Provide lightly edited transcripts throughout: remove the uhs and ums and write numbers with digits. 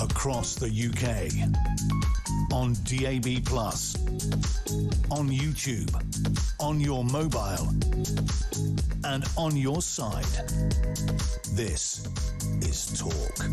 across the UK, on DAB+, on YouTube, on your mobile, and on your side. This is Talk.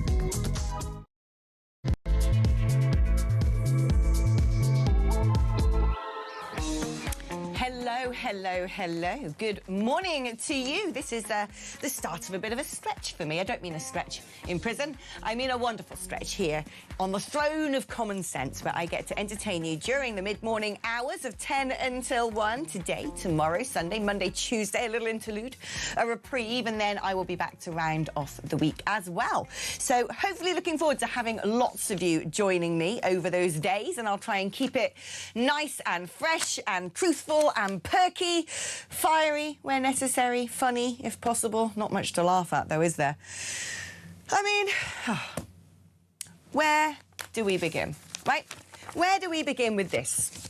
Hello, hello, hello. Good morning to you. This is the start of a bit of a stretch for me. I don't mean a stretch in prison. I mean a wonderful stretch here on the throne of common sense, where I get to entertain you during the mid-morning hours of 10 until 1 today, tomorrow, Sunday, Monday, Tuesday, a little interlude, a reprieve, and then I will be back to round off the week as well. So hopefully looking forward to having lots of you joining me over those days, and I'll try and keep it nice and fresh and truthful and perky, fiery where necessary, funny if possible. Not much to laugh at though, is there? I mean, where do we begin, right? Where do we begin with this?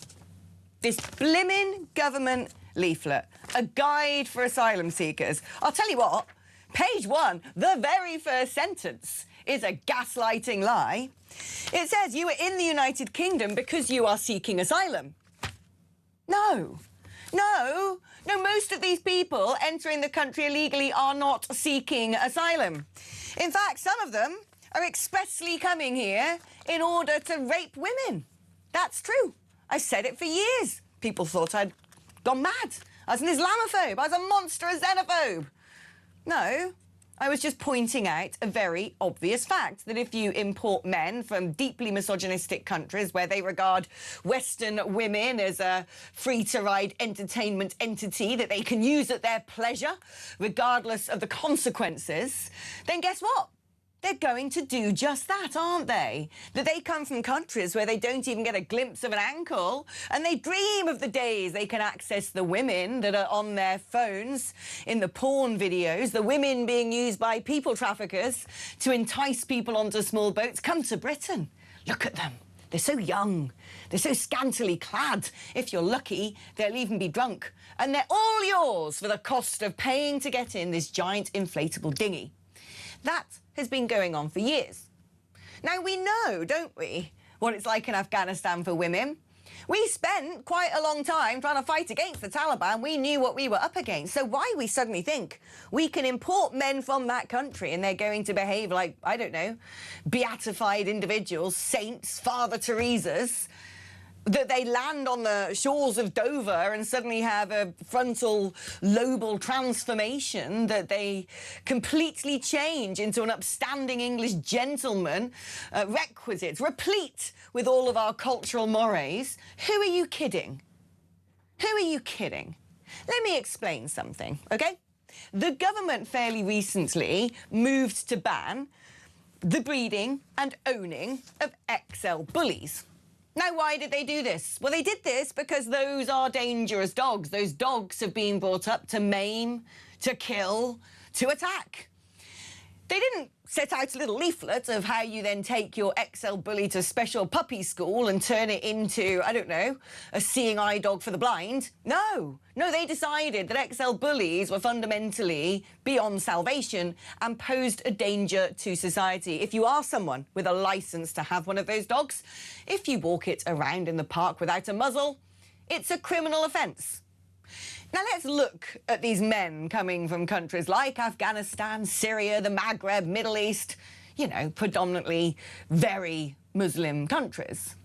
This blimmin' government leaflet, a guide for asylum seekers. I'll tell you what, page 1, the very first sentence is a gaslighting lie. It says you are in the United Kingdom because you are seeking asylum. No, most of these people entering the country illegally are not seeking asylum. In fact, some of them are expressly coming here in order to rape women. That's true. I've said it for years. People thought I'd gone mad. I was an Islamophobe. I was a monstrous xenophobe. No, I was just pointing out a very obvious fact, that if you import men from deeply misogynistic countries where they regard Western women as a free-to-ride entertainment entity that they can use at their pleasure, regardless of the consequences, then guess what? They're going to do just that, aren't they? That they come from countries where they don't even get a glimpse of an ankle, and they dream of the days they can access the women that are on their phones in the porn videos, the women being used by people traffickers to entice people onto small boats. Come to Britain. Look at them. They're so young. They're so scantily clad. If you're lucky, they'll even be drunk. And they're all yours for the cost of paying to get in this giant inflatable dinghy. That has been going on for years. Now, we know, don't we, what it's like in Afghanistan for women. We spent quite a long time trying to fight against the Taliban. We knew what we were up against. So why we suddenly think we can import men from that country and they're going to behave like, I don't know, beatified individuals, saints, Father Teresas, that they land on the shores of Dover and suddenly have a frontal lobal transformation, that they completely change into an upstanding English gentleman, requisites, replete with all of our cultural mores. Who are you kidding? Who are you kidding? Let me explain something, OK? The government fairly recently moved to ban the breeding and owning of XL bullies. Now, why did they do this? Well, they did this because those are dangerous dogs. Those dogs have been brought up to maim, to kill, to attack. They didn't set out a little leaflet of how you then take your XL bully to special puppy school and turn it into, I don't know, a seeing eye dog for the blind. No, they decided that XL bullies were fundamentally beyond salvation and posed a danger to society. If you are someone with a licence to have one of those dogs, if you walk it around in the park without a muzzle, it's a criminal offence. Now, let's look at these men coming from countries like Afghanistan, Syria, the Maghreb, Middle East, you know, predominantly very Muslim countries.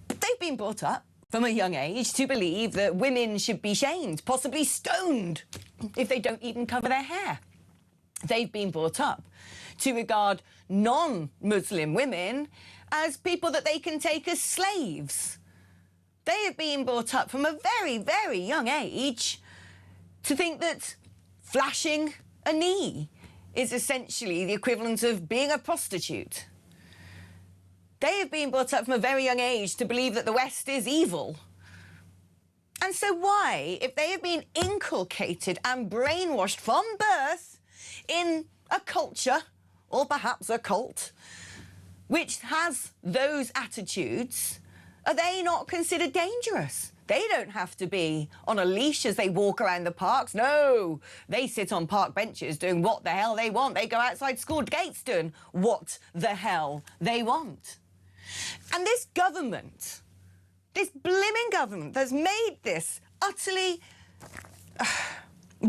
They've been brought up from a young age to believe that women should be shamed, possibly stoned, if they don't even cover their hair. They've been brought up to regard non-Muslim women as people that they can take as slaves. They have been brought up from a very, very young age to think that flashing a knee is essentially the equivalent of being a prostitute. They have been brought up from a very young age to believe that the West is evil. And so why, if they have been inculcated and brainwashed from birth in a culture, or perhaps a cult, which has those attitudes, are they not considered dangerous? They don't have to be on a leash as they walk around the parks. No, they sit on park benches doing what the hell they want. They go outside school gates doing what the hell they want. And this government, this blimmin' government that's made this utterly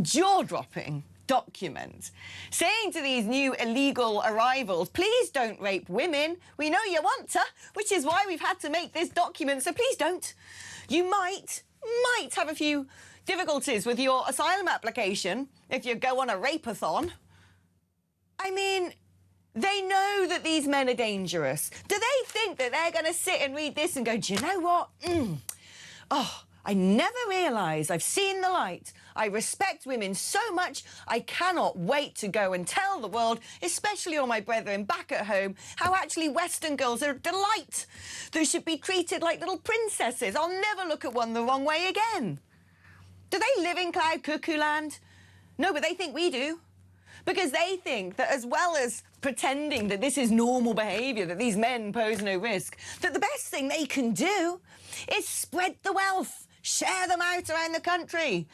jaw-dropping document saying to these new illegal arrivals, please don't rape women. We know you want to, which is why we've had to make this document, so please don't. You might have a few difficulties with your asylum application if you go on a rape-a-thon. I mean, they know that these men are dangerous. Do they think that they're going to sit and read this and go, do you know what? Oh, I never realised I've seen the light. I respect women so much, I cannot wait to go and tell the world, especially all my brethren back at home, how actually Western girls are a delight. They should be treated like little princesses. I'll never look at one the wrong way again. Do they live in cloud cuckoo land? No, but they think we do. Because they think that as well as pretending that this is normal behaviour, that these men pose no risk, that the best thing they can do is spread the wealth, share them out around the country.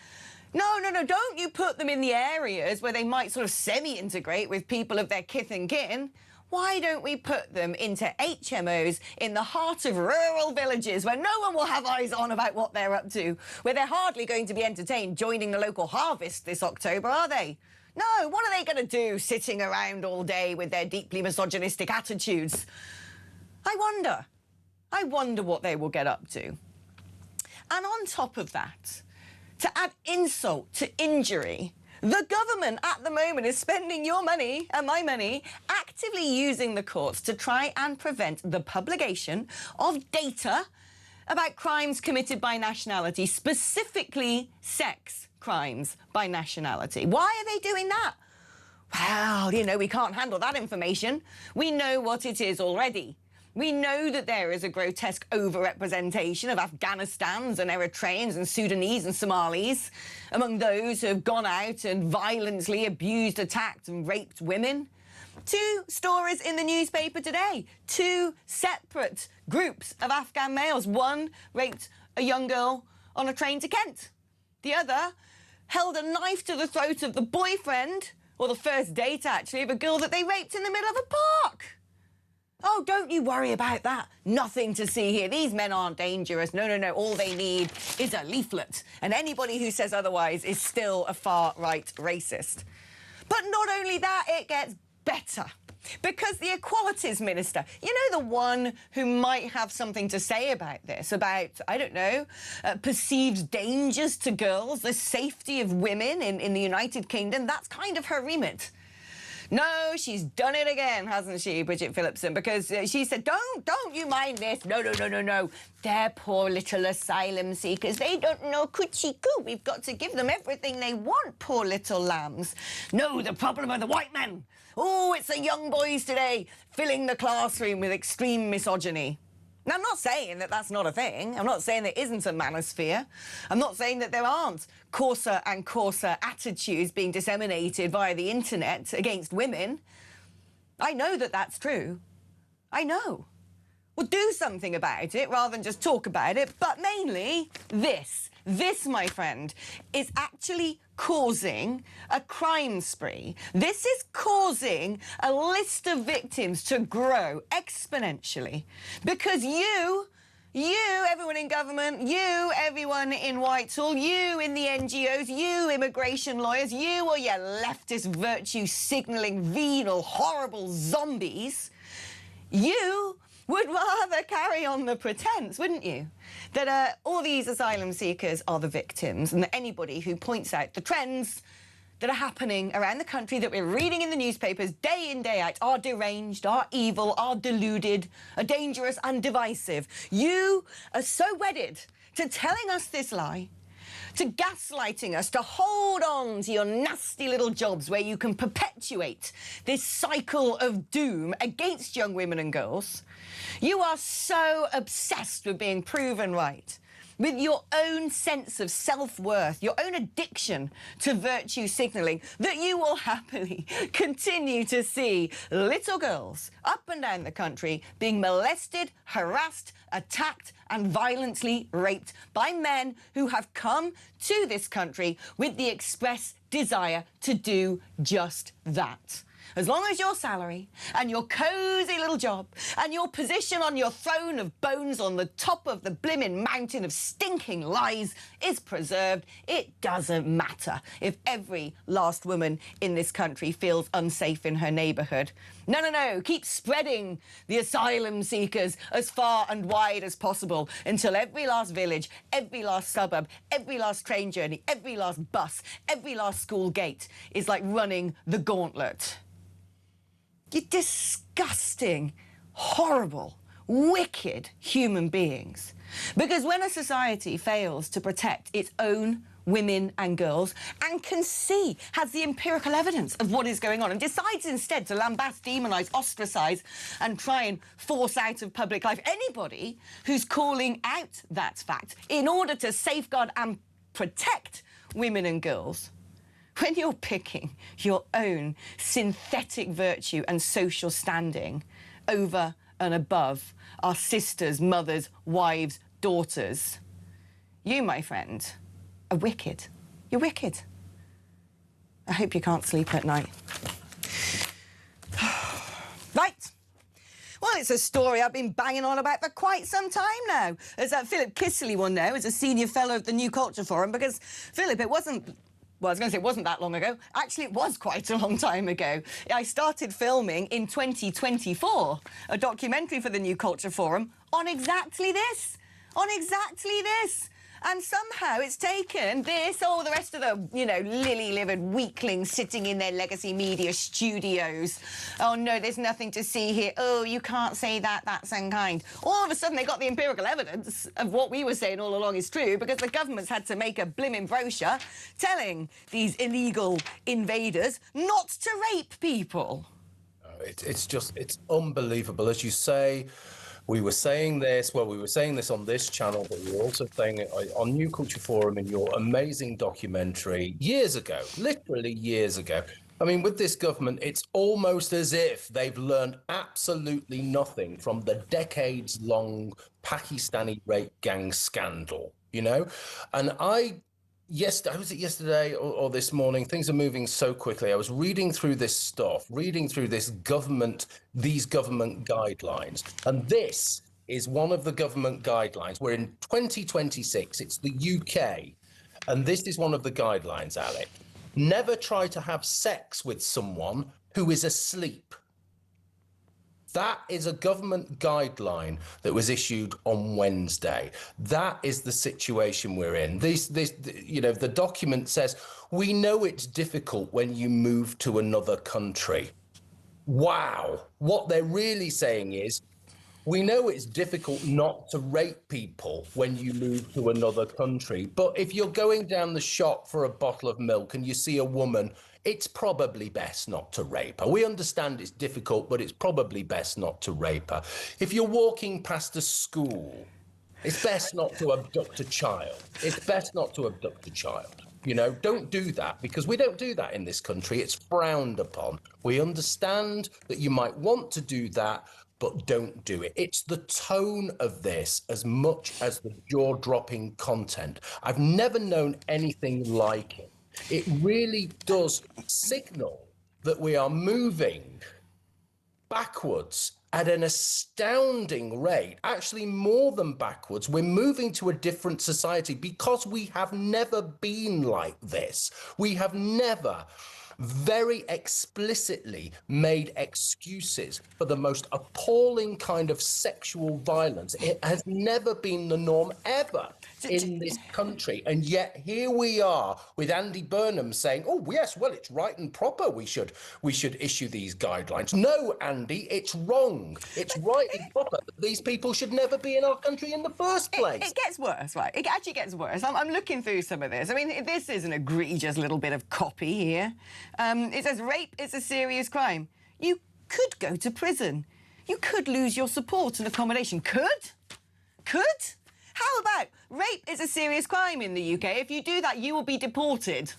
No, don't you put them in the areas where they might sort of semi-integrate with people of their kith and kin. Why don't we put them into HMOs in the heart of rural villages where no one will have eyes on about what they're up to, where they're hardly going to be entertained joining the local harvest this October, are they? No, what are they going to do sitting around all day with their deeply misogynistic attitudes? I wonder what they will get up to. And on top of that, to add insult to injury, the government at the moment is spending your money and my money actively using the courts to try and prevent the publication of data about crimes committed by nationality, specifically sex crimes by nationality. Why are they doing that? Well, you know, we can't handle that information. We know what it is already. We know that there is a grotesque overrepresentation of Afghanistans and Eritreans and Sudanese and Somalis among those who have gone out and violently abused, attacked and raped women. 2 stories in the newspaper today. 2 separate groups of Afghan males. One raped a young girl on a train to Kent. The other held a knife to the throat of the boyfriend, or the first date actually, of a girl that they raped in the middle of a park. Oh, don't you worry about that. Nothing to see here. These men aren't dangerous. No. All they need is a leaflet. And anybody who says otherwise is still a far-right racist. But not only that, it gets better. Because the Equalities Minister, you know, the one who might have something to say about this, about, I don't know, perceived dangers to girls, the safety of women in the United Kingdom, that's kind of her remit. No, she's done it again, hasn't she, Bridget Phillipson? Because she said, don't you mind this. No. They're poor little asylum seekers. They don't know coochie-coo. We've got to give them everything they want, poor little lambs. No, the problem are the white men. Oh, it's the young boys today filling the classroom with extreme misogyny. Now, I'm not saying that that's not a thing. I'm not saying there isn't a manosphere. I'm not saying that there aren't coarser and coarser attitudes being disseminated via the internet against women. I know that that's true. I know. Well, do something about it rather than just talk about it. But mainly this. This, my friend, is actually causing a crime spree. This is causing a list of victims to grow exponentially because you, everyone in government, you, everyone in Whitehall, you in the NGOs, you immigration lawyers, you or your leftist virtue-signalling, venal, horrible zombies, you would rather carry on the pretense, wouldn't you? That all these asylum seekers are the victims and that anybody who points out the trends that are happening around the country that we're reading in the newspapers day in, day out are deranged, are evil, are deluded, are dangerous and divisive. You are so wedded to telling us this lie, to gaslighting us, to hold on to your nasty little jobs where you can perpetuate this cycle of doom against young women and girls. You are so obsessed with being proven right with your own sense of self-worth, your own addiction to virtue signalling, that you will happily continue to see little girls up and down the country being molested, harassed, attacked and violently raped by men who have come to this country with the express desire to do just that. As long as your salary and your cosy little job and your position on your throne of bones on the top of the blimmin' mountain of stinking lies is preserved, it doesn't matter if every last woman in this country feels unsafe in her neighbourhood. No, no, no, keep spreading the asylum seekers as far and wide as possible until every last village, every last suburb, every last train journey, every last bus, every last school gate is like running the gauntlet. You disgusting, horrible, wicked human beings. Because when a society fails to protect its own women and girls and can see, has the empirical evidence of what is going on and decides instead to lambast, demonise, ostracise and try and force out of public life anybody who's calling out that fact in order to safeguard and protect women and girls, when you're picking your own synthetic virtue and social standing over and above our sisters, mothers, wives, daughters, you, my friend, are wicked. You're wicked. I hope you can't sleep at night. Right. Well, it's a story I've been banging on about for quite some time now. As Philip Kisserly will know, as a senior fellow of the New Culture Forum, because, Philip, it wasn't... Well, I was going to say it wasn't that long ago. Actually, it was quite a long time ago. I started filming in 2024 a documentary for the New Culture Forum on exactly this. On exactly this. And somehow it's taken this, all the rest of the, you know, lily-livered weaklings sitting in their legacy media studios. Oh, no, there's nothing to see here. Oh, you can't say that, that's unkind. All of a sudden, they got the empirical evidence of what we were saying all along is true, because the government's had to make a blimmin' brochure telling these illegal invaders not to rape people. It's unbelievable. As you say, we were saying this on this channel, but we were also saying it on New Culture Forum in your amazing documentary years ago, literally years ago. I mean, with this government, it's almost as if they've learned absolutely nothing from the decades-long Pakistani rape gang scandal, you know? And was it yesterday or this morning? Things are moving so quickly. I was reading through this stuff, these government guidelines. And this is one of the government guidelines. We're in 2026. It's the UK. And this is one of the guidelines, Alex. Never try to have sex with someone who is asleep. That is a government guideline that was issued on Wednesday. That is the situation we're in. The document says, we know it's difficult when you move to another country. Wow. What they're really saying is, we know it's difficult not to rape people when you move to another country, but if you're going down the shop for a bottle of milk and you see a woman, it's probably best not to rape her. We understand it's difficult, but it's probably best not to rape her. If you're walking past a school, it's best not to abduct a child. It's best not to abduct a child. You know, don't do that, because we don't do that in this country. It's frowned upon. We understand that you might want to do that, but don't do it. It's the tone of this as much as the jaw-dropping content. I've never known anything like it. It really does signal that we are moving backwards at an astounding rate, actually more than backwards. We're moving to a different society because we have never been like this. We have never very explicitly made excuses for the most appalling kind of sexual violence. It has never been the norm ever in this country. And yet here we are with Andy Burnham saying, oh, yes, well, it's right and proper. We should issue these guidelines. No, Andy, it's wrong. It's right and proper. These people should never be in our country in the first place. It gets worse, right? It actually gets worse. I'm looking through some of this. I mean, this is an egregious little bit of copy here. It says rape is a serious crime. You could go to prison. You could lose your support and accommodation. Could? How about rape is a serious crime in the UK? If you do that, you will be deported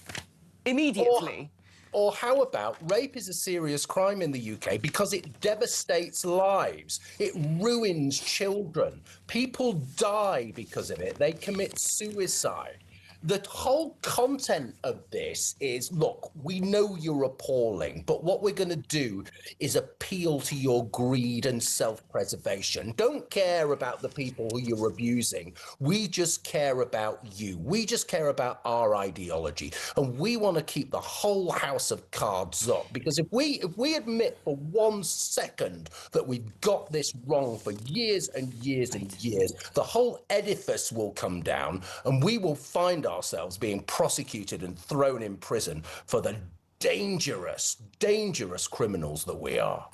immediately. Or how about rape is a serious crime in the UK because it devastates lives. It ruins children. People die because of it. They commit suicide. The whole content of this is, look, we know you're appalling, but what we're going to do is appeal to your greed and self-preservation. Don't care about the people who you're abusing. We just care about you. We just care about our ideology. And we want to keep the whole house of cards up, because if we admit for 1 second that we've got this wrong for years and years and years, the whole edifice will come down and we will find ourselves being prosecuted and thrown in prison for the dangerous, dangerous criminals that we are.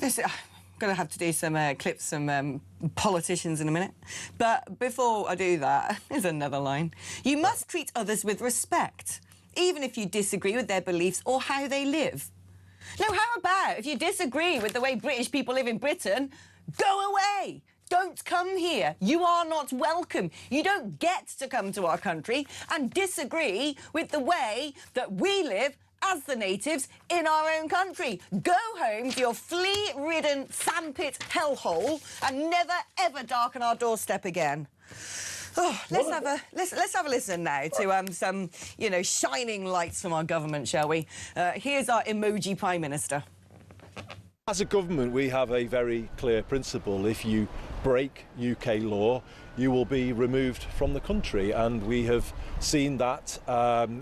I'm going to have to do some clips from politicians in a minute. But before I do that, here's another line. You must treat others with respect, even if you disagree with their beliefs or how they live. Now, how about if you disagree with the way British people live in Britain, go away? Don't come here. You are not welcome. You don't get to come to our country and disagree with the way that we live as the natives in our own country. Go home to your flea-ridden sandpit hellhole and never, ever darken our doorstep again. Oh, let's have a listen now to some, shining lights from our government, shall we? Here's our emoji Prime Minister. As a government, we have a very clear principle. If you break UK law, you will be removed from the country, and we have seen that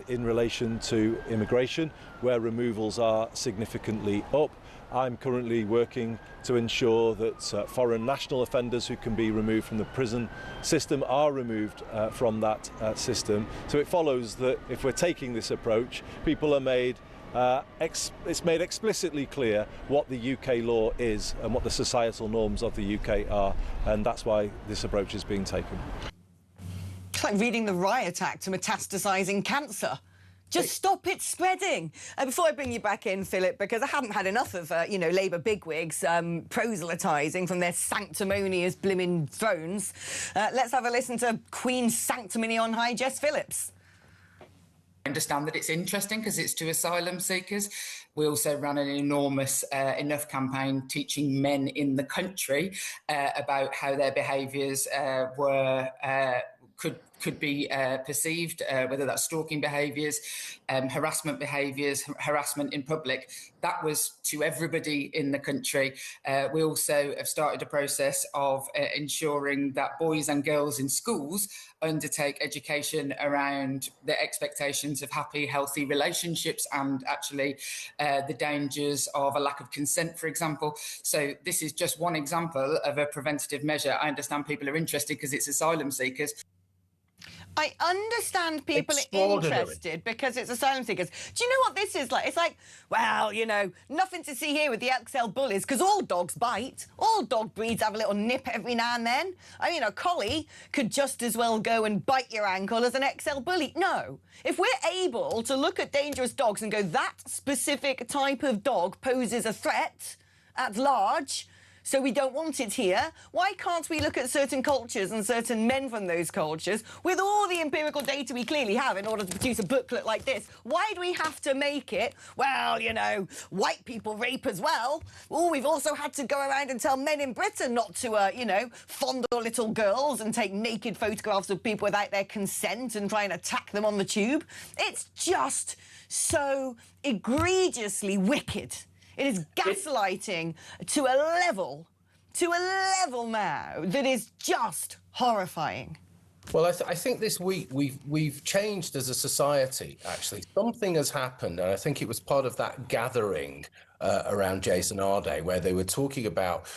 in relation to immigration, where removals are significantly up. I'm currently working to ensure that foreign national offenders who can be removed from the prison system are removed from that system. So it follows that if we're taking this approach, people are made it's made explicitly clear what the UK law is and what the societal norms of the UK are, and that's why this approach is being taken. It's like reading the Riot Act to metastasising cancer. Just stop it spreading. Before I bring you back in, Philip, because I haven't had enough of, Labour bigwigs proselytising from their sanctimonious blimmin' thrones. Let's have a listen to Queen Sanctimony on High, Jess Phillips. I understand that it's interesting because it's to asylum seekers. We also ran an enormous Enough campaign teaching men in the country about how their behaviours could be perceived, whether that's stalking behaviours, harassment behaviours, harassment in public. That was to everybody in the country. We also have started a process of ensuring that boys and girls in schools undertake education around the expectations of happy, healthy relationships and actually the dangers of a lack of consent, for example. So this is just one example of a preventative measure. I understand people are interested because it's asylum seekers. I understand people are interested because it's asylum seekers. Do you know what this is like? It's like, well, nothing to see here with the XL bullies because all dogs bite. All dog breeds have a little nip every now and then. I mean, a collie could just as well go and bite your ankle as an XL bully. No. If we're able to look at dangerous dogs and go, that specific type of dog poses a threat at large, so we don't want it here, why can't we look at certain cultures and certain men from those cultures with all the empirical data we clearly have in order to produce a booklet like this? Why do we have to make it, well, white people rape as well? Oh, we've also had to go around and tell men in Britain not to, fondle little girls and take naked photographs of people without their consent and try and attack them on the tube. It's just so egregiously wicked. It is gaslighting to a level now that is just horrifying. Well, I think this week we've changed as a society, actually. Something has happened, and I think it was part of that gathering around Jason Arday, where they were talking about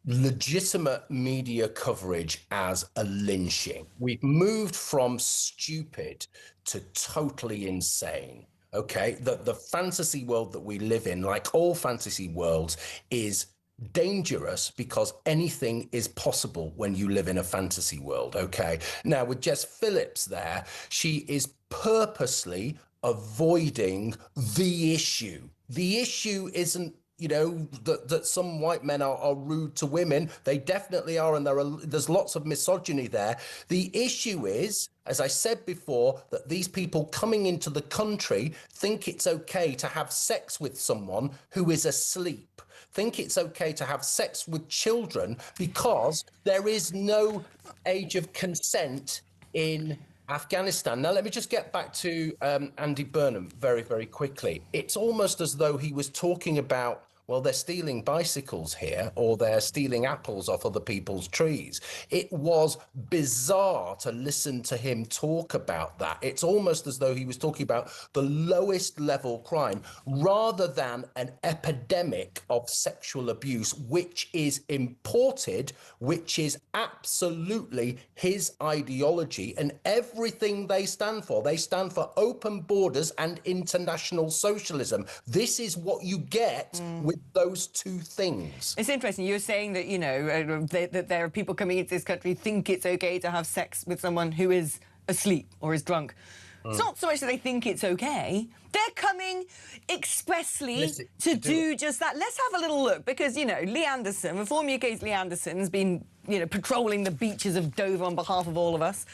legitimate media coverage as a lynching. We've moved from stupid to totally insane. Okay, the fantasy world that we live in, like all fantasy worlds, is dangerous because anything is possible when you live in a fantasy world. Okay, now with Jess Phillips there, she is purposely avoiding the issue. The issue isn't that some white men are rude to women. They definitely are, and there's lots of misogyny there. The issue is, as I said before, that these people coming into the country think it's okay to have sex with someone who is asleep, think it's okay to have sex with children, because there is no age of consent in Afghanistan. Now, let me just get back to Andy Burnham very, very quickly. It's almost as though he was talking about, well, they're stealing bicycles here, or they're stealing apples off other people's trees. It was bizarre to listen to him talk about that. It's almost as though he was talking about the lowest level crime rather than an epidemic of sexual abuse, which is imported, which is absolutely his ideology and everything they stand for. They stand for open borders and international socialism. This is what you get with those two things. It's interesting. You're saying that, that there are people coming into this country think it's okay to have sex with someone who is asleep or is drunk. It's not so much that they think it's okay. They're coming expressly to do just that. Let's have a little look, because, Lee Anderson, Reform UK's Lee Anderson, has been, patrolling the beaches of Dover on behalf of all of us,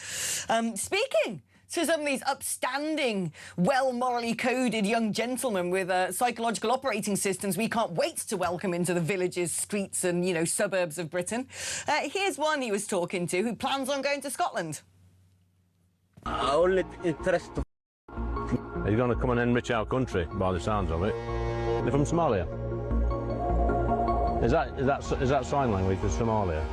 speaking to some of these upstanding, morally coded young gentlemen with psychological operating systems we can't wait to welcome into the villages, streets and, suburbs of Britain. Here's one he was talking to who plans on going to Scotland. Only interest. He's going to come and enrich our country, by the sounds of it. They're from Somalia. Is that sign language for Somalia?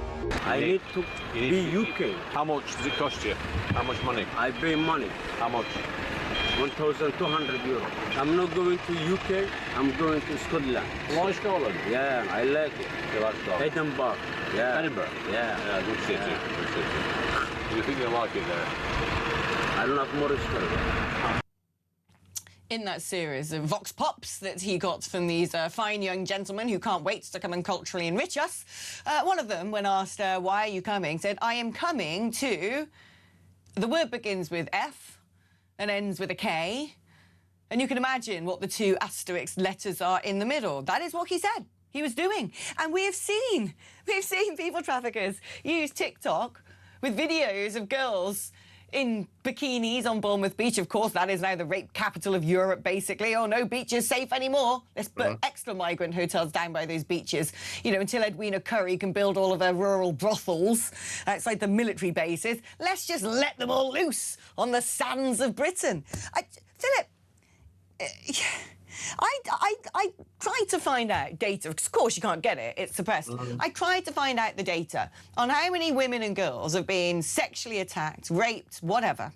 I need to be UK. How much does it cost you? How much money? I pay money. How much? 1,200 euros. I'm not going to UK. I'm going to Scotland. Why Scotland? Yeah, I like it. You like Scotland? Edinburgh. Yeah. Edinburgh? Yeah. Good city. Yeah. Good city. Do you think you'll like it there? I don't have more respect. In that series of vox pops that he got from these fine young gentlemen who can't wait to come and culturally enrich us, one of them, when asked, why are you coming, said, I am coming to... The word begins with F and ends with a K, and you can imagine what the two asterisk letters are in the middle. That is what he said he was doing. And we've seen people traffickers use TikTok with videos of girls in bikinis on Bournemouth Beach. Of course, that is now the rape capital of Europe, basically. Oh, no beach is safe anymore. Let's put extra migrant hotels down by those beaches, until Edwina Curry can build all of her rural brothels outside the military bases. Let's just let them all loose on the sands of Britain. Philip, I tried to find out data. Of course, you can't get it. It's suppressed. I tried to find out the data on how many women and girls have been sexually attacked, raped, whatever.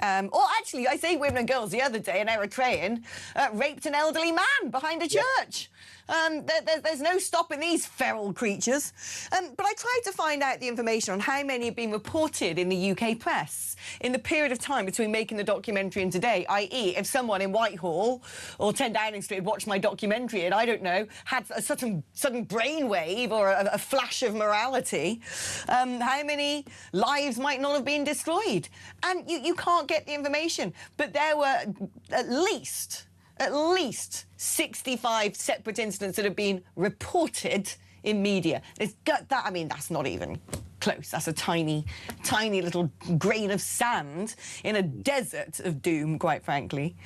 Or actually, I say women and girls. The other day, an Eritrean raped an elderly man behind a church. There's no stopping these feral creatures. But I tried to find out the information on how many have been reported in the UK press in the period of time between making the documentary and today, i.e. if someone in Whitehall or 10 Downing Street had watched my documentary and, I don't know, had a sudden brainwave or a flash of morality, how many lives might not have been destroyed? And you can't get the information. But there were at least 65 separate incidents that have been reported in media. That's not even close. That's a tiny little grain of sand in a desert of doom, quite frankly.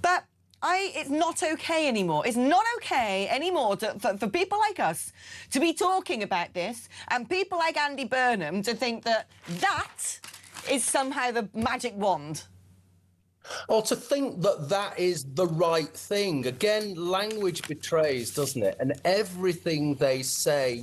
But it's not okay anymore. It's not okay anymore for people like us to be talking about this, and people like Andy Burnham to think that is somehow the magic wand. Or to think that that is the right thing. Again, language betrays, doesn't it? And everything they say,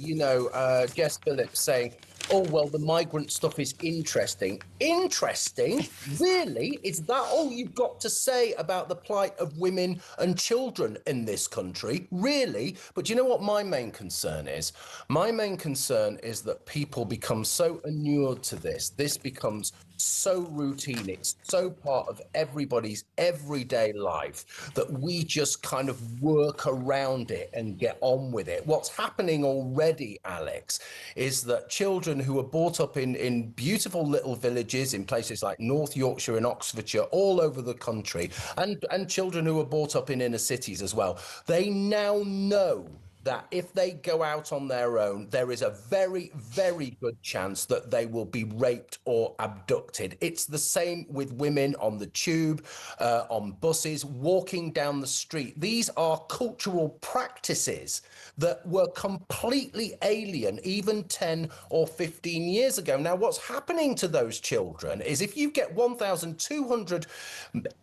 Guest Phillips saying, oh, well, the migrant stuff is interesting. Interesting? Really? Is that all you've got to say about the plight of women and children in this country? Really? But you know what my main concern is? My main concern is that people become so inured to this. This becomes so routine, it's so part of everybody's everyday life that we just kind of work around it and get on with it. What's happening already, Alex, is that children who are brought up in beautiful little villages in places like North Yorkshire and Oxfordshire, all over the country, and children who are brought up in inner cities as well, they now know that if they go out on their own, there is a very, very good chance that they will be raped or abducted. It's the same with women on the tube, on buses, walking down the street. These are cultural practices that were completely alien even 10 or 15 years ago. Now, what's happening to those children is if you get 1,200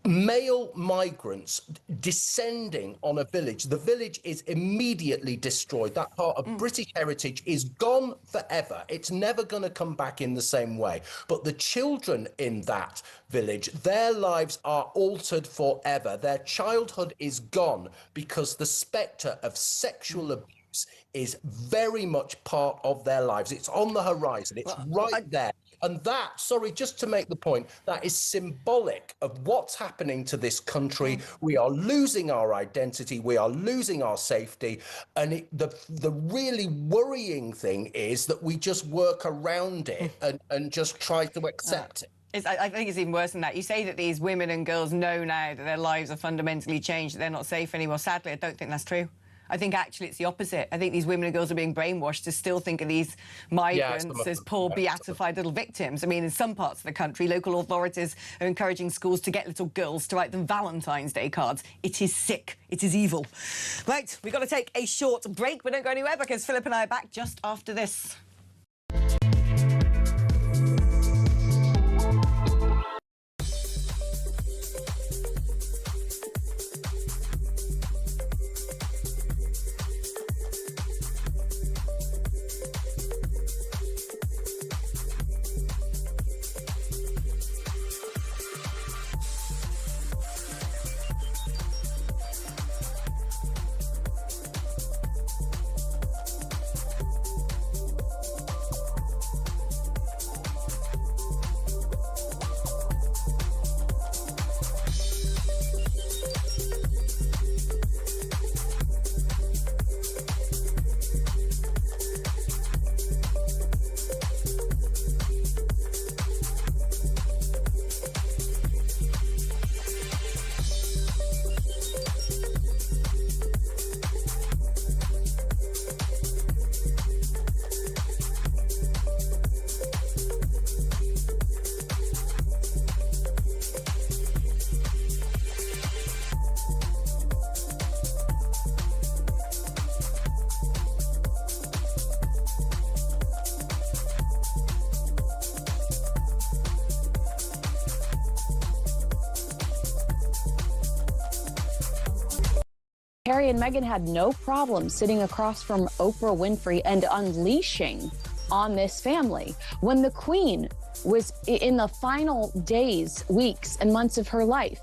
male migrants descending on a village, the village is immediately destroyed. That part of British heritage is gone forever. It's never going to come back in the same way. But the children in that village, their lives are altered forever. Their childhood is gone because the spectre of sexual abuse is very much part of their lives. It's on the horizon. It's there. And that, sorry, just to make the point, that is symbolic of what's happening to this country. We are losing our identity. We are losing our safety. And the really worrying thing is that we just work around it and just try to accept it. I think it's even worse than that. You say that these women and girls know now that their lives are fundamentally changed, that they're not safe anymore. Sadly, I don't think that's true. I think actually it's the opposite. I think these women and girls are being brainwashed to still think of these migrants as poor, beatified little victims. I mean, in some parts of the country, local authorities are encouraging schools to get little girls to write them Valentine's Day cards. It is sick. It is evil. Right, we've got to take a short break, but don't go anywhere because Philip and I are back just after this. Harry and Meghan had no problem sitting across from Oprah Winfrey and unleashing on this family. When the Queen was in the final days, weeks, and months of her life,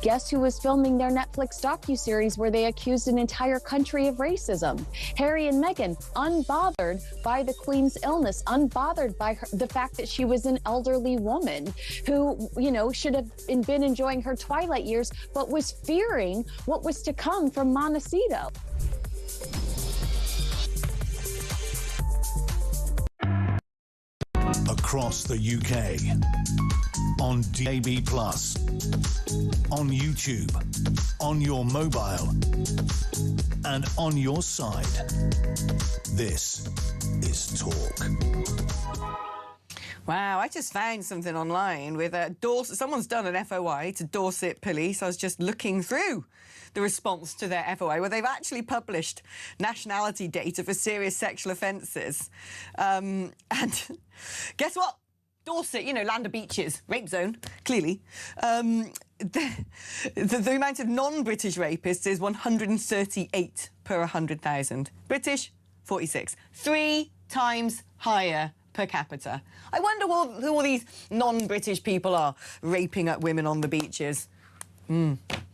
guess who was filming their Netflix docuseries where they accused an entire country of racism? Harry and Meghan, unbothered by the Queen's illness, unbothered by the fact that she was an elderly woman who, you know, should have been enjoying her twilight years, but was fearing what was to come from Montecito. Across the UK, on DAB+, on YouTube, on your mobile, and on your side. This is Talk. Wow, I just found something online with Dorset. Someone's done an FOI to Dorset Police. I was just looking through the response to their FOI, where they've actually published nationality data for serious sexual offences. And guess what? Dorset, you know, land of beaches, rape zone, clearly. The amount of non-British rapists is 138 per 100,000. British, 46. 3 times higher per capita. I wonder who all these non-British people are raping up women on the beaches.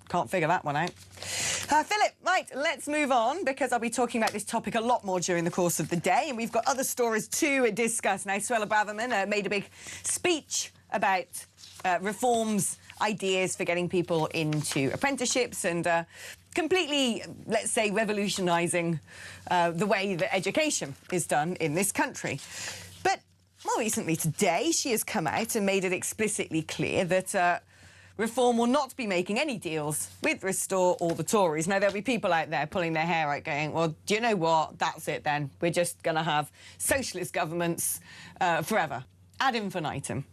Can't figure that one out. Philip, right, let's move on because I'll be talking about this topic a lot more during the course of the day, and we've got other stories to discuss. Now, Suella Braverman made a big speech about reforms, ideas for getting people into apprenticeships and completely, let's say, revolutionising the way that education is done in this country. But more recently today, she has come out and made it explicitly clear that Reform will not be making any deals with Restore or the Tories. Now, there'll be people out there pulling their hair out going, well, do you know what? That's it then. We're just going to have socialist governments forever, ad infinitum.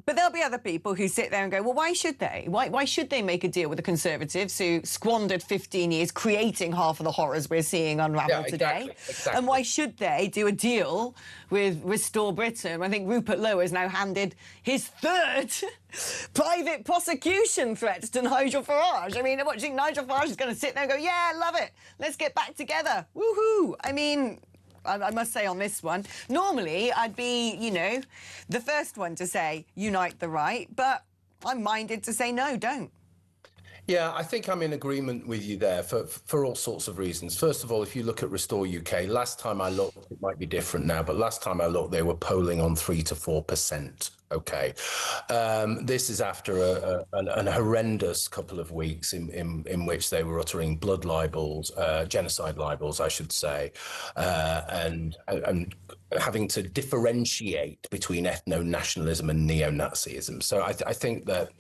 But there'll be other people who sit there and go, well, why should they? Why should they make a deal with the Conservatives who squandered 15 years creating half of the horrors we're seeing unravel today? Exactly. And why should they do a deal with Restore Britain? I think Rupert Lowe has now handed his third private prosecution threat to Nigel Farage. I mean, what, do you think Nigel Farage is going to sit there and go, yeah, love it, let's get back together, woohoo? I mean, I must say on this one, normally I'd be, you know, the first one to say unite the right, but I'm minded to say no, don't. Yeah, I think I'm in agreement with you there for all sorts of reasons. First of all, if you look at Restore UK, last time I looked, it might be different now, but last time I looked, they were polling on 3 to 4%. Okay, this is after an horrendous couple of weeks in which they were uttering blood libels, genocide libels, I should say, and having to differentiate between ethno-nationalism and neo-Nazism. So I think that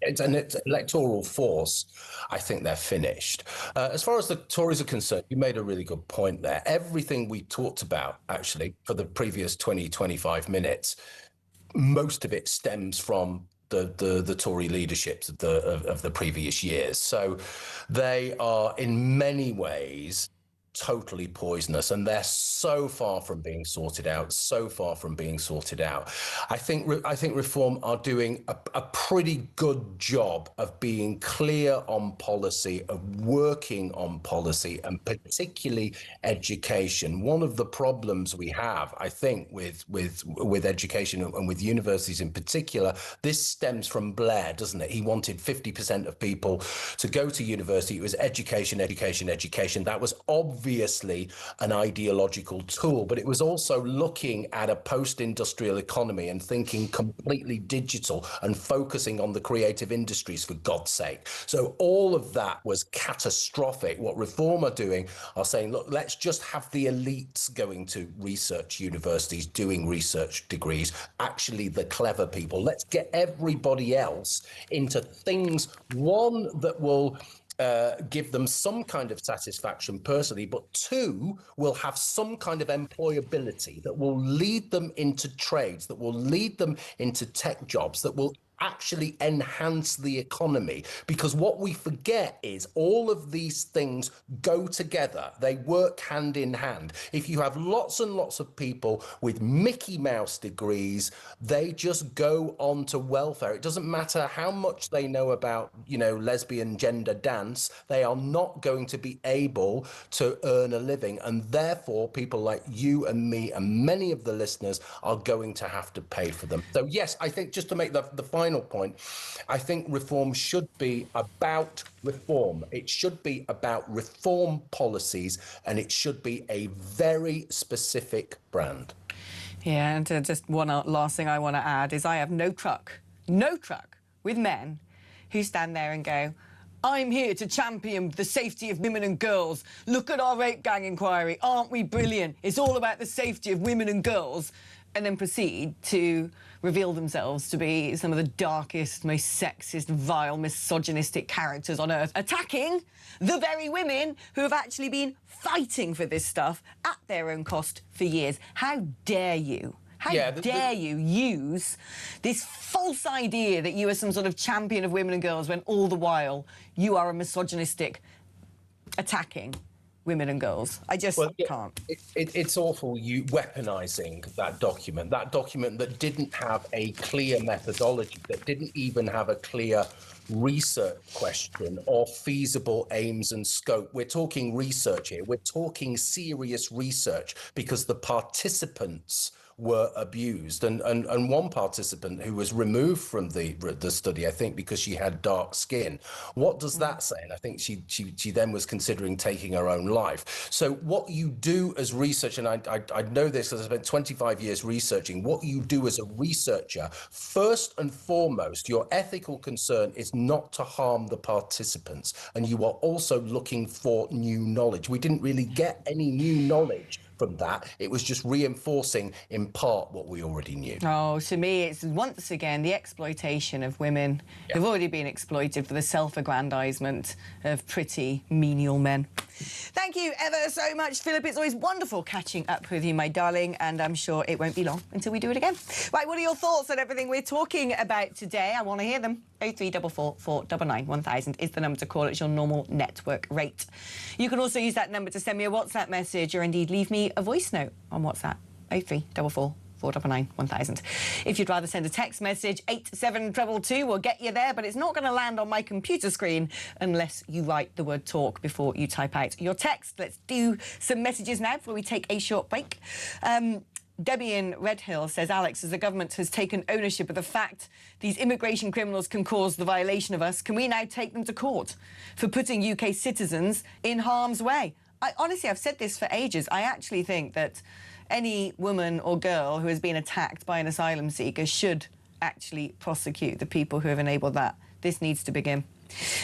it's an electoral force. I think they're finished. As far as the Tories are concerned, you made a really good point there. Everything we talked about, actually, for the previous 20, 25 minutes, most of it stems from the Tory leaderships of the previous years. So they are in many ways totally poisonous, and they're so far from being sorted out, I think Reform are doing a pretty good job of being clear on policy, of working on policy, and particularly education. One of the problems we have, I think, with education and with universities in particular, this stems from Blair, doesn't it? He wanted 50% of people to go to university. It was education, education, education. That was obviously an ideological tool, but it was also looking at a post-industrial economy and thinking completely digital and focusing on the creative industries, for God's sake. So all of that was catastrophic. What Reform are doing are saying, look, let's just have the elites going to research universities, doing research degrees, actually the clever people. Let's get everybody else into things, one, that will give them some kind of satisfaction personally, but two, will have some kind of employability that will lead them into trades, that will lead them into tech jobs, that will actually enhance the economy. Because what we forget is all of these things go together. They work hand in hand. If you have lots and lots of people with Mickey Mouse degrees, they just go on to welfare. It doesn't matter how much they know about, you know, lesbian gender dance, they are not going to be able to earn a living. And therefore, people like you and me and many of the listeners are going to have to pay for them. So yes, I think, just to make the final point, I think Reform should be about reform. It should be about reform policies, and it should be a very specific brand. Yeah, and just one last thing I want to add is I have no truck with men who stand there and go, I'm here to champion the safety of women and girls. Look at our rape gang inquiry. Aren't we brilliant? It's all about the safety of women and girls. And then proceed to reveal themselves to be some of the darkest, most sexist, vile, misogynistic characters on earth, attacking the very women who have actually been fighting for this stuff at their own cost for years. How dare you? How dare you use this false idea that you are some sort of champion of women and girls when all the while you are a misogynistic attacking women and girls. I just can't. It's awful, you weaponizing that document that didn't have a clear methodology, that didn't even have a clear research question or feasible aims and scope. We're talking research here. We're talking serious research because the participants were abused, and one participant who was removed from the study, I think because she had dark skin. What does that say? And I think she then was considering taking her own life. So what you do as research, and I know this because I spent 25 years researching, what you do as a researcher, first and foremost, your ethical concern is not to harm the participants, and you are also looking for new knowledge. We didn't really get any new knowledge from that. It was just reinforcing in part what we already knew. Oh, to me, it's once again the exploitation of women who've already been exploited for the self-aggrandizement of pretty menial men. Thank you ever so much, Philip. It's always wonderful catching up with you, my darling, and I'm sure it won't be long until we do it again. Right, what are your thoughts on everything we're talking about today? I want to hear them. 0344 499 1000 is the number to call. It's your normal network rate. You can also use that number to send me a WhatsApp message or indeed leave me a voice note on WhatsApp. 0344 499 1000. If you'd rather send a text message, 87222 will get you there, but it's not going to land on my computer screen unless you write the word talk before you type out your text. Let's do some messages now before we take a short break. Debbie in Redhill says, Alex, as the government has taken ownership of the fact these immigration criminals can cause the violation of us, can we now take them to court for putting UK citizens in harm's way? Honestly, I've said this for ages. I actually think that any woman or girl who has been attacked by an asylum seeker should actually prosecute the people who have enabled that. This needs to begin.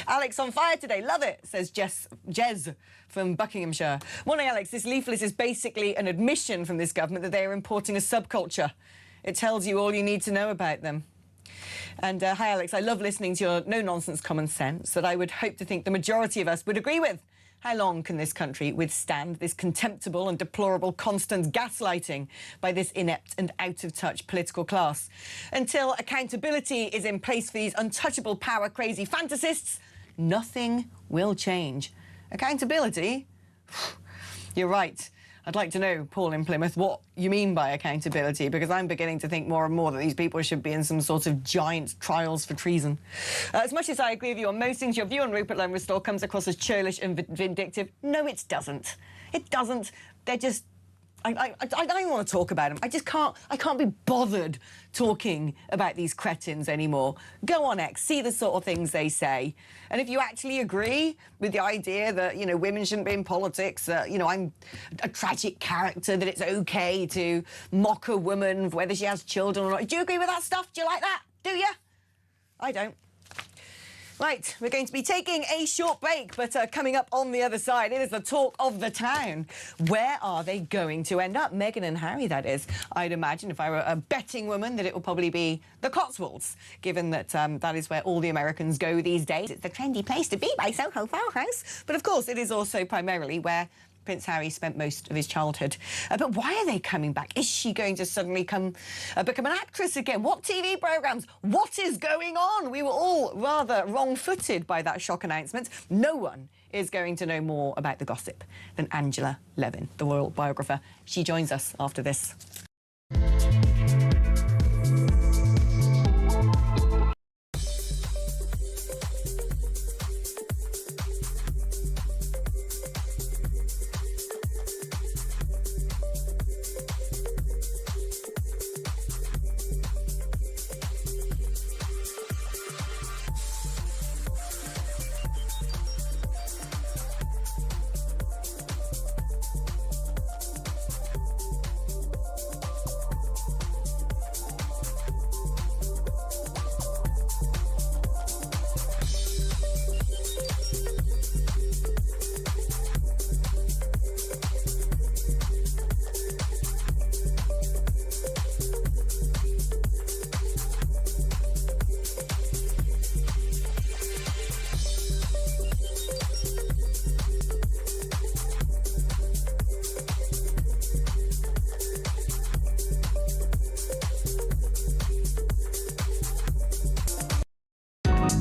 Alex on fire today, love it, says Jez from Buckinghamshire. Morning, Alex. This leaflet is basically an admission from this government that they are importing a subculture. It tells you all you need to know about them. And hi, Alex. I love listening to your no-nonsense common sense that I would hope to think the majority of us would agree with. How long can this country withstand this contemptible and deplorable constant gaslighting by this inept and out-of-touch political class? Until accountability is in place for these untouchable power-crazy fantasists, nothing will change. Accountability? You're right. I'd like to know, Paul in Plymouth, what you mean by accountability, because I'm beginning to think more and more that these people should be in some sort of giant trials for treason. As much as I agree with you on most things, your view on Rupert Lumrestall comes across as churlish and vindictive. No, it doesn't. It doesn't. They're just... I don't even want to talk about them. I can't be bothered talking about these cretins anymore. Go on X, see the sort of things they say. And if you actually agree with the idea that, you know, women shouldn't be in politics, you know, I'm a tragic character, that it's OK to mock a woman whether she has children or not. Do you agree with that stuff? Do you like that? Do you? I don't. Right, we're going to be taking a short break, but coming up on the other side, it is the talk of the town. Where are they going to end up? Meghan and Harry, that is. I'd imagine, if I were a betting woman, that it will probably be the Cotswolds, given that that is where all the Americans go these days. It's the trendy place to be by Soho Farmhouse. But, of course, it is also primarily where Prince Harry spent most of his childhood. But why are they coming back? Is she going to suddenly become an actress again? What TV programmes? What is going on? We were all rather wrong-footed by that shock announcement. No one is going to know more about the gossip than Angela Levin, the royal biographer. She joins us after this.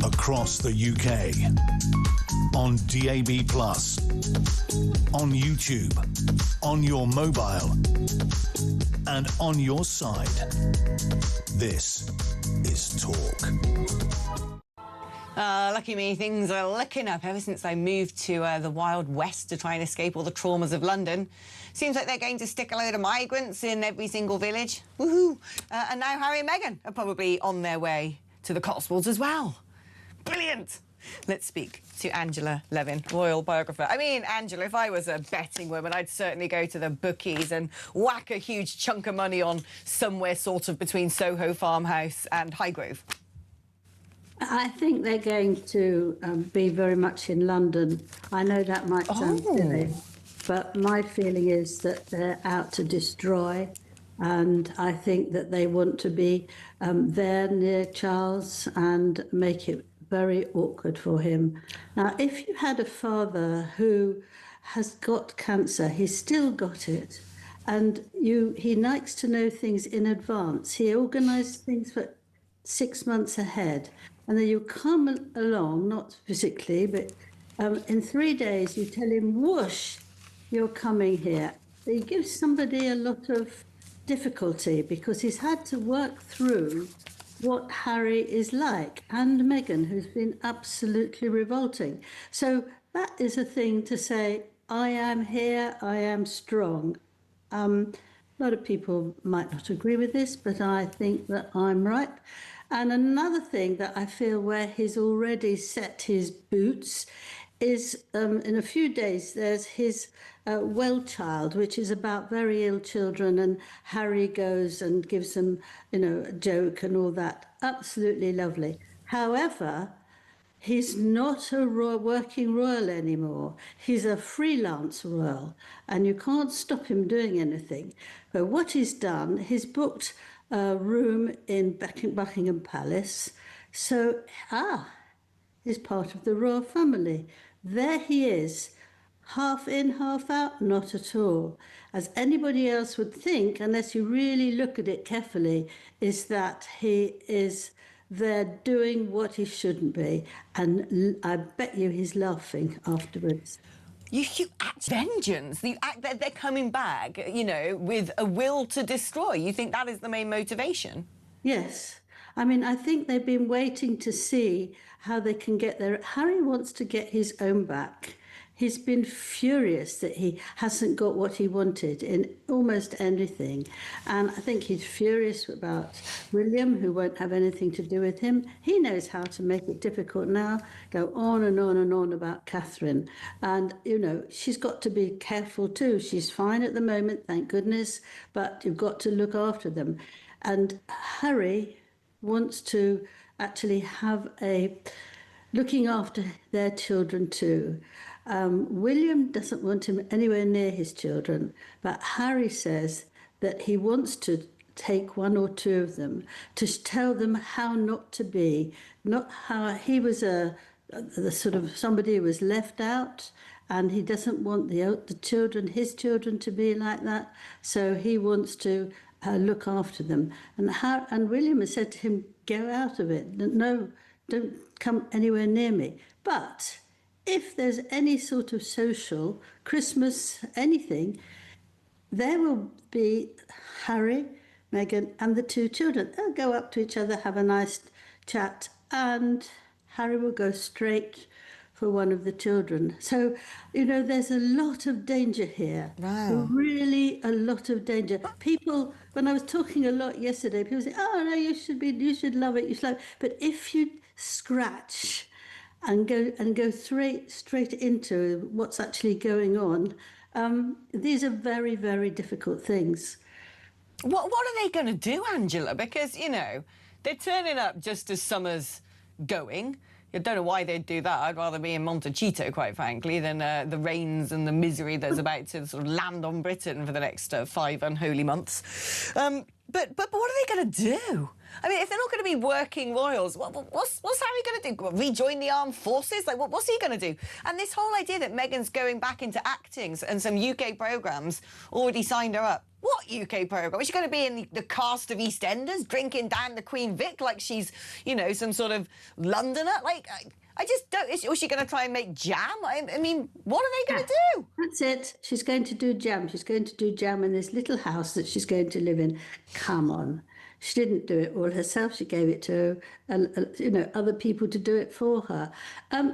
Across the UK, on DAB+, on YouTube, on your mobile, and on your side. This is Talk. Lucky me, things are looking up ever since I moved to the Wild West to try and escape all the traumas of London. Seems like they're going to stick a load of migrants in every single village. Woohoo! And now Harry and Meghan are probably on their way to the Cotswolds as well. Brilliant! Let's speak to Angela Levin, royal biographer. I mean, Angela, if I was a betting woman, I'd certainly go to the bookies and whack a huge chunk of money on somewhere sort of between Soho Farmhouse and Highgrove. I think they're going to be very much in London. I know that might sound silly, but my feeling is that they're out to destroy, and I think that they want to be there near Charles and make it very awkward for him. Now, if you had a father who has got cancer, he's still got it, and he likes to know things in advance. He organised things for 6 months ahead. And then you come along, not physically, but in 3 days, you tell him, whoosh, you're coming here. It gives somebody a lot of difficulty because he's had to work through what Harry is like and Meghan, who's been absolutely revolting. So that is a thing to say, I am here, I am strong. A lot of people might not agree with this, but I think that I'm right. And another thing that I feel where he's already set his boots is in a few days there's his Well Child, which is about very ill children, and Harry goes and gives them, a joke and all that. Absolutely lovely. However, he's not a working royal anymore. He's a freelance royal, and you can't stop him doing anything. But what he's done, he's booked a room in Buckingham Palace. So, he's part of the royal family. There he is, half in, half out, not at all. As anybody else would think, unless you really look at it carefully, is that he is there doing what he shouldn't be. And I bet you he's laughing afterwards. You act vengeance. You act that they're coming back, with a will to destroy. You think that is the main motivation? Yes. I mean, I think they've been waiting to see how they can get there. Harry wants to get his own back. He's been furious that he hasn't got what he wanted in almost anything. And I think he's furious about William, who won't have anything to do with him. He knows how to make it difficult now, go on and on and on about Catherine. And, she's got to be careful too. She's fine at the moment, thank goodness, but you've got to look after them. And Harry wants to actually have looking after their children too. William doesn't want him anywhere near his children, but Harry says that he wants to take one or two of them to tell them how not to be, not how he was the sort of somebody who was left out, and he doesn't want the children, his children, to be like that. So he wants to look after them. And William has said to him, "Go out of it. No, don't come anywhere near me." But if there's any sort of social, Christmas, anything, there will be Harry, Meghan, and the two children. They'll go up to each other, have a nice chat, and Harry will go straight for one of the children. So, there's a lot of danger here. Wow. Really a lot of danger. People, when I was talking a lot yesterday, people say, "Oh, no, you should love it, you should love it." But if you scratch and go straight into what's actually going on, these are very, very difficult things. What are they going to do, Angela? Because, they're turning up just as summer's going. I don't know why they'd do that. I'd rather be in Montecito, quite frankly, than the rains and the misery that's about to sort of land on Britain for the next 5 unholy months. But what are they going to do? I mean, if they're not going to be working royals, what's Harry going to do? Rejoin the armed forces? Like, what's he going to do? And this whole idea that Meghan's going back into acting and some UK programmes already signed her up. What UK programme? Is she going to be in the cast of EastEnders, drinking down the Queen Vic like she's, some sort of Londoner? Like, I just don't... Is she going to try and make jam? I mean, what are they going to do? That's it. She's going to do jam. She's going to do jam in this little house that she's going to live in. Come on. She didn't do it all herself. She gave it to, other people to do it for her.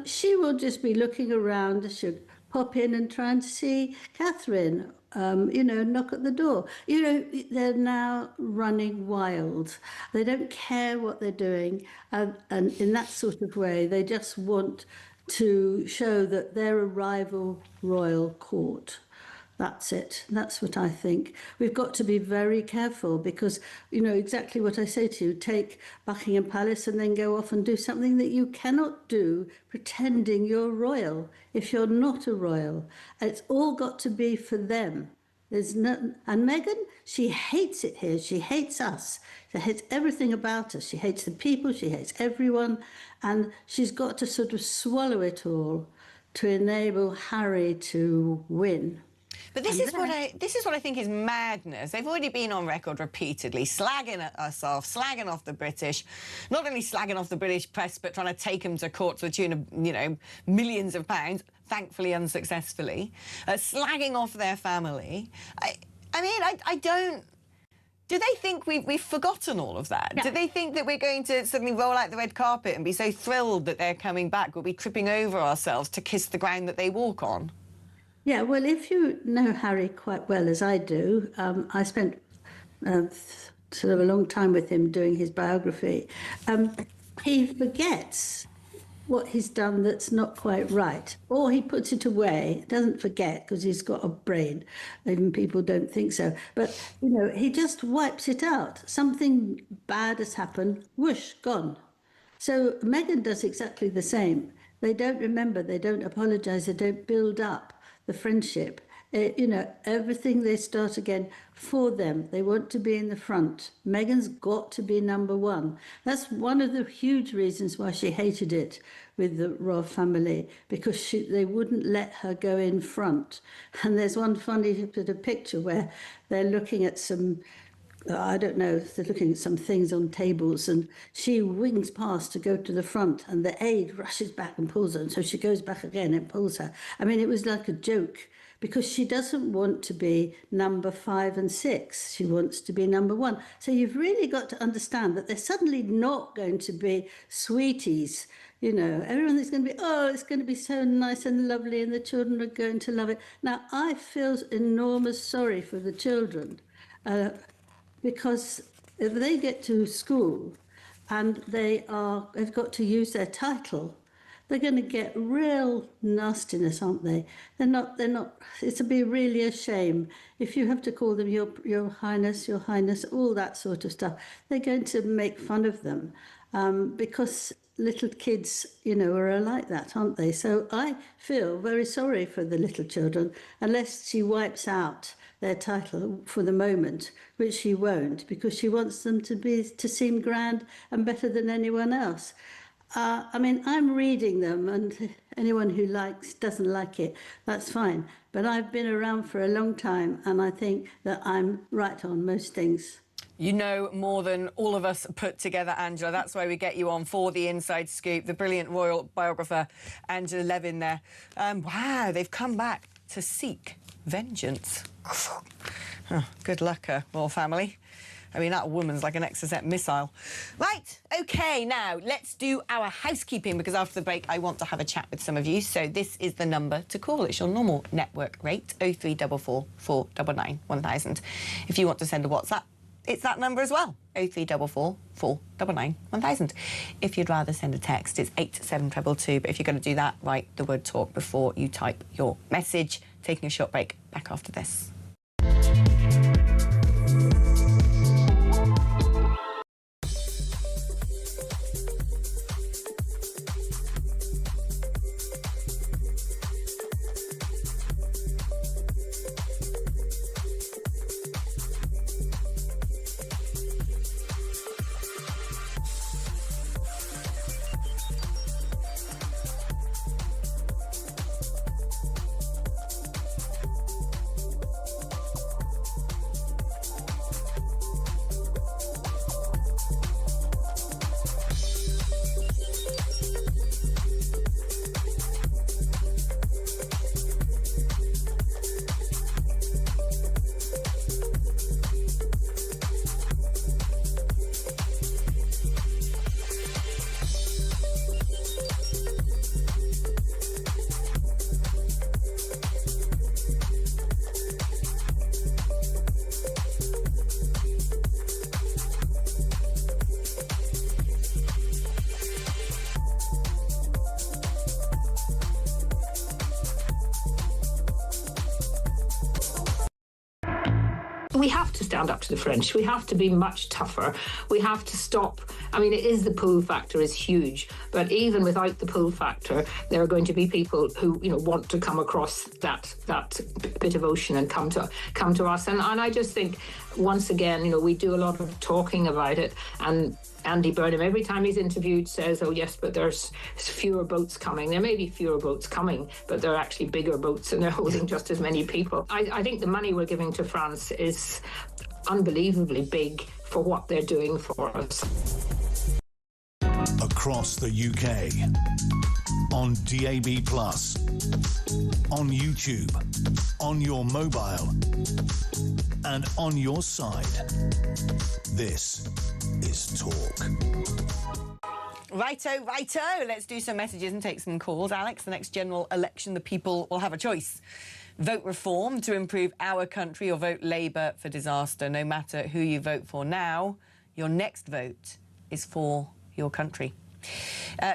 She will just be looking around. She'll pop in and try and see Catherine, knock at the door. They're now running wild. They don't care what they're doing. And in that sort of way, they just want to show that they're a rival royal court. That's it. That's what I think. We've got to be very careful because, exactly what I say to you, take Buckingham Palace and then go off and do something that you cannot do pretending you're royal if you're not a royal. It's all got to be for them. There's no, and Meghan, she hates it here. She hates us. She hates everything about us. She hates the people. She hates everyone. And she's got to sort of swallow it all to enable Harry to win. But this is what I think is madness. They've already been on record repeatedly slagging us off, slagging off the British, not only slagging off the British press, but trying to take them to court to the tune of, millions of pounds, thankfully unsuccessfully, slagging off their family. I don't... Do they think we've forgotten all of that? Yeah. Do they think that we're going to suddenly roll out the red carpet and be so thrilled that they're coming back, we'll be tripping over ourselves to kiss the ground that they walk on? Yeah, well, if you know Harry quite well, as I do, I spent sort of a long time with him doing his biography. He forgets what he's done that's not quite right, or he puts it away, doesn't forget because he's got a brain. Even people don't think so. But, he just wipes it out. Something bad has happened, whoosh, gone. So Meghan does exactly the same. They don't remember, they don't apologise, they don't build up the friendship. Everything they start again for them. They want to be in the front. Meghan's got to be number one. That's one of the huge reasons why she hated it with the royal family, because they wouldn't let her go in front. And there's one funny bit of picture where they're looking at some, I don't know, they're looking at some things on tables and she wings past to go to the front and the aide rushes back and pulls her, and so she goes back again and pulls her. I mean, it was like a joke because she doesn't want to be number 5 and 6. She wants to be number 1. So you've really got to understand that they're suddenly not going to be sweeties. Everyone is going to be, it's going to be so nice and lovely and the children are going to love it. Now, I feel enormous sorry for the children. Because if they get to school and they've got to use their title, they're going to get real nastiness, aren't they? They're not, it'll be really a shame if you have to call them your Highness, all that sort of stuff. They're going to make fun of them because little kids, are like that, aren't they? So I feel very sorry for the little children, unless she wipes out their title for the moment, which she won't, because she wants them to seem grand and better than anyone else. I'm reading them, and anyone who doesn't like it, that's fine. But I've been around for a long time, and I think that I'm right on most things. You know more than all of us put together, Angela. That's why we get you on for the Inside Scoop, the brilliant royal biographer, Angela Levin there. Wow, they've come back to seek vengeance. Oh, good luck, royal family. I mean, that woman's like an Exocet missile. Right, OK, now let's do our housekeeping, because after the break, I want to have a chat with some of you. So this is the number to call. It's your normal network rate, 0344 499 1000. If you want to send a WhatsApp, it's that number as well, 0344 499 1000. If you'd rather send a text, it's 87222. But if you're going to do that, write the word talk before you type your message. Taking a short break, back after this. we have to stand up to the French. We have to be much tougher. We have to stop. I mean, the pull factor is huge, but even without the pull factor, there are going to be people who, want to come across that bit of ocean and come to us. And I just think, once again, we do a lot of talking about it, and Andy Burnham, every time he's interviewed, says, oh yes, but there's fewer boats coming. There may be fewer boats coming, but they're actually bigger boats and they're holding just as many people. I think the money we're giving to France is unbelievably big for what they're doing for us. Across the UK, on DAB+, on YouTube, on your mobile, and on your side. This is Talk. Righto. Let's do some messages and take some calls. Alex, the next general election, the people will have a choice. Vote Reform to improve our country, or vote Labour for disaster. No matter who you vote for now, your next vote is for your country.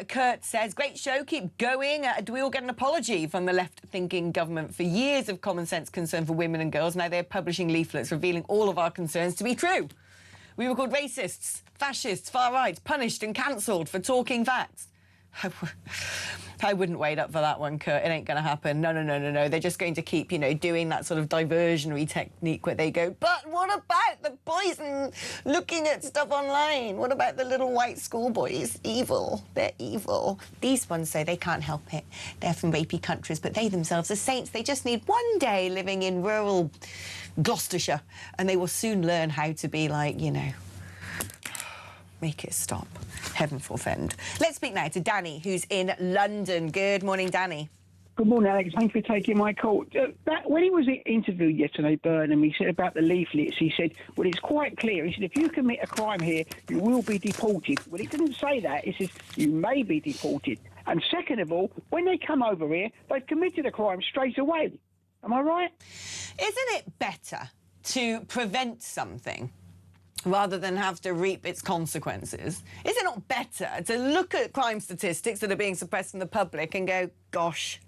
Kurt says, great show, keep going. Do we all get an apology from the left-thinking government for years of common sense concern for women and girls? Now they're publishing leaflets revealing all of our concerns to be true. We were called racists, fascists, far-right, punished and cancelled for talking facts. I wouldn't wait up for that one, Kurt. It ain't going to happen. No. They're just going to keep, doing that sort of diversionary technique where they go, but what about the boys and looking at stuff online? What about the little white schoolboys? Evil. They're evil. These ones say they can't help it. They're from rapey countries, but they themselves are saints. They just need one day living in rural Gloucestershire, and they will soon learn how to be like, make it stop. Heaven forfend. Let's speak now to Danny, who's in London. Good morning, Danny. Good morning, Alex. Thanks for taking my call. When he was interviewed yesterday, Burnham, he said about the leaflets, he said, well, it's quite clear. He said, if you commit a crime here, you will be deported. Well, he didn't say that. He says, you may be deported. And second of all, when they come over here, they've committed a crime straight away. Am I right? Isn't it better to prevent something rather than have to reap its consequences? Is it not better to look at crime statistics that are being suppressed in the public and go, gosh,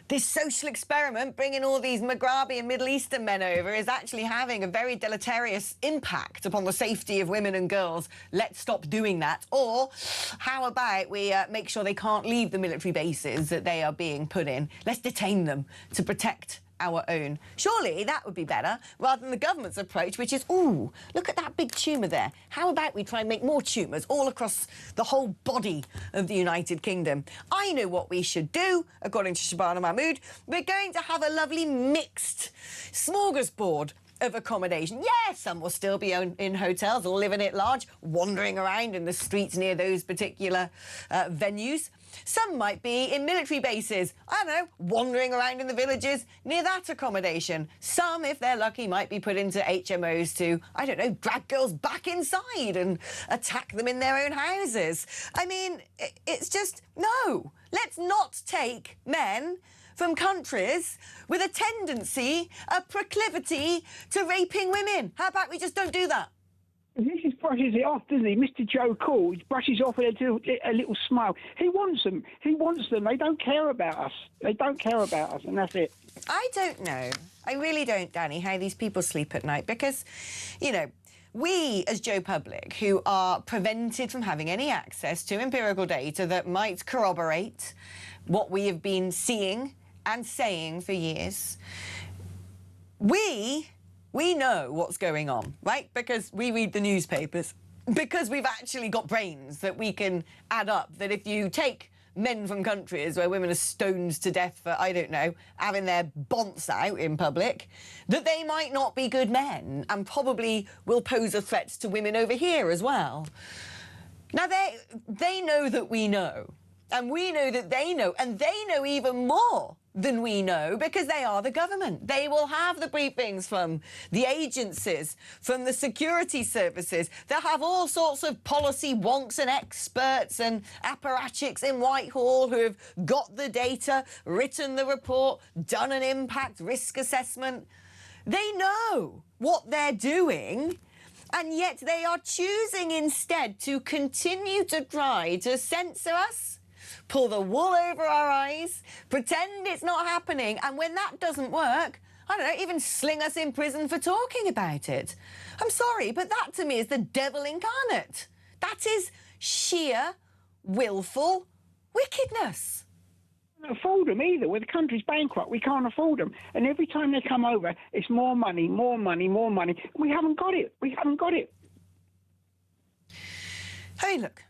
this social experiment bringing all these Maghrabi and Middle Eastern men over is actually having a very deleterious impact upon the safety of women and girls. Let's stop doing that. Or how about we make sure they can't leave the military bases that they are being put in? Let's detain them to protect our own. Surely that would be better rather than the government's approach, which is, ooh, look at that big tumour there. How about we try and make more tumours all across the whole body of the United Kingdom? I know what we should do, according to Shabana Mahmood. We're going to have a lovely mixed smorgasbord of accommodation. Yes, some will still be in hotels, living it large, wandering around in the streets near those particular venues. Some might be in military bases, I don't know, wandering around in the villages near that accommodation. Some, if they're lucky, might be put into HMOs to, I don't know, drag girls back inside and attack them in their own houses. I mean, it's just, no. Let's not take men from countries with a tendency, a proclivity to raping women. How about we just don't do that? He just brushes it off, doesn't he? Mr. Joe Cool, he brushes off with a little smile. He wants them. He wants them. They don't care about us. They don't care about us, and that's it. I don't know. I really don't, Danny, how these people sleep at night, because, we, as Joe Public, who are prevented from having any access to empirical data that might corroborate what we have been seeing and saying for years, we know what's going on, right? Because we read the newspapers, because we've actually got brains that we can add up, that if you take men from countries where women are stoned to death for, I don't know, having their bonts out in public, that they might not be good men and probably will pose a threat to women over here as well. Now, they know that we know, and we know that they know, and they know even more than we know, because they are the government. They will have the briefings from the agencies, from the security services. They'll have all sorts of policy wonks and experts and apparatchiks in Whitehall who have got the data, written the report, done an impact risk assessment. They know what they're doing, and yet they are choosing instead to continue to try to censor us, pull the wool over our eyes, pretend it's not happening. And when that doesn't work, I don't know, even sling us in prison for talking about it. I'm sorry, but that to me is the devil incarnate. That is sheer, willful wickedness. We can't afford them either. When the country's bankrupt, we can't afford them. And every time they come over, it's more money, more money, more money. We haven't got it. We haven't got it. I mean, look,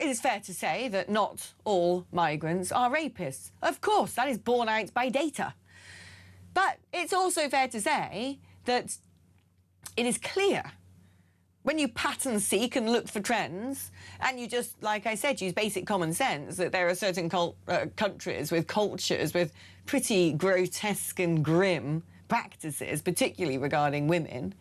it is fair to say that not all migrants are rapists. Of course, that is borne out by data. But it's also fair to say that it is clear when you pattern seek and look for trends, and you just, like I said, use basic common sense, that there are certain countries with cultures with pretty grotesque and grim practices, particularly regarding women,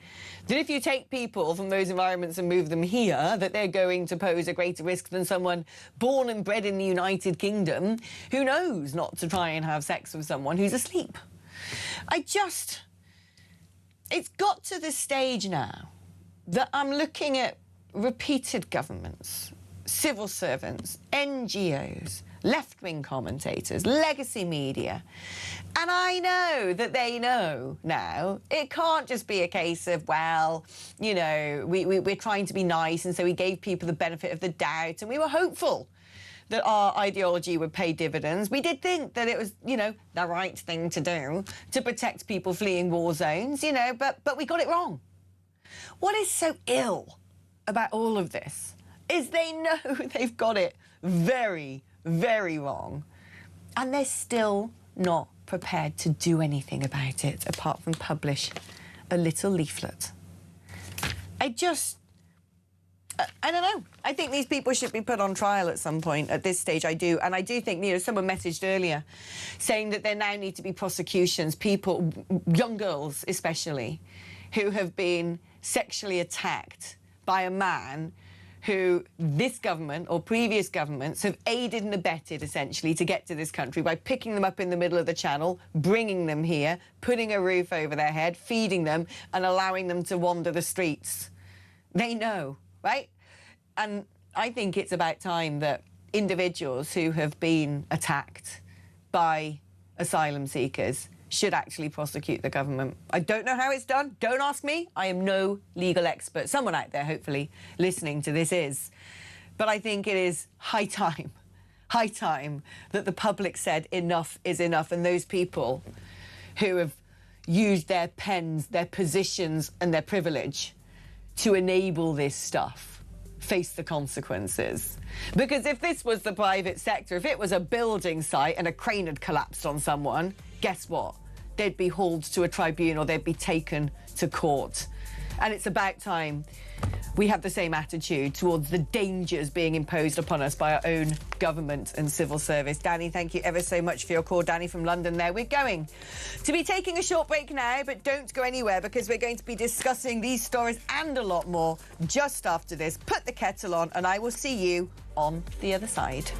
that if you take people from those environments and move them here, that they're going to pose a greater risk than someone born and bred in the United Kingdom who knows not to try and have sex with someone who's asleep. It's got to the stage now that I'm looking at repeated governments, civil servants, NGOs, left-wing commentators, legacy media, and I know that they know now it can't just be a case of, well, you know, we're trying to be nice and so we gave people the benefit of the doubt and we were hopeful that our ideology would pay dividends. We did think that it was, you know, the right thing to do to protect people fleeing war zones, you know, but we got it wrong. What is so ill about all of this is they know they've got it very, very wrong, and they're still not prepared to do anything about it apart from publish a little leaflet. I don't know. I think these people should be put on trial at some point. At this stage, I do. And I do think, you know, someone messaged earlier saying that there now need to be prosecutions, people, young girls especially, who have been sexually attacked by a man who this government or previous governments have aided and abetted, essentially, to get to this country by picking them up in the middle of the channel, bringing them here, putting a roof over their head, feeding them and allowing them to wander the streets. They know, right? And I think it's about time that individuals who have been attacked by asylum seekers should actually prosecute the government. I don't know how it's done. Don't ask me. I am no legal expert. Someone out there, hopefully, listening to this is. But I think it is high time that the public said enough is enough, and those people who have used their pens, their positions and their privilege to enable this stuff face the consequences. Because if this was the private sector, if it was a building site and a crane had collapsed on someone, guess what? They'd be hauled to a tribunal, they'd be taken to court. And it's about time we have the same attitude towards the dangers being imposed upon us by our own government and civil service. Danny, thank you ever so much for your call. Danny from London there. We're going to be taking a short break now, but don't go anywhere because we're going to be discussing these stories and a lot more just after this. Put the kettle on and I will see you on the other side.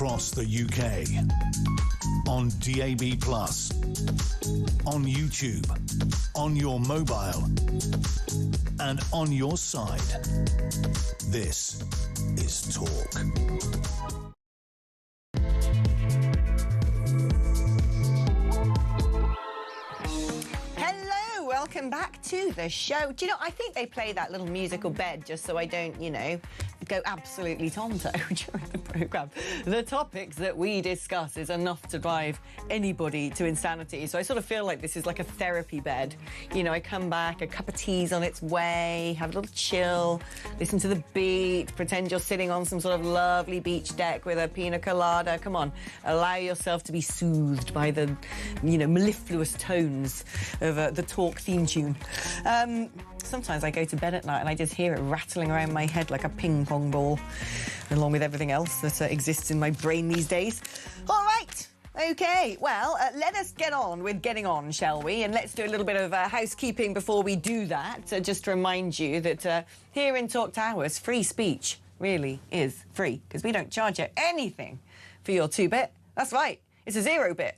across the UK. On DAB+, on YouTube, on your mobile, and on your side. This is Talk. Hello, welcome back to the show. Do you know, I think they play that little musical bed just so I don't, you know, go absolutely tonto during the programme. The topics that we discuss is enough to drive anybody to insanity. So I sort of feel like this is like a therapy bed. You know, I come back, a cup of tea's on its way, have a little chill, listen to the beat, pretend you're sitting on some sort of lovely beach deck with a pina colada. Come on, allow yourself to be soothed by the, you know, mellifluous tones of the Talk theme tune. Sometimes I go to bed at night and I just hear it rattling around my head like a ping pong ball, along with everything else that exists in my brain these days. All right. OK, well, let us get on with getting on, shall we? And let's do a little bit of housekeeping before we do that. Just to remind you that here in Talk Towers, free speech really is free, because we don't charge you anything for your 2-bit. That's right, it's a 0-bit.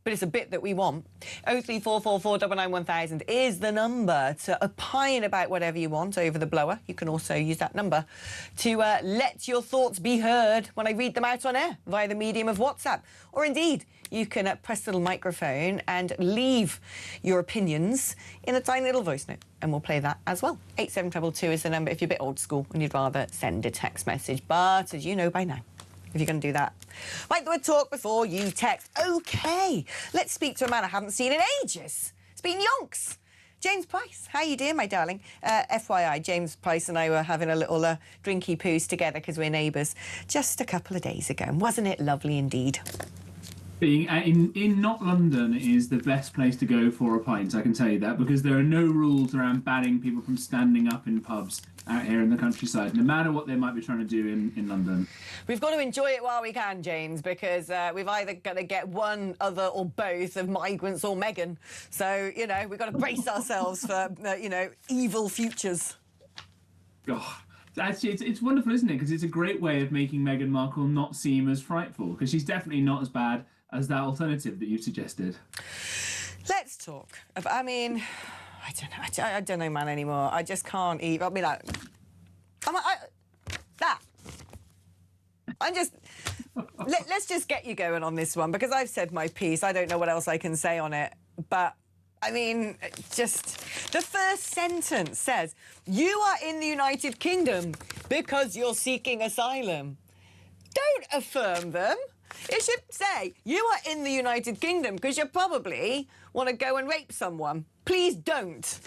But it's a bit that we want. 03444 991,000 is the number to opine about whatever you want over the blower. You can also use that number to let your thoughts be heard when I read them out on air via the medium of WhatsApp. Or indeed, you can press the little microphone and leave your opinions in a tiny little voice note, and we'll play that as well. 87222 is the number if you're a bit old school and you'd rather send a text message. But as you know by now, if you're going to do that, like the word talk before you text. OK, let's speak to a man I haven't seen in ages. It's been yonks. James Price, how you doing, my darling? FYI, James Price and I were having a little drinky poos together because we're neighbours just a couple of days ago. And wasn't it lovely indeed? Being in not London is the best place to go for a pint, I can tell you that, because there are no rules around banning people from standing up in pubs out here in the countryside, no matter what they might be trying to do in London. We've got to enjoy it while we can, James, because we've either got to get one, other or both of migrants or Meghan. So, you know, we've got to brace ourselves for, you know, evil futures. Oh, actually, it's wonderful, isn't it? Because it's a great way of making Meghan Markle not seem as frightful, because she's definitely not as bad as that alternative that you've suggested. Let's talk. I mean, I don't know, man, anymore. I just can't eat. I mean, let's just get you going on this one, because I've said my piece. I don't know what else I can say on it. But, I mean, just the first sentence says, you are in the United Kingdom because you're seeking asylum. Don't affirm them. It should say, you are in the United Kingdom because you probably want to go and rape someone. Please don't.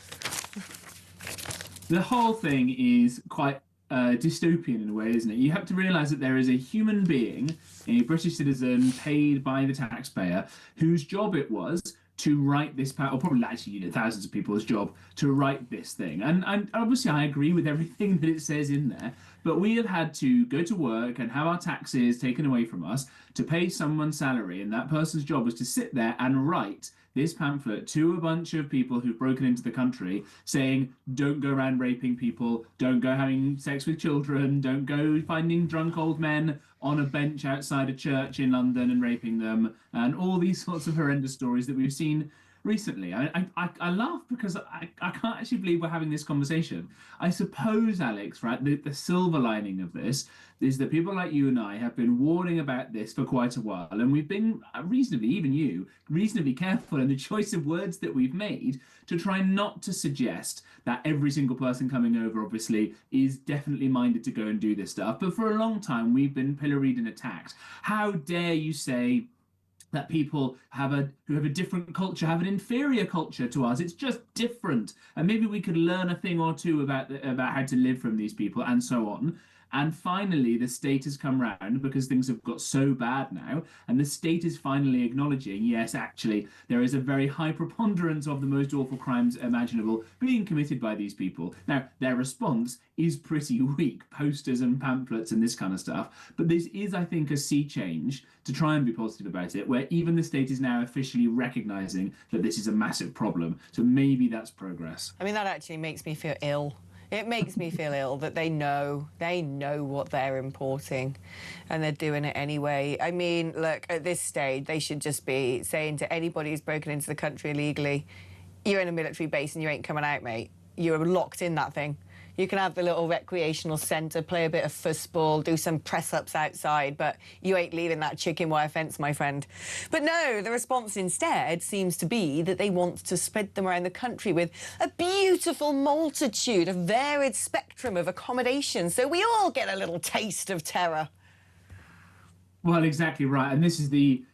The whole thing is quite dystopian in a way, isn't it? You have to realise that there is a human being, a British citizen paid by the taxpayer, whose job it was to write this, or probably actually, you know, thousands of people's job to write this thing. And obviously I agree with everything that it says in there, but we have had to go to work and have our taxes taken away from us to pay someone's salary, and that person's job was to sit there and write this pamphlet to a bunch of people who've broken into the country saying, don't go around raping people, don't go having sex with children, don't go finding drunk old men on a bench outside a church in London and raping them, and all these sorts of horrendous stories that we've seen recently. I laugh because I can't actually believe we're having this conversation. I suppose, Alex, right, the silver lining of this is that people like you and I have been warning about this for quite a while, and we've been reasonably, even you, reasonably careful in the choice of words that we've made to try not to suggest that every single person coming over, obviously, is definitely minded to go and do this stuff. But for a long time, we've been pilloried and attacked. How dare you say that people who have a different culture have an inferior culture to us? It's just different, and maybe we could learn a thing or two about how to live from these people, and so on. And finally, the state has come round because things have got so bad now, and the state is finally acknowledging, yes, actually, there is a very high preponderance of the most awful crimes imaginable being committed by these people. Now, their response is pretty weak, posters and pamphlets and this kind of stuff. But this is, I think, a sea change, to try and be positive about it, where even the state is now officially recognising that this is a massive problem. So maybe that's progress. I mean, that actually makes me feel ill. It makes me feel ill that they know what they're importing and they're doing it anyway. I mean, look, at this stage, they should just be saying to anybody who's broken into the country illegally, you're in a military base and you ain't coming out, mate. You're locked in that thing. You can have the little recreational centre, play a bit of football, do some press-ups outside, but you ain't leaving that chicken wire fence, my friend. But no, the response instead seems to be that they want to spread them around the country with a beautiful multitude, a varied spectrum of accommodation, so we all get a little taste of terror. Well, exactly right. And this is the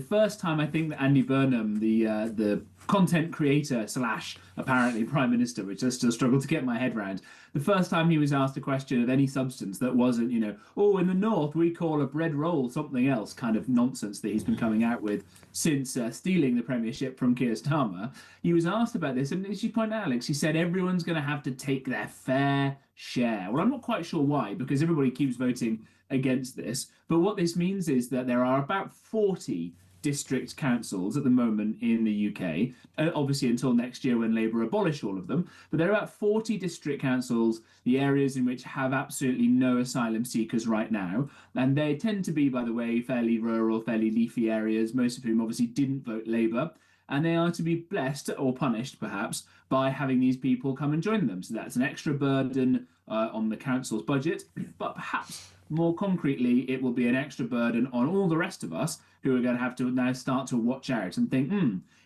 first time I think that Andy Burnham, the content creator / apparently Prime Minister, which I still struggle to get my head around, the first time he was asked a question of any substance that wasn't, oh, in the North we call a bread roll something else, kind of nonsense that he's been coming out with since stealing the premiership from Keir Starmer. He was asked about this, and as you point out, Alex, he said everyone's going to have to take their fair share. Well, I'm not quite sure why, because everybody keeps voting against this. But what this means is that there are about 40 district councils at the moment in the UK, obviously until next year when Labour abolish all of them. But there are about 40 district councils, the areas in which have absolutely no asylum seekers right now. And they tend to be, by the way, fairly rural, fairly leafy areas, most of whom obviously didn't vote Labour. And they are to be blessed, or punished perhaps, by having these people come and join them. So that's an extra burden on the council's budget, but perhaps more concretely, it will be an extra burden on all the rest of us who are going to have to now start to watch out and think,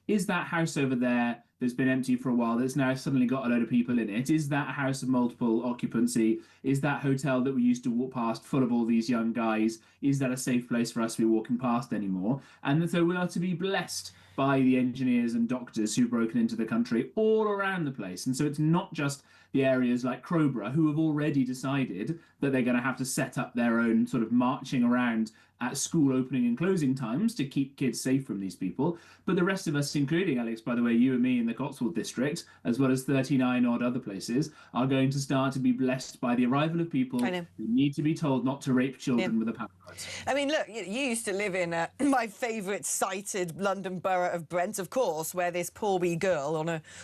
is that house over there that's been empty for a while that's now suddenly got a load of people in it? Is that house of multiple occupancy? Is that hotel that we used to walk past full of all these young guys? Is that a safe place for us to be walking past anymore? And so we are to be blessed by the engineers and doctors who've broken into the country all around the place. And so it's not just the areas like Crowborough who have already decided that they're going to have to set up their own sort of marching around at school opening and closing times to keep kids safe from these people. But the rest of us, including, Alex, by the way, you and me in the Cotswold district, as well as 39 odd other places, are going to start to be blessed by the arrival of people who need to be told not to rape children with a power cut. I mean, look, you used to live in my favourite cited London borough of Brent, of course, where this poor wee girl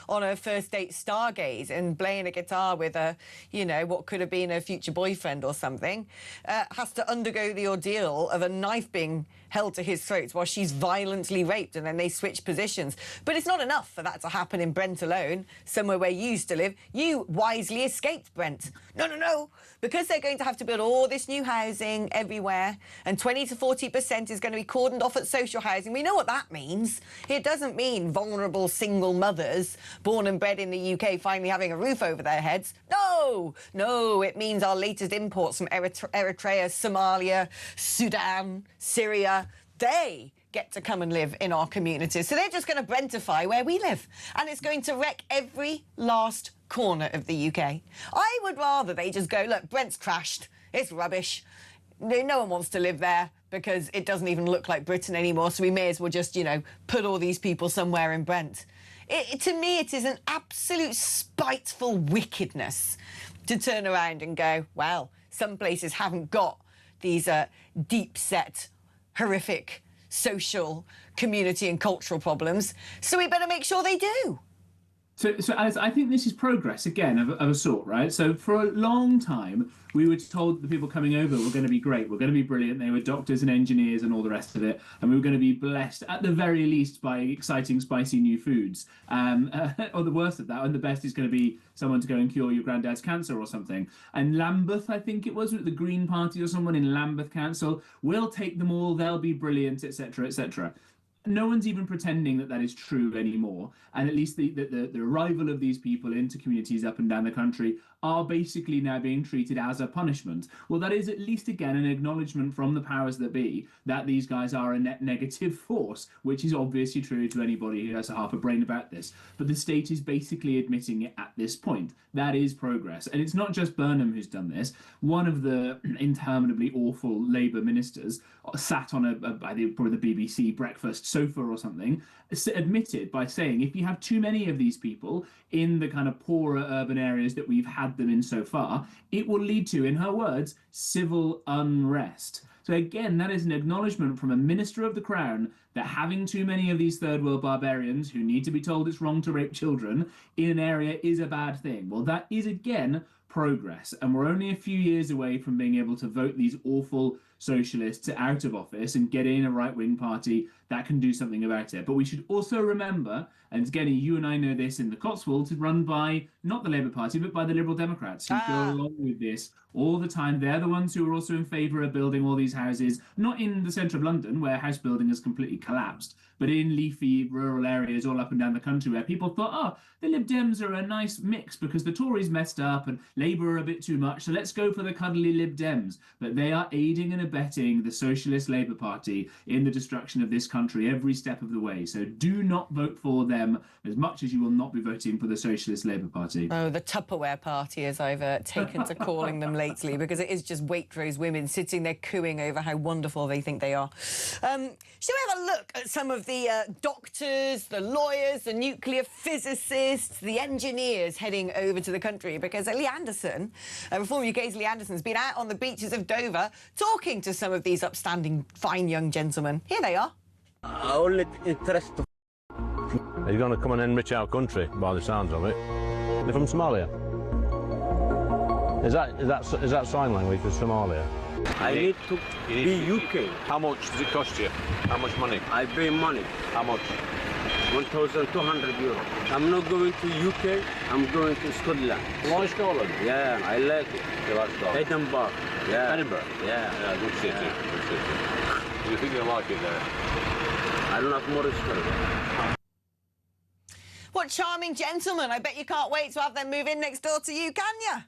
on her first date stargaze and playing a guitar with a, what could have been her future boyfriend or something, has to undergo the ordeal of a knife being held to his throat while she's violently raped, and then they switch positions. But it's not enough for that to happen in Brent alone, somewhere where you used to live. You wisely escaped Brent. No. Because they're going to have to build all this new housing everywhere, and 20 to 40% is going to be cordoned off at social housing. We know what that means. It doesn't mean vulnerable single mothers born and bred in the UK finally having a roof over their heads. No, it means our latest imports from Eritrea, Somalia, Sudan, Syria, they get to come and live in our communities. So they're just going to Brentify where we live. And it's going to wreck every last corner of the UK. I would rather they just go, look, Brent's crashed. It's rubbish. No one wants to live there because it doesn't even look like Britain anymore. So we may as well just, put all these people somewhere in Brent. To me, it is an absolute spiteful wickedness to turn around and go, well, some places haven't got these deep-set, horrific social, community and cultural problems, so we better make sure they do. So Alice, I think this is progress, again, of a sort, right? So for a long time, we were told the people coming over were going to be great, were going to be brilliant. They were doctors and engineers and all the rest of it. And we were going to be blessed, at the very least, by exciting, spicy new foods. Or the worst of that, and the best is going to be someone to go and cure your granddad's cancer or something. And Lambeth, I think it was, the Green Party or someone in Lambeth Council, we'll take them all, they'll be brilliant, etc., etc. No one's even pretending that is true anymore. And at least the arrival of these people into communities up and down the country are basically now being treated as a punishment. Well, that is at least, again, an acknowledgement from the powers that be that these guys are a net negative force, which is obviously true to anybody who has a half a brain about this. But the state is basically admitting it at this point. That is progress. And it's not just Burnham who's done this. One of the interminably awful Labour ministers sat on I think probably the BBC breakfast sofa or something, admitted by saying if you have too many of these people in the kind of poorer urban areas that we've had them in so far, it will lead to, in her words, civil unrest. So again, that is an acknowledgement from a minister of the Crown that having too many of these third world barbarians who need to be told it's wrong to rape children in an area is a bad thing. Well, that is, again, progress. And we're only a few years away from being able to vote these awful socialists out of office and get in a right-wing party that can do something about it. But we should also remember, and again, you and I know this in the Cotswolds, run by not the Labour Party, but by the Liberal Democrats, who go along with this all the time. They're the ones who are also in favour of building all these houses, not in the centre of London, where house building has completely collapsed, but in leafy rural areas all up and down the country where people thought, oh, the Lib Dems are a nice mix because the Tories messed up and Labour are a bit too much, so let's go for the cuddly Lib Dems. But they are aiding and abetting the Socialist Labour Party in the destruction of this country every step of the way. So do not vote for them as much as you will not be voting for the Socialist Labour Party. Oh, the Tupperware Party, as I've taken to calling them lately, because it is just Waitrose women sitting there cooing over how wonderful they think they are. Shall we have a look at some of the doctors, the lawyers, the nuclear physicists, the engineers heading over to the country? Because Lee Anderson, Reform UK's Lee Anderson's been out on the beaches of Dover talking to some of these upstanding, fine young gentlemen. Here they are. Only interest. He's going to come and enrich our country, by the sounds of it. They're from Somalia. Is that sign language for Somalia? I need to be UK. How much does it cost you? How much money? I pay money. How much? 1,200 euro. I'm not going to UK. I'm going to Scotland. Why Scotland? Yeah, I like it. You like Scotland? Edinburgh. Yeah. Edinburgh? Yeah. Yeah, good city. Yeah. Good city. Do you think you like it there? I don't have more history. What charming gentlemen. I bet you can't wait to have them move in next door to you, can you?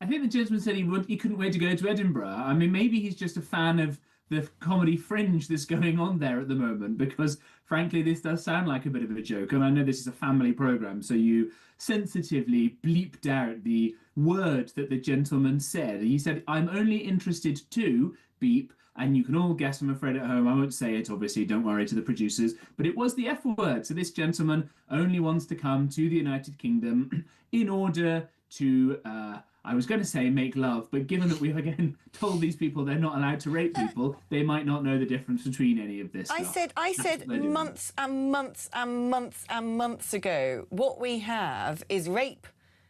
I think the gentleman said he couldn't wait to go to Edinburgh. I mean, maybe he's just a fan of the comedy fringe that's going on there at the moment, because frankly, this does sound like a bit of a joke. And I know this is a family programme, so you sensitively bleeped out the word that the gentleman said. He said, I'm only interested to beep. And you can all guess, I'm afraid, at home. I won't say it, obviously, don't worry, to the producers. But it was the F word. So this gentleman only wants to come to the United Kingdom in order to, I was going to say make love, but given that we've, again, told these people they're not allowed to rape people, they might not know the difference between any of this stuff. I said months and months and months and months ago, what we have is rape.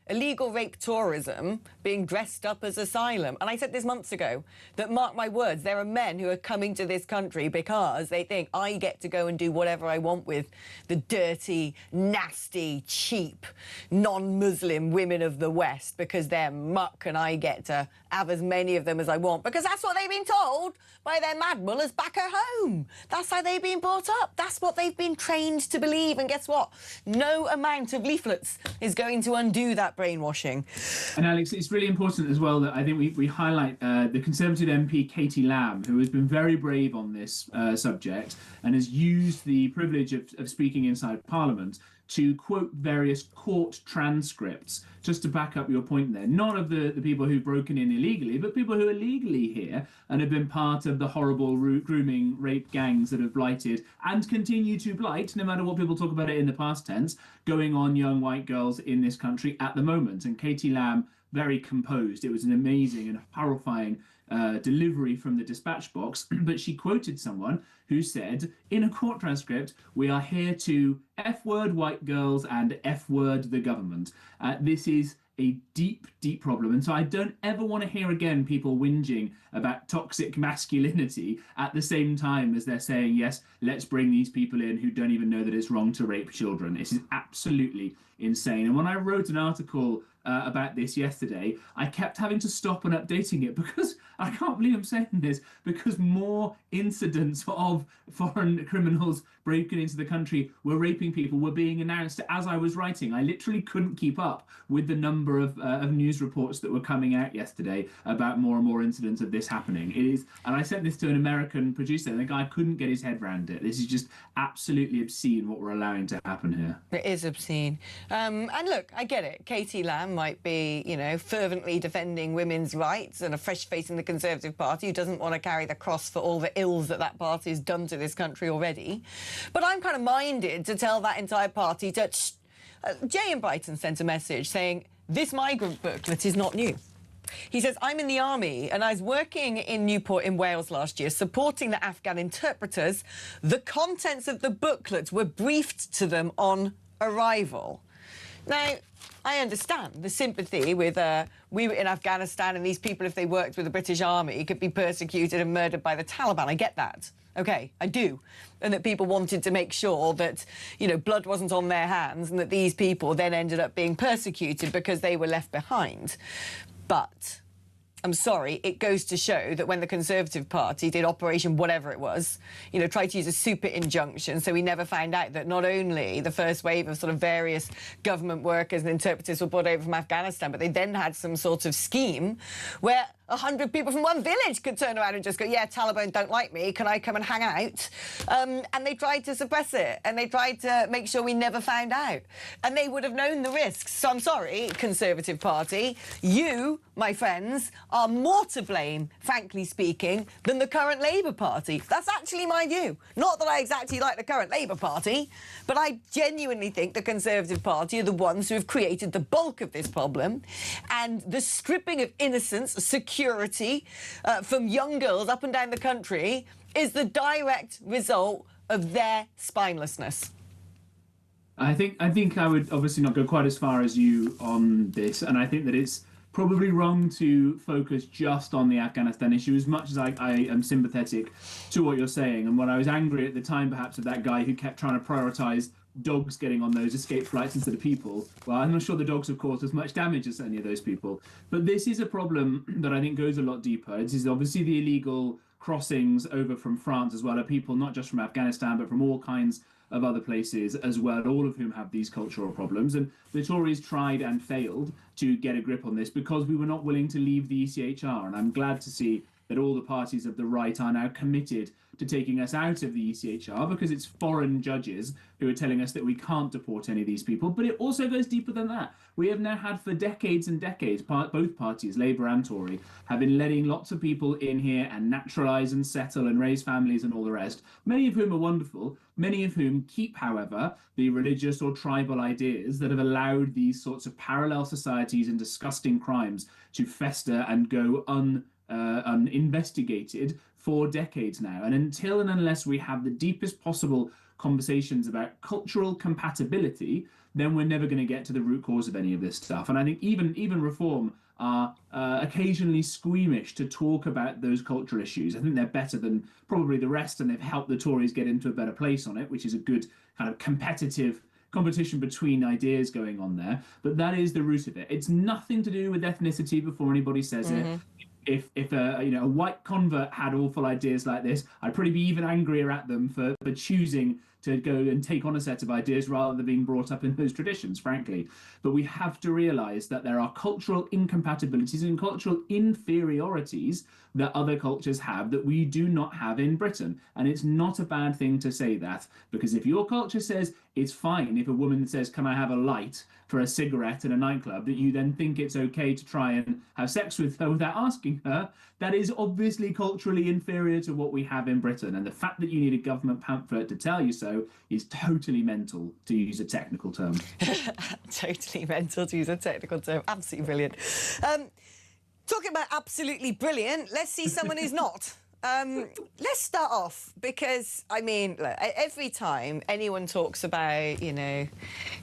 Illegal rape tourism being dressed up as asylum. And I said this months ago, that mark my words, there are men who are coming to this country because they think I get to go and do whatever I want with the dirty, nasty, cheap, non-Muslim women of the West because they're muck and I get to have as many of them as I want. Because that's what they've been told by their mad mullahs back at home. That's how they've been brought up. That's what they've been trained to believe. And guess what? No amount of leaflets is going to undo that brainwashing. And Alex, it's really important as well that I think we highlight the Conservative MP Katie Lamb, who has been very brave on this subject and has used the privilege of speaking inside Parliament to quote various court transcripts just to back up your point there. Not of the people who've broken in illegally, but people who are legally here and have been part of the horrible grooming rape gangs that have blighted and continue to blight, no matter what people talk about it in the past tense, going on young white girls in this country at the moment. And Katie Lamb, very composed. It was an amazing and horrifying delivery from the dispatch box, but she quoted someone who said in a court transcript, we are here to F-word white girls and F-word the government. This is a deep, deep problem. And so I don't ever want to hear again people whinging about toxic masculinity at the same time as they're saying, yes, let's bring these people in who don't even know that it's wrong to rape children. This is absolutely insane. And when I wrote an article about this yesterday, I kept having to stop and updating it because I can't believe I'm saying this, because more incidents of foreign criminals breaking into the country were raping people were being announced as I was writing. I literally couldn't keep up with the number of news reports that were coming out yesterday about more and more incidents of this happening. It is, and I sent this to an American producer, and the guy couldn't get his head around it. This is just absolutely obscene what we're allowing to happen here. It is obscene. And look, I get it. Katie Lamb might be, you know, fervently defending women's rights and a fresh face in the Conservative Party who doesn't want to carry the cross for all the ills that that party has done to this country already. But I'm kind of minded to tell that entire party to... Jay in Brighton sent a message saying, this migrant booklet is not new. He says, I'm in the army and I was working in Newport in Wales last year, supporting the Afghan interpreters. The contents of the booklets were briefed to them on arrival. Now, I understand the sympathy with we were in Afghanistan and these people, if they worked with the British Army, could be persecuted and murdered by the Taliban. I get that. OK, I do. And that people wanted to make sure that, you know, blood wasn't on their hands and that these people then ended up being persecuted because they were left behind. But I'm sorry, it goes to show that when the Conservative Party did Operation whatever it was, you know, tried to use a super injunction, so we never found out that not only the first wave of sort of various government workers and interpreters were brought over from Afghanistan, but they then had some sort of scheme where 100 people from one village could turn around and just go, yeah, Taliban don't like me, can I come and hang out? And they tried to suppress it, and they tried to make sure we never found out. And they would have known the risks. So I'm sorry, Conservative Party, you, my friends, are more to blame, frankly speaking, than the current Labour Party. That's actually my view. Not that I exactly like the current Labour Party, but I genuinely think the Conservative Party are the ones who have created the bulk of this problem, and the stripping of innocence, security from young girls up and down the country is the direct result of their spinelessness. I think I would obviously not go quite as far as you on this, and I think that it's probably wrong to focus just on the Afghanistan issue as much as I am sympathetic to what you're saying. And when I was angry at the time, perhaps, of that guy who kept trying to prioritise dogs getting on those escape flights instead of people, well, I'm not sure the dogs have caused as much damage as any of those people. But this is a problem that I think goes a lot deeper. It is obviously the illegal crossings over from France as well, of people not just from Afghanistan, but from all kinds of other places as well, all of whom have these cultural problems. And the Tories tried and failed to get a grip on this because we were not willing to leave the ECHR. And I'm glad to see that all the parties of the right are now committed to taking us out of the ECHR, because it's foreign judges who are telling us that we can't deport any of these people. But it also goes deeper than that. We have now had for decades and decades, both parties, Labour and Tory, have been letting lots of people in here and naturalise and settle and raise families and all the rest, many of whom are wonderful, many of whom keep, however, the religious or tribal ideas that have allowed these sorts of parallel societies and disgusting crimes to fester and go uninvestigated for decades now. And until and unless we have the deepest possible conversations about cultural compatibility, then we're never going to get to the root cause of any of this stuff. And I think even Reform are occasionally squeamish to talk about those cultural issues. I think they're better than probably the rest, and they've helped the Tories get into a better place on it, which is a good kind of competition between ideas going on there. But that is the root of it. It's nothing to do with ethnicity before anybody says it. If a white convert had awful ideas like this, I'd probably be even angrier at them for choosing to go and take on a set of ideas rather than being brought up in those traditions, frankly. But we have to realise that there are cultural incompatibilities and cultural inferiorities that other cultures have that we do not have in Britain. And it's not a bad thing to say that, because if your culture says it's fine if a woman says, can I have a light for a cigarette in a nightclub, that you then think it's okay to try and have sex with her without asking her, that is obviously culturally inferior to what we have in Britain. And the fact that you need a government pamphlet to tell you so is totally mental, to use a technical term. Totally mental, to use a technical term. Absolutely brilliant. Talking about absolutely brilliant, let's see someone who's not. Let's start off, because, I mean, look, every time anyone talks about,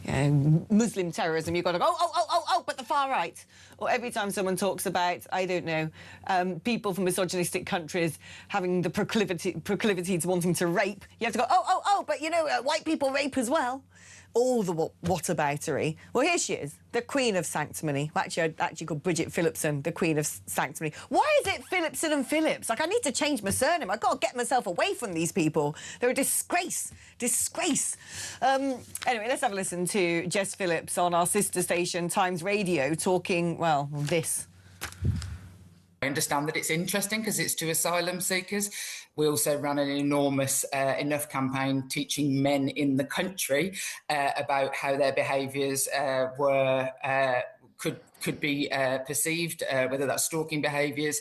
Muslim terrorism, you've got to go, oh, but the far right. Or every time someone talks about, I don't know, people from misogynistic countries having the proclivity to wanting to rape, you have to go, oh, but, white people rape as well. All the whataboutery. Well, here she is, the Queen of Sanctimony. Actually, I called Bridget Phillipson the Queen of Sanctimony. Why is it Phillipson and Phillips? Like, I need to change my surname. I've got to get myself away from these people. They're a disgrace. Disgrace. Anyway, let's have a listen to Jess Phillips on our sister station, Times Radio, talking, well, this. I understand that it's interesting because it's to asylum seekers. We also ran an enormous Enough campaign teaching men in the country about how their behaviours could be perceived, whether that's stalking behaviours,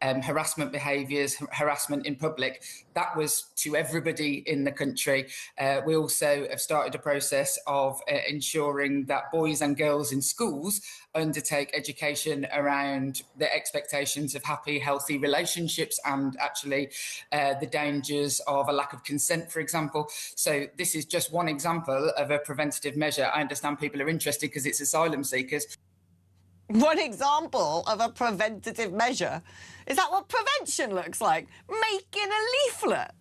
harassment behaviours, harassment in public. That was to everybody in the country. We also have started a process of ensuring that boys and girls in schools undertake education around the expectations of happy, healthy relationships and actually the dangers of a lack of consent, for example. So this is just one example of a preventative measure. I understand people are interested because it's asylum seekers. One example of a preventative measure. Is that what prevention looks like? Making a leaflet.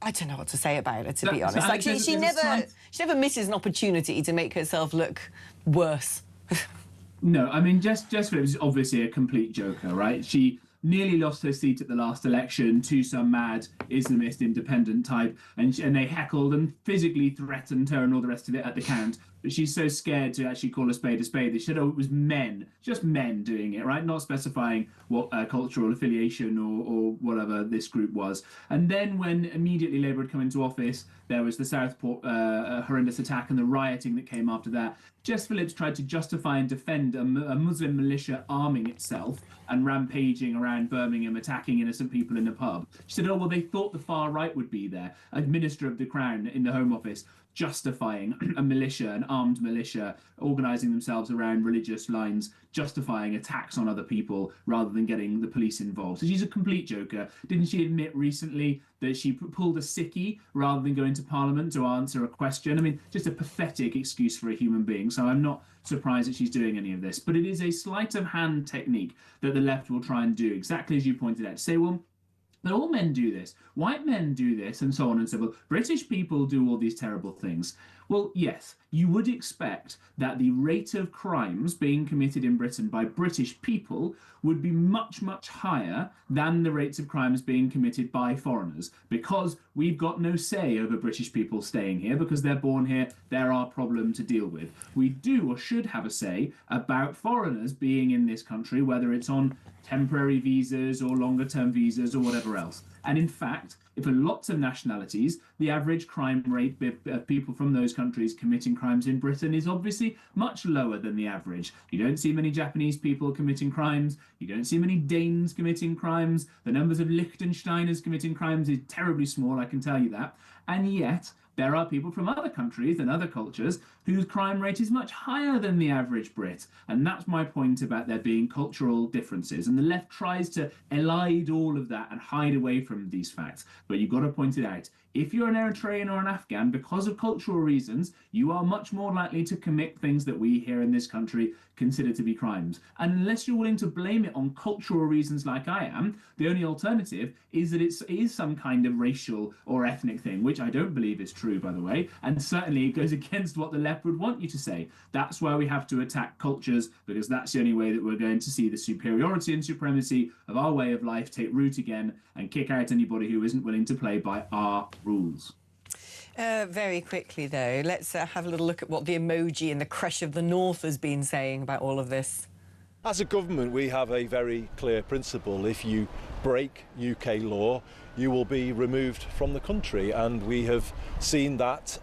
I don't know what to say about it, to be honest. Like she never misses an opportunity to make herself look worse. No, I mean, Jess Phillips is obviously a complete joker, right? She nearly lost her seat at the last election to some mad Islamist independent type, and they heckled and physically threatened her and all the rest of it at the count. But she's so scared to actually call a spade. They said, oh, it was men, just men doing it, right? Not specifying what cultural affiliation or whatever this group was. And then when immediately Labour had come into office, there was the Southport horrendous attack and the rioting that came after that. Jess Phillips tried to justify and defend a Muslim militia arming itself and rampaging around Birmingham, attacking innocent people in a pub. She said, oh, well, they thought the far right would be there. A minister of the Crown in the Home Office justifying a militia, an armed militia, organising themselves around religious lines, justifying attacks on other people rather than getting the police involved. So she's a complete joker. Didn't she admit recently that she pulled a sickie rather than go into Parliament to answer a question? I mean, just a pathetic excuse for a human being. So I'm not surprised that she's doing any of this. But it is a sleight of hand technique that the left will try and do, exactly as you pointed out. Say, well, that all men do this, white men do this, and so on and so forth. British people do all these terrible things. Well, yes, you would expect that the rate of crimes being committed in Britain by British people would be much, much higher than the rates of crimes being committed by foreigners, because we've got no say over British people staying here because they're born here. They're our problem to deal with. We do or should have a say about foreigners being in this country, whether it's on temporary visas or longer-term visas or whatever else. And in fact, for lots of nationalities, the average crime rate of people from those countries committing crimes in Britain is obviously much lower than the average. You don't see many Japanese people committing crimes. You don't see many Danes committing crimes. The numbers of Liechtensteiners committing crimes is terribly small, I can tell you that. And yet, there are people from other countries and other cultures whose crime rate is much higher than the average Brit. And that's my point about there being cultural differences. And the left tries to elide all of that and hide away from these facts. But you've got to point it out. If you're an Eritrean or an Afghan, because of cultural reasons, you are much more likely to commit things that we here in this country consider to be crimes. And unless you're willing to blame it on cultural reasons like I am, the only alternative is that it is some kind of racial or ethnic thing, which I don't believe is true, by the way. And certainly it goes against what the left would want you to say. That's why we have to attack cultures, because that's the only way that we're going to see the superiority and supremacy of our way of life take root again and kick out anybody who isn't willing to play by our rules. Very quickly, though, let's have a little look at what the emoji in the Creche of the North has been saying about all of this. As a government, we have a very clear principle. If you break UK law, you will be removed from the country. And we have seen that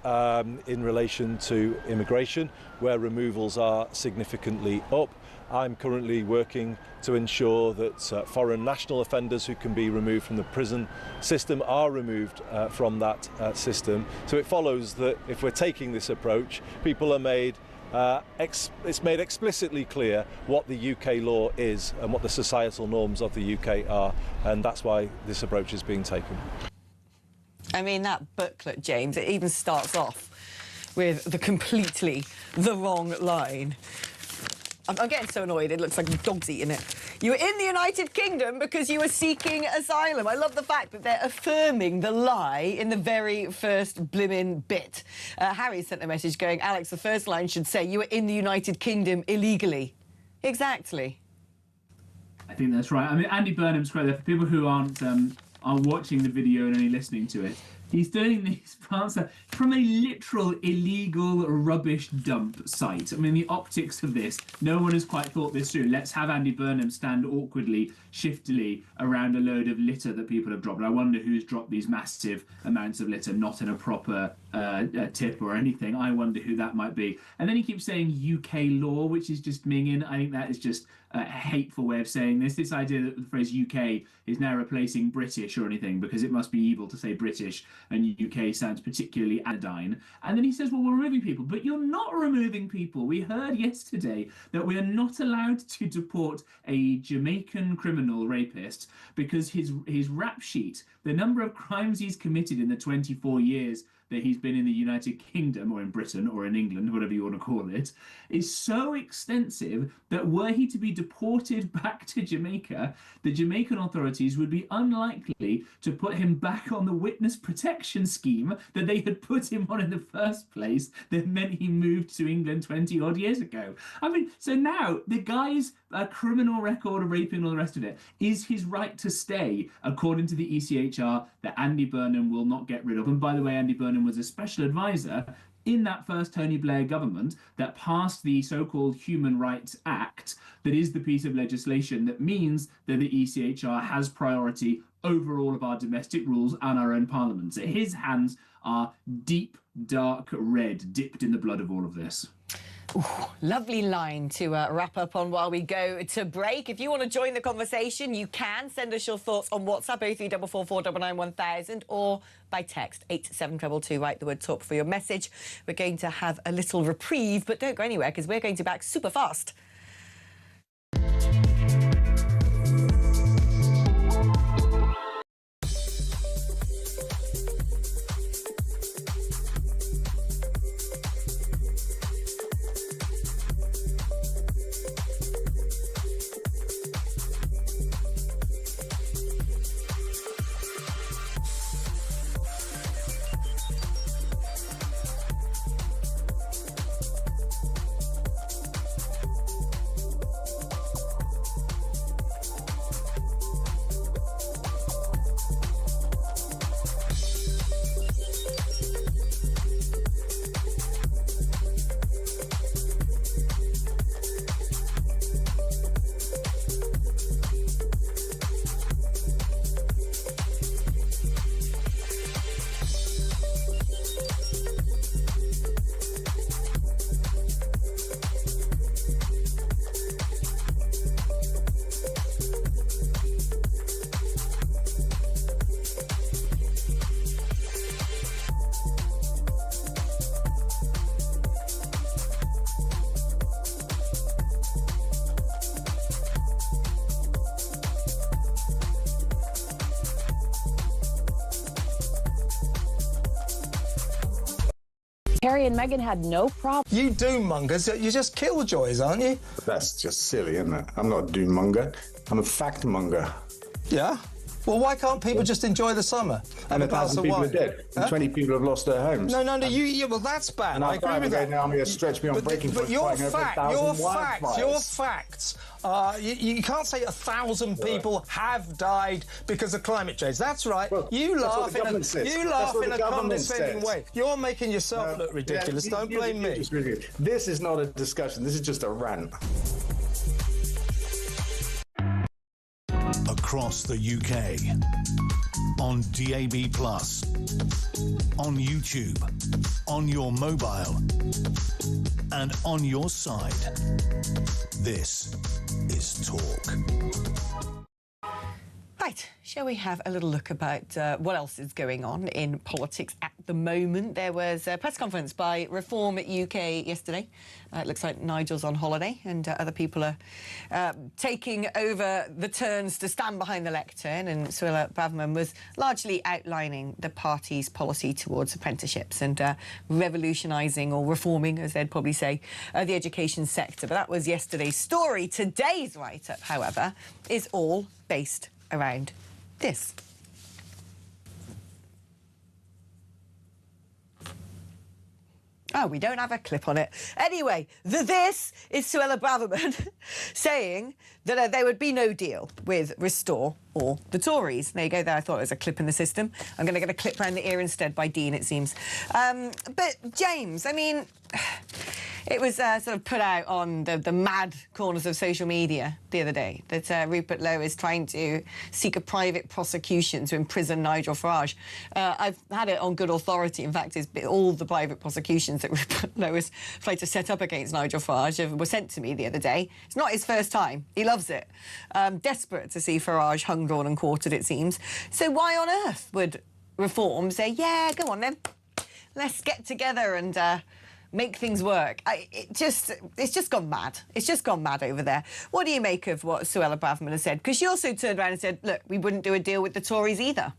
in relation to immigration, where removals are significantly up. I'm currently working to ensure that foreign national offenders who can be removed from the prison system are removed from that system. So it follows that if we're taking this approach, people are made it's made explicitly clear what the UK law is and what the societal norms of the UK are, and that's why this approach is being taken. I mean, that booklet, James, it even starts off with the wrong line. I'm getting so annoyed, it looks like a dog's eating it. You were in the United Kingdom because you were seeking asylum. I love the fact that they're affirming the lie in the very first blimmin' bit. Harry sent a message going, Alex, the first line should say you were in the United Kingdom illegally. Exactly. I think that's right. I mean, Andy Burnham's quote there, for people who aren't watching the video and only listening to it, He's doing these plants from a literal illegal rubbish dump site. I mean, the optics of this, no one has quite thought this through. Let's have Andy Burnham stand awkwardly, shiftily around a load of litter that people have dropped. I wonder who's dropped these massive amounts of litter, not in a proper tip or anything. I wonder who that might be. And then he keeps saying UK law, which is just minging. I think that is just a hateful way of saying this. This idea that the phrase UK is now replacing British or anything, because it must be evil to say British and UK sounds particularly anodyne. And then he says, well, we're removing people. But you're not removing people. We heard yesterday that we are not allowed to deport a Jamaican criminal rapist because his rap sheet, the number of crimes he's committed in the 24 years that he's been in the United Kingdom or in Britain or in England, whatever you want to call it, is so extensive that were he to be deported back to Jamaica, the Jamaican authorities would be unlikely to put him back on the witness protection scheme that they had put him on in the first place that meant he moved to England 20 odd years ago. I mean, so now the guy's criminal record of raping and all the rest of it is his right to stay, according to the ECHR, that Andy Burnham will not get rid of. And by the way, Andy Burnham was a special advisor in that first Tony Blair government that passed the so-called Human Rights Act, that is the piece of legislation that means that the ECHR has priority over all of our domestic rules and our own parliament. So his hands are deep, dark red, dipped in the blood of all of this. Ooh, lovely line to wrap up on while we go to break. If you want to join the conversation, you can send us your thoughts on WhatsApp 03444991000 or by text 87222. Write the word talk for your message. We're going to have a little reprieve, but don't go anywhere because we're going to back super fast. Harry and Meghan had no problem. You doom-mongers, you're just killjoys, aren't you? That's just silly, isn't it? I'm not a doom-monger. I'm a fact-monger. Yeah? Well, why can't people just enjoy the summer? And 1,000 people are dead. And 20 people have lost their homes. No, well, that's bad. And I agree with that. An army has stretched beyond breaking point. But your facts, you can't say 1,000 people have died because of climate change. That's right. Well, you laugh in a condescending way. You're making yourself look ridiculous. Don't blame me. This is not a discussion. This is just a rant. Across the UK, on DAB+, on YouTube, on your mobile, and on your side. This is Talk. Right, shall we have a little look about what else is going on in politics at the moment? There was a press conference by Reform UK yesterday. It looks like Nigel's on holiday and other people are taking over the turns to stand behind the lectern, and Suella Braverman was largely outlining the party's policy towards apprenticeships and revolutionising or reforming, as they'd probably say, the education sector. But that was yesterday's story. Today's write-up, however, is all based around this. No, we don't have a clip on it. Anyway, this is Suella Braverman saying that there would be no deal with Restore or the Tories. There you go there. I thought it was a clip in the system. I'm going to get a clip round the ear instead by Dean, it seems. But, James, I mean, it was sort of put out on the mad corners of social media the other day that Rupert Lowe is trying to seek a private prosecution to imprison Nigel Farage. I've had it on good authority. In fact, it's all the private prosecutions that Rupert Lowe has tried to set up against Nigel Farage were sent to me the other day. It's not his first time. He loves it. Desperate to see Farage hung, drawn and quartered, it seems. So why on earth would Reform say, yeah, go on then, let's get together and make things work? It's just gone mad. It's just gone mad over there. What do you make of what Suella Braverman has said? Because she also turned around and said, look, we wouldn't do a deal with the Tories either.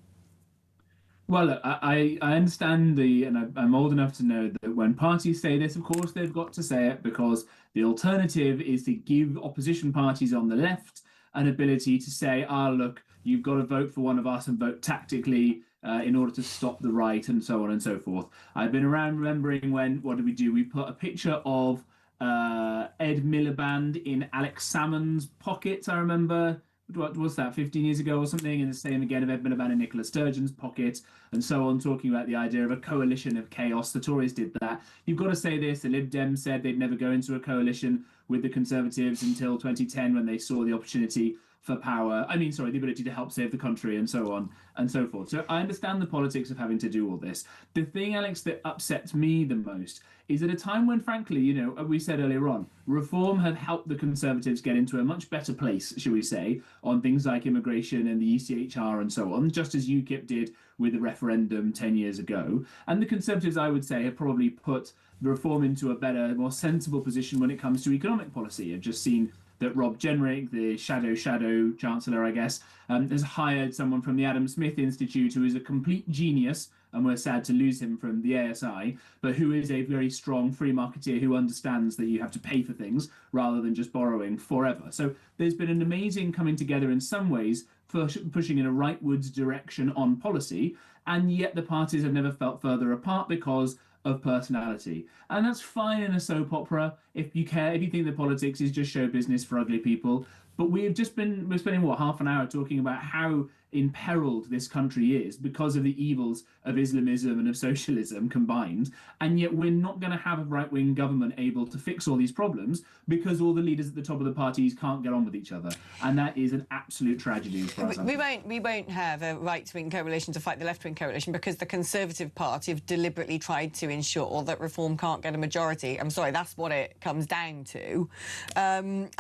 Well, look, I understand and I'm old enough to know that when parties say this, of course, they've got to say it, because the alternative is to give opposition parties on the left an ability to say, look, you've got to vote for one of us and vote tactically in order to stop the right, and so on and so forth. I've been around remembering what did we do? We put a picture of Ed Miliband in Alex Salmond's pockets, I remember. What was that, 15 years ago or something? And the same again of Ed Miliband in Nicola Sturgeon's pocket, and so on, talking about the idea of a coalition of chaos. The Tories did that. You've got to say this. The Lib Dems said they'd never go into a coalition with the Conservatives until 2010, when they saw the opportunity for power. The ability to help save the country, and so on and so forth. So I understand the politics of having to do all this. The thing, Alex, that upsets me the most is at a time when, frankly, we said earlier on, Reform have helped the Conservatives get into a much better place, shall we say, on things like immigration and the ECHR and so on, just as UKIP did with the referendum 10 years ago. And the Conservatives, I would say, have probably put Reform into a better, more sensible position when it comes to economic policy. I've just seen that Rob Jenrick, the shadow chancellor, I guess, has hired someone from the Adam Smith Institute who is a complete genius, and we're sad to lose him from the ASI, but who is a very strong free marketeer who understands that you have to pay for things rather than just borrowing forever. So there's been an amazing coming together in some ways, for pushing in a rightwards direction on policy, and yet the parties have never felt further apart because of personality. And that's fine in a soap opera if you think that politics is just show business for ugly people. But we're spending half an hour talking about how imperiled this country is because of the evils of Islamism and of socialism combined, and yet we're not going to have a right-wing government able to fix all these problems because all the leaders at the top of the parties can't get on with each other, and that is an absolute tragedy as far as I'm concerned. We won't have a right-wing coalition to fight the left-wing coalition because the Conservative Party have deliberately tried to ensure that Reform can't get a majority. I'm sorry, that's what it comes down to. And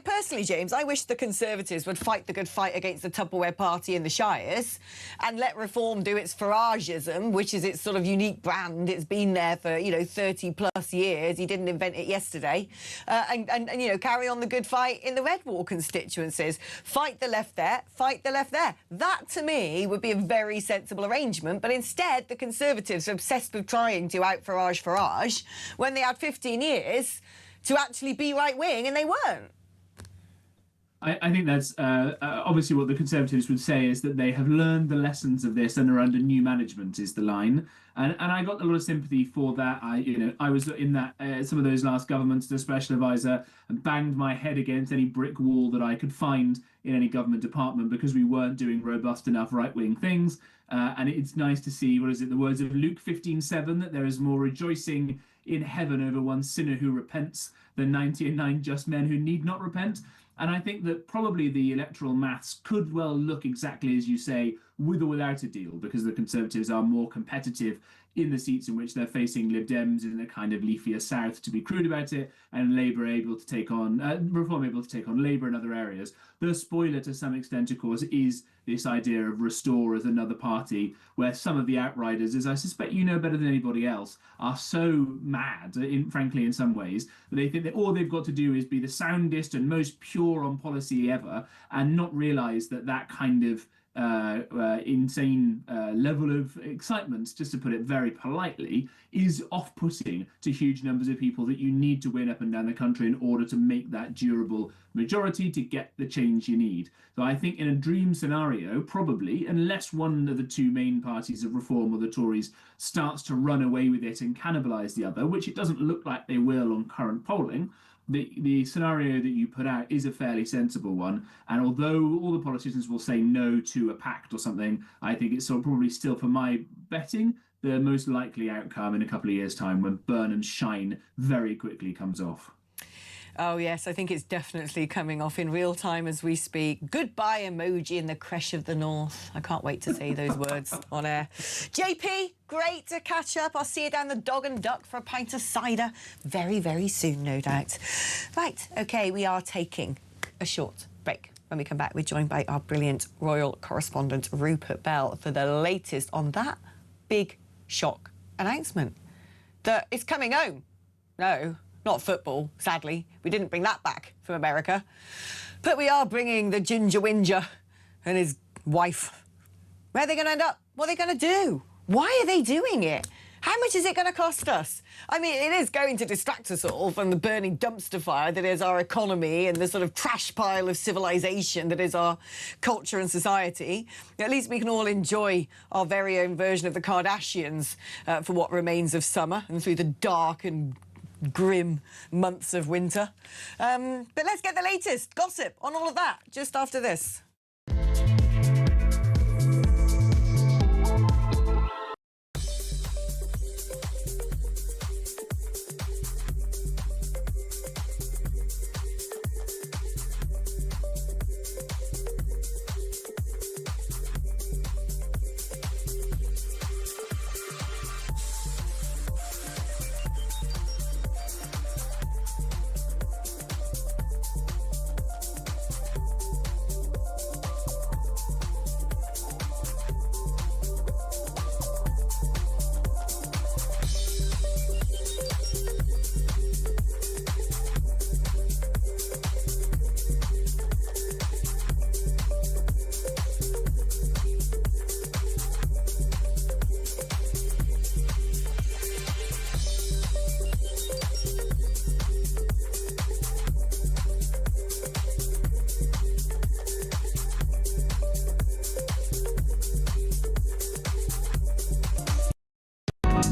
personally, James, I wish the Conservatives would fight the good fight against the Tupperware Party in the Shires and let Reform do its Farageism, which is its sort of unique brand. It's been there for 30 plus years. He didn't invent it yesterday. And carry on the good fight in the red wall constituencies. Fight the left there, fight the left there. That to me would be a very sensible arrangement, but instead the Conservatives are obsessed with trying to out Farage when they had 15 years to actually be right wing, and they weren't. I think that's obviously what the Conservatives would say is that they have learned the lessons of this and are under new management, is the line. And I got a lot of sympathy for that. I was in that some of those last governments as a special advisor and banged my head against any brick wall that I could find in any government department because we weren't doing robust enough right-wing things. And it's nice to see, the words of Luke 15:7, that there is more rejoicing in heaven over one sinner who repents than 99 just men who need not repent. And I think that probably the electoral maths could well look exactly as you say, with or without a deal, because the Conservatives are more competitive in the seats in which they're facing Lib Dems in a kind of leafier south, to be crude about it, and Labour able to take on, Reform able to take on Labour in other areas. The spoiler to some extent, of course, is this idea of Restore as another party, where some of the outriders, as I suspect you know better than anybody else, are so mad, frankly, in some ways, that they think that all they've got to do is be the soundest and most pure on policy ever, and not realise that that kind of insane level of excitement, just to put it very politely, is off-putting to huge numbers of people that you need to win up and down the country in order to make that durable majority to get the change you need. So I think in a dream scenario, probably, unless one of the two main parties of Reform or the Tories starts to run away with it and cannibalise the other, which it doesn't look like they will on current polling, the scenario that you put out is a fairly sensible one. And although all the politicians will say no to a pact or something, I think it's probably still, for my betting, the most likely outcome in a couple of years' time when burn and shine very quickly comes off. Oh, yes, I think it's definitely coming off in real time as we speak. Goodbye emoji in the creche of the north. I can't wait to say those words on air. JP, great to catch up. I'll see you down the Dog and Duck for a pint of cider very, very soon, no doubt. Right, OK, we are taking a short break. When we come back, we're joined by our brilliant royal correspondent, Rupert Bell, for the latest on that big shock announcement that it's coming home. No. Not football, sadly. We didn't bring that back from America. But we are bringing the Ginger Whinger and his wife. Where are they going to end up? What are they going to do? Why are they doing it? How much is it going to cost us? I mean, it is going to distract us all from the burning dumpster fire that is our economy and the sort of trash pile of civilization that is our culture and society. At least we can all enjoy our very own version of the Kardashians for what remains of summer and through the dark and grim months of winter. But let's get the latest gossip on all of that just after this.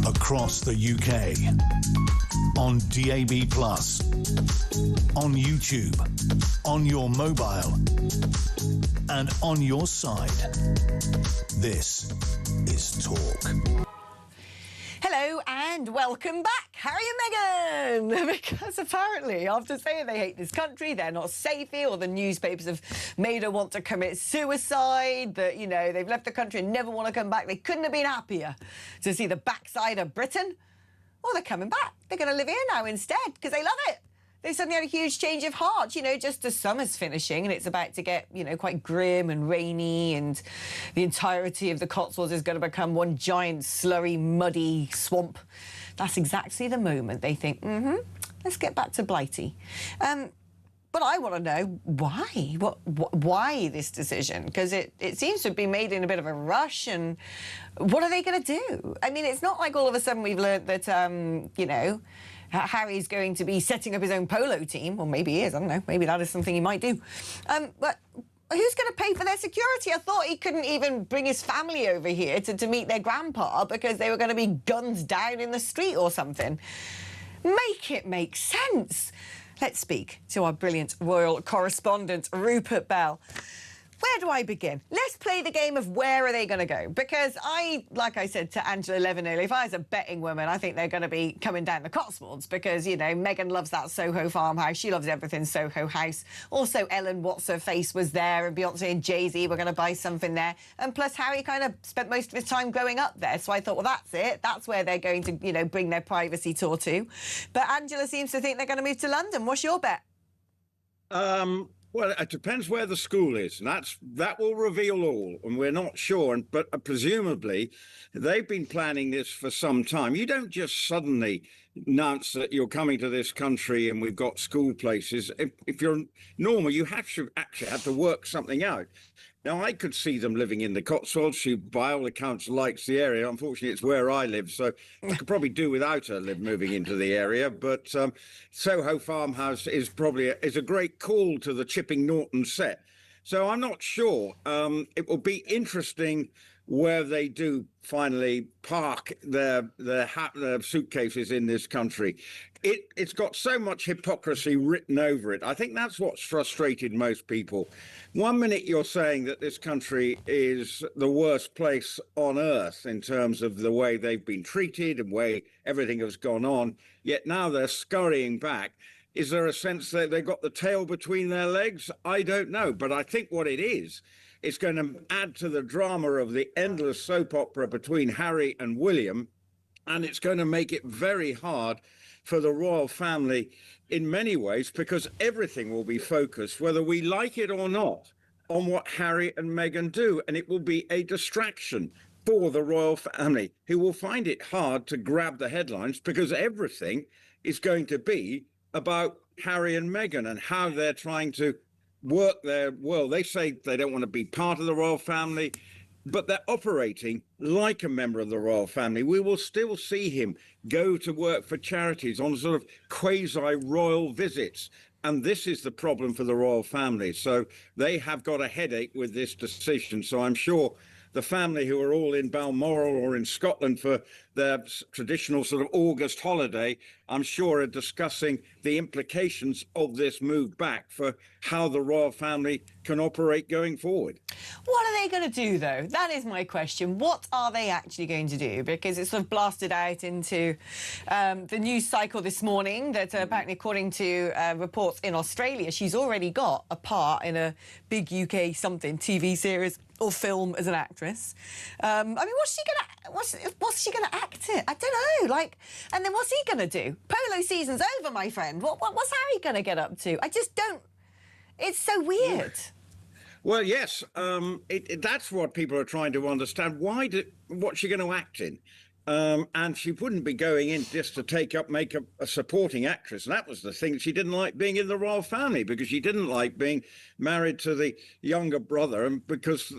Across the UK, on DAB+, on YouTube, on your mobile, and on your side. This is Talk. Hello and welcome back, Harry and Meghan, because apparently after saying they hate this country, they're not safe here, or the newspapers have made her want to commit suicide, that, you know, they've left the country and never want to come back. They couldn't have been happier to see the backside of Britain. Well, they're coming back. They're going to live here now instead because they love it. They suddenly had a huge change of heart, you know, just as summer's finishing and it's about to get, you know, quite grim and rainy and the entirety of the Cotswolds is going to become one giant, slurry, muddy swamp. That's exactly the moment they think, let's get back to Blighty. But I want to know why. Why this decision? Because it seems to have been made in a bit of a rush. And what are they going to do? I mean, it's not like all of a sudden we've learnt that, you know, Harry's going to be setting up his own polo team. Or maybe he is, I don't know. Maybe that is something he might do. But who's going to pay for their security? I thought he couldn't even bring his family over here to meet their grandpa because they were going to be guns down in the street or something. Make it make sense. Let's speak to our brilliant royal correspondent, Rupert Bell. Where do I begin? Let's play the game of where are they going to go? Because like I said to Angela Levin earlier, if I was a betting woman, I think they're going to be coming down the Cotswolds because, you know, Meghan loves that Soho farmhouse. She loves everything Soho House. Also, Ellen What's-Her-Face was there and Beyonce and Jay-Z were going to buy something there. And plus, Harry kind of spent most of his time growing up there. So I thought, well, that's it. That's where they're going to, you know, bring their privacy tour to. But Angela seems to think they're going to move to London. What's your bet? Well, it depends where the school is, and that will reveal all, and we're not sure. But presumably, they've been planning this for some time. You don't just suddenly announce that you're coming to this country and we've got school places. If you're normal, you actually have to work something out. Now, I could see them living in the Cotswolds. She, by all accounts, likes the area. Unfortunately, it's where I live, so I could probably do without her moving into the area. But Soho Farmhouse is probably a great call to the Chipping Norton set. So I'm not sure. It will be interesting where they do finally park their suitcases in this country. It's got so much hypocrisy written over it. I think that's what's frustrated most people. One minute you're saying that this country is the worst place on earth in terms of the way they've been treated and way everything has gone on, yet now they're scurrying back. Is there a sense that they've got the tail between their legs? I don't know, but I think what it is, it's going to add to the drama of the endless soap opera between Harry and William, and it's going to make it very hard for the royal family in many ways, because everything will be focused, whether we like it or not, on what Harry and Meghan do, and it will be a distraction for the royal family, who will find it hard to grab the headlines, because everything is going to be about Harry and Meghan and how they're trying to work their world. They say they don't want to be part of the royal family, but they're operating like a member of the royal family. We will still see him go to work for charities on sort of quasi-royal visits. And this is the problem for the royal family. So they have got a headache with this decision. So I'm sure the family who are all in Balmoral or in Scotland for their traditional sort of August holiday, I'm sure are discussing the implications of this move back for how the royal family can operate going forward. What are they going to do, though? That is my question. What are they actually going to do? Because it's sort of blasted out into the news cycle this morning that apparently, according to reports in Australia, she's already got a part in a big UK something TV series or film as an actress. I mean, what's she gonna act in? I don't know. Like, and then what's he gonna do? Polo season's over, my friend. What's Harry gonna get up to? I just don't. It's so weird. Well, yes, that's what people are trying to understand. What's she going to act in? And she wouldn't be going in just to make a supporting actress. And that was the thing. She didn't like being in the royal family, because she didn't like being married to the younger brother, and because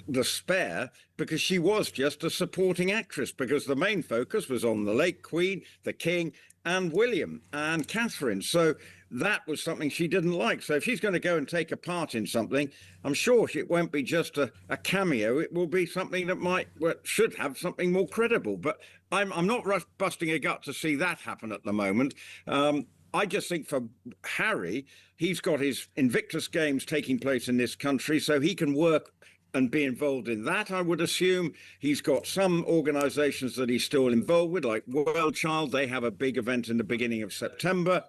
she was just a supporting actress, because the main focus was on the late Queen, the King, and William and Catherine. So that was something she didn't like. So if she's going to go and take a part in something, I'm sure it won't be just a cameo. It will be something that should have something more credible. But I'm not busting a gut to see that happen at the moment. I just think for Harry, he's got his Invictus Games taking place in this country, so he can work and be involved in that, I would assume. He's got some organisations that he's still involved with, like World Child. They have a big event in the beginning of September.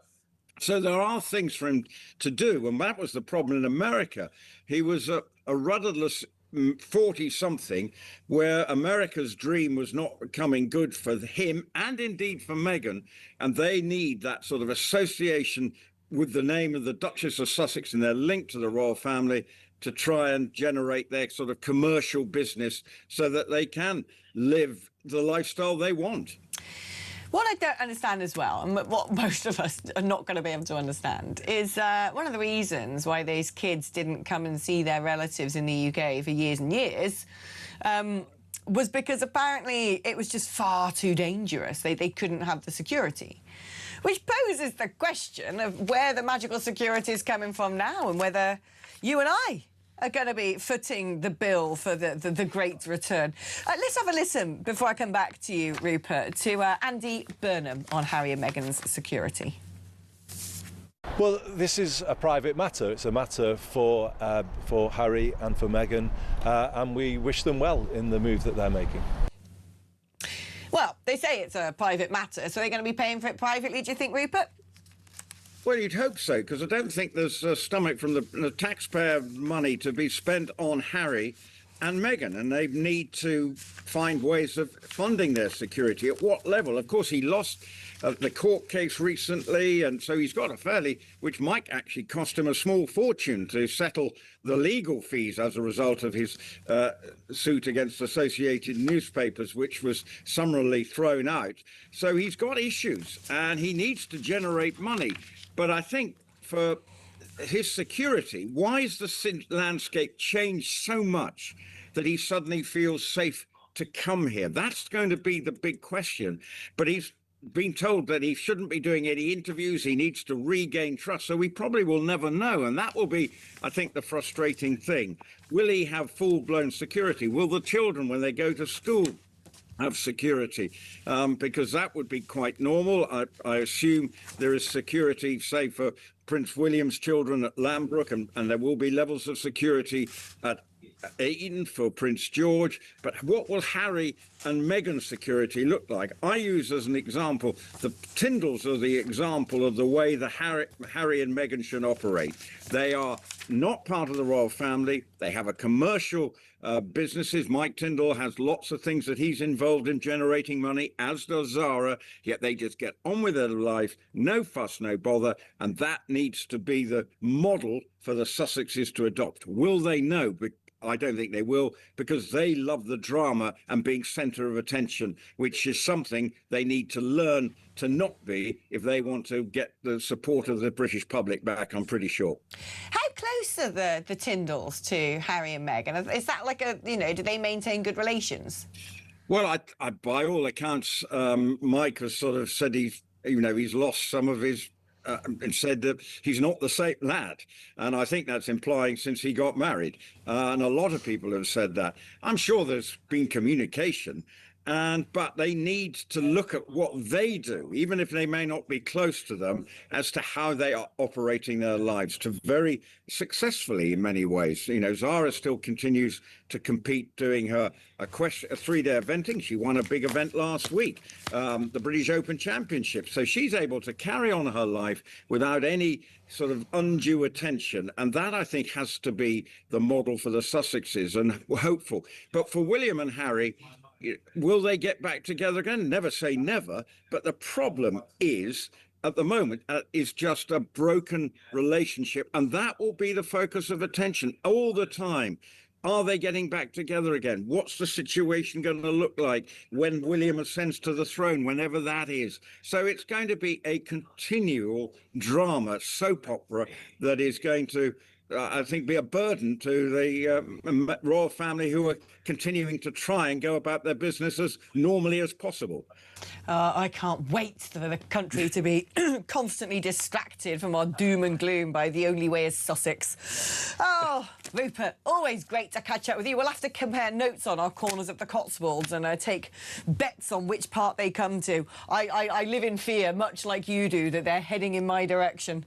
So there are things for him to do, and that was the problem in America. He was a rudderless 40-something, where America's dream was not becoming good for him and indeed for Meghan, and they need that sort of association with the name of the Duchess of Sussex and their link to the royal family to try and generate their sort of commercial business so that they can live the lifestyle they want. What I don't understand as well, and what most of us are not going to be able to understand, is one of the reasons why these kids didn't come and see their relatives in the UK for years and years was because apparently it was just far too dangerous. They couldn't have the security. Which poses the question of where the magical security is coming from now, and whether you and I are going to be footing the bill for the great return. Let's have a listen, before I come back to you, Rupert, to Andy Burnham on Harry and Meghan's security. Well, this is a private matter. It's a matter for Harry and for Meghan, and we wish them well in the move that they're making. Well, they say it's a private matter, so they're going to be paying for it privately, do you think, Rupert? Well, you'd hope so, because I don't think there's a stomach from the taxpayer money to be spent on Harry and Meghan, and they need to find ways of funding their security. At what level? Of course, he lost the court case recently, and so he's got which might actually cost him a small fortune to settle the legal fees as a result of his suit against Associated Newspapers, which was summarily thrown out. So he's got issues, and he needs to generate money. But I think for his security, why has the landscape changed so much that he suddenly feels safe to come here? That's going to be the big question. But he's been told that he shouldn't be doing any interviews. He needs to regain trust. So we probably will never know. And that will be, I think, the frustrating thing. Will he have full-blown security? Will the children, when they go to school, have security? Because that would be quite normal. I assume there is security, say, for Prince William's children at Lambrook, and there will be levels of security at Eton for Prince George. But what will Harry and Meghan's security look like? I use as an example, the Tyndalls are the example of the way the Harry and Meghan should operate. They are not part of the royal family. They have a commercial businesses. Mike Tyndall has lots of things that he's involved in generating money, as does Zara, yet they just get on with their life, no fuss, no bother, and that needs to be the model for the Sussexes to adopt. Will they? No, but I don't think they will, because they love the drama and being centre of attention, which is something they need to learn to not be if they want to get the support of the British public back, I'm pretty sure. How close are the Tyndalls to Harry and Meghan? Is that like a, you know, do they maintain good relations? Well, I by all accounts, Mike has sort of said he's lost some of his and said that he's not the same lad. And I think that's implying since he got married. And a lot of people have said that. I'm sure there's been communication, but they need to look at what they do, even if they may not be close to them, as to how they are operating their lives, to very successfully in many ways. You know, Zara still continues to compete, doing a 3-day eventing. She won a big event last week, the British Open Championship. So she's able to carry on her life without any sort of undue attention. And that, I think, has to be the model for the Sussexes, and we're hopeful. But for William and Harry, will they get back together again? Never say never. But the problem is, at the moment, is just a broken relationship. And that will be the focus of attention all the time. Are they getting back together again? What's the situation going to look like when William ascends to the throne, whenever that is? So it's going to be a continual drama, soap opera, that is going to, I think, be a burden to the royal family, who are continuing to try and go about their business as normally as possible. I can't wait for the country to be constantly distracted from our doom and gloom by The Only Way is Sussex. Oh, Rupert, always great to catch up with you. We'll have to compare notes on our corners of the Cotswolds and take bets on which part they come to. I live in fear, much like you do, that they're heading in my direction.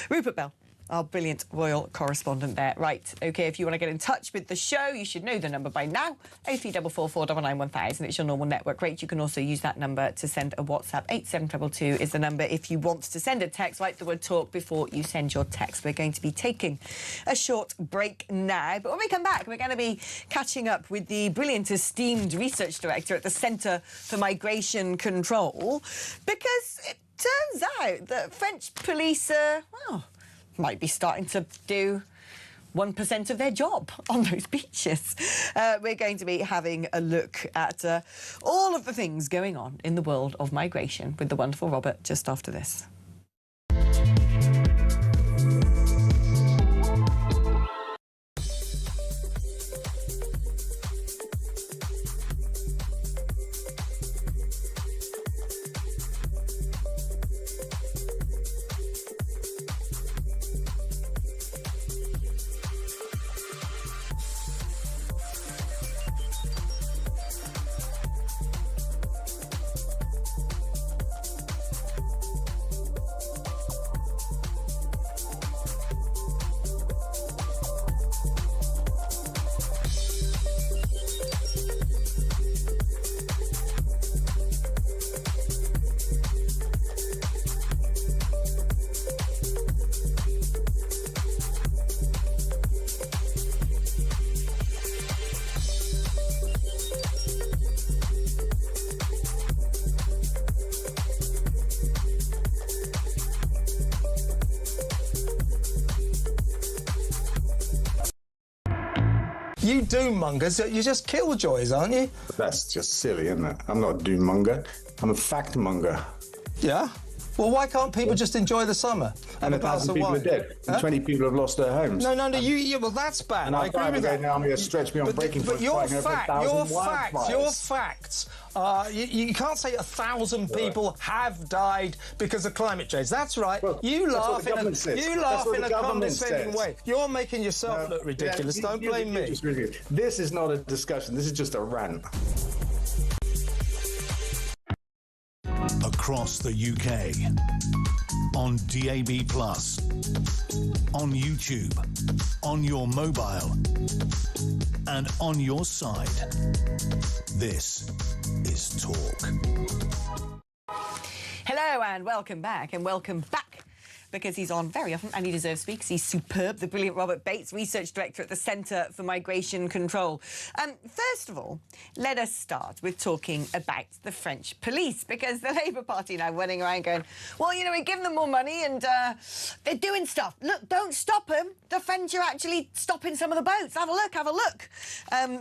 Rupert Bell, our brilliant royal correspondent there. Right, OK, if you want to get in touch with the show, you should know the number by now, 03444991000. It's your normal network rate. You can also use that number to send a WhatsApp. 87222 is the number if you want to send a text. Write the word talk before you send your text. We're going to be taking a short break now, but when we come back, we're going to be catching up with the brilliant, esteemed research director at the Centre for Migration Control, because it turns out that French police are, well, might be starting to do 1% of their job on those beaches. We're going to be having a look at all of the things going on in the world of migration with the wonderful Robert just after this. You doom-mongers, you're just killjoys, aren't you? That's just silly, isn't it? I'm not a doom-monger. I'm a fact-monger. Yeah? Well, why can't people just enjoy the summer? And Have a glass 1,000 of people wine? are dead. And 20 people have lost their homes. No, well, that's bad. And I agree with that. now I'm going to stretch me on breaking But point, your fighting over 1,000 your wildfires. facts, you can't say 1,000 people have died because of climate change. That's right. Well, you that's laugh what the government says. in That's what a the government condescending says. way. You're making yourself look ridiculous. Don't blame me. This is not a discussion. This is just a rant. Across the UK, on DAB+, on YouTube, on your mobile, and on your side. This is Talk. Hello and welcome back, because he's on very often and he deserves to be because he's superb, the brilliant Robert Bates, Research Director at the Centre for Migration Control. First of all, let us start with talking about the French police, because the Labour Party now running around going, well, you know, we give them more money and they're doing stuff. Look, don't stop them. The French are actually stopping some of the boats. Have a look.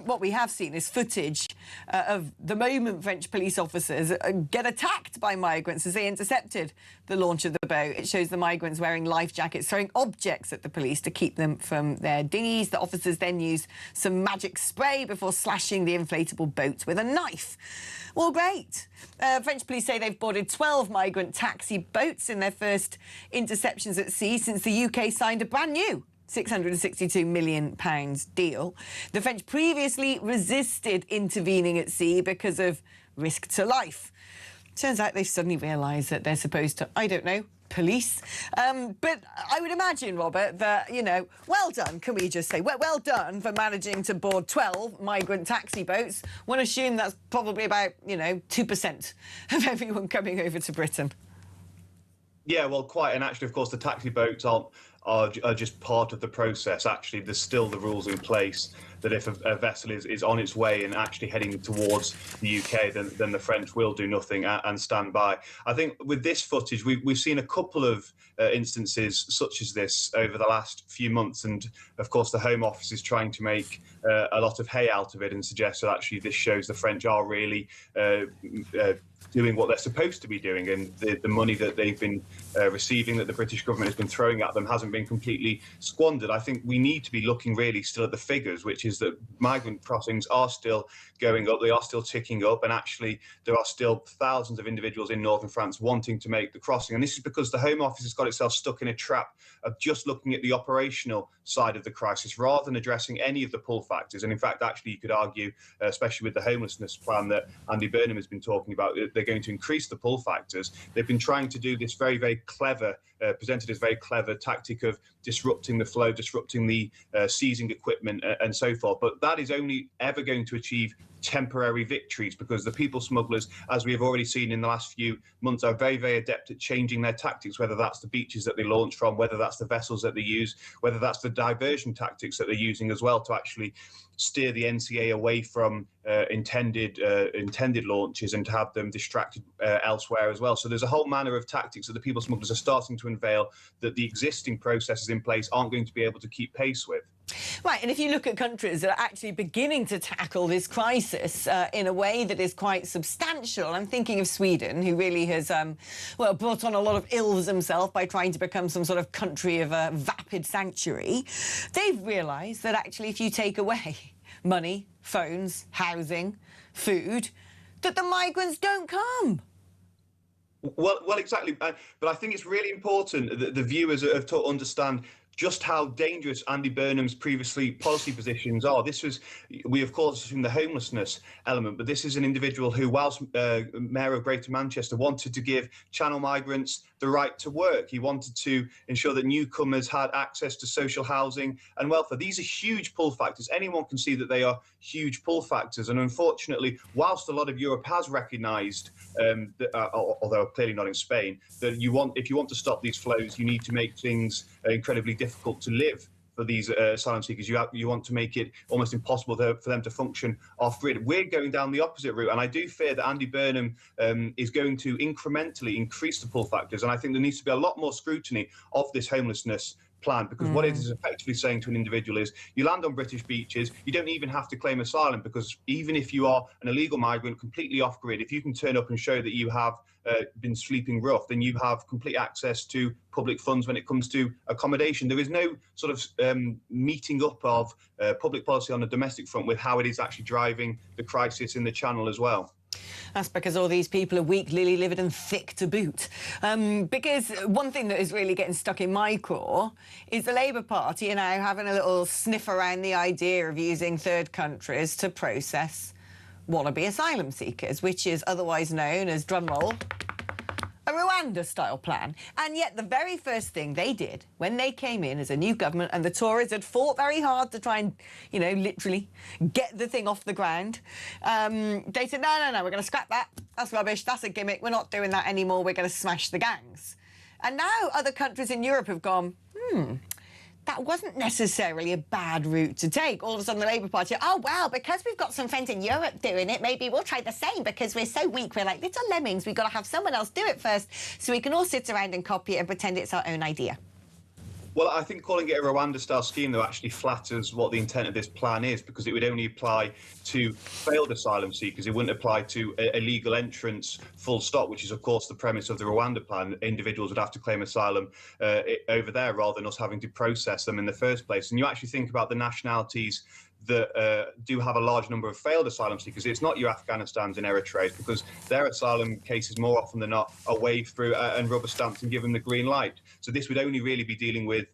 What we have seen is footage of the moment French police officers get attacked by migrants as they intercepted the launch of the boat. It shows the migrants wearing life jackets, throwing objects at the police to keep them from their dinghies. The officers then use some magic spray before slashing the inflatable boat with a knife. Well, great. French police say they've boarded 12 migrant taxi boats in their first interceptions at sea since the UK signed a brand new £662 million deal. The French previously resisted intervening at sea because of risk to life. Turns out they've suddenly realised that they're supposed to, I don't know, police. But I would imagine, Robert, that, you know, well done, can we just say, well done for managing to board 12 migrant taxi boats. One assume that's probably about, you know, 2% of everyone coming over to Britain. Yeah, well, quite. And actually, of course, the taxi boats are just part of the process. Actually, there's still the rules in place that if a vessel is on its way and actually heading towards the UK, then the French will do nothing and stand by. I think with this footage, we've seen a couple of instances such as this over the last few months. And of course, the Home Office is trying to make a lot of hay out of it and suggest that actually this shows the French are really doing what they're supposed to be doing, and the money that they've been receiving, that the British government has been throwing at them, hasn't been completely squandered. I think we need to be looking really still at the figures, which is that migrant crossings are still going up, they are still ticking up, and actually there are still thousands of individuals in northern France wanting to make the crossing. And this is because the Home Office has got itself stuck in a trap of just looking at the operational side of the crisis rather than addressing any of the pull factors. And in fact, actually, you could argue, especially with the homelessness plan that Andy Burnham has been talking about, they're going to increase the pull factors. They've been trying to do this very, very clever, presented as very clever tactic of disrupting the flow, disrupting the seizing equipment and so forth. But that is only ever going to achieve temporary victories, because the people smugglers, as we have already seen in the last few months, are very, very adept at changing their tactics, whether that's the beaches that they launch from, whether that's the vessels that they use, whether that's the diversion tactics that they're using as well to actually steer the NCA away from intended launches and to have them distracted elsewhere as well. So there's a whole manner of tactics that the people smugglers are starting to unveil that the existing processes in place aren't going to be able to keep pace with. Right, and if you look at countries that are actually beginning to tackle this crisis in a way that is quite substantial, I'm thinking of Sweden, who really has, well, brought on a lot of ills himself by trying to become some sort of country of a vapid sanctuary. They've realised that actually if you take away money, phones, housing, food, that the migrants don't come. Well, exactly. But I think it's really important that the viewers have to understand just how dangerous Andy Burnham's previously policy positions are. We of course assume the homelessness element, but this is an individual who, whilst Mayor of Greater Manchester, wanted to give Channel migrants the right to work. He wanted to ensure that newcomers had access to social housing and welfare. These are huge pull factors. Anyone can see that they are huge pull factors. And unfortunately, whilst a lot of Europe has recognised, although clearly not in Spain, that if you want to stop these flows, you need to make things incredibly difficult to live for these asylum seekers. You want to make it almost impossible for them to function off-grid. We're going down the opposite route, and I do fear that Andy Burnham is going to incrementally increase the pull factors, and I think there needs to be a lot more scrutiny of this homelessness plan, because what it is effectively saying to an individual is, you land on British beaches, you don't even have to claim asylum, because even if you are an illegal migrant completely off grid, if you can turn up and show that you have been sleeping rough, then you have complete access to public funds when it comes to accommodation. There is no sort of meeting up of public policy on the domestic front with how it is actually driving the crisis in the Channel as well. That's because all these people are weak, lily-livered and thick to boot. Because one thing that is really getting stuck in my craw is the Labour Party are now having a little sniff around the idea of using third countries to process wannabe asylum seekers, which is otherwise known as, drumroll, a Rwanda-style plan. And yet the very first thing they did when they came in as a new government, and the Tories had fought very hard to try and, you know, literally get the thing off the ground, they said, no, we're going to scrap that. That's rubbish. That's a gimmick. We're not doing that anymore. We're going to smash the gangs. And now other countries in Europe have gone, that wasn't necessarily a bad route to take. All of a sudden, the Labour Party, oh, well, because we've got some friends in Europe doing it, maybe we'll try the same, because we're so weak. We're like little lemmings. We've got to have someone else do it first so we can all sit around and copy it and pretend it's our own idea. Well, I think calling it a Rwanda-style scheme, though, actually flatters what the intent of this plan is, because it would only apply to failed asylum seekers. It wouldn't apply to illegal entrants, full stop, which is, of course, the premise of the Rwanda plan. Individuals would have to claim asylum over there rather than us having to process them in the first place. And you actually think about the nationalities that do have a large number of failed asylum seekers. It's not your Afghanistans and Eritreas, because their asylum cases more often than not are waved through and rubber stamped and given the green light. So this would only really be dealing with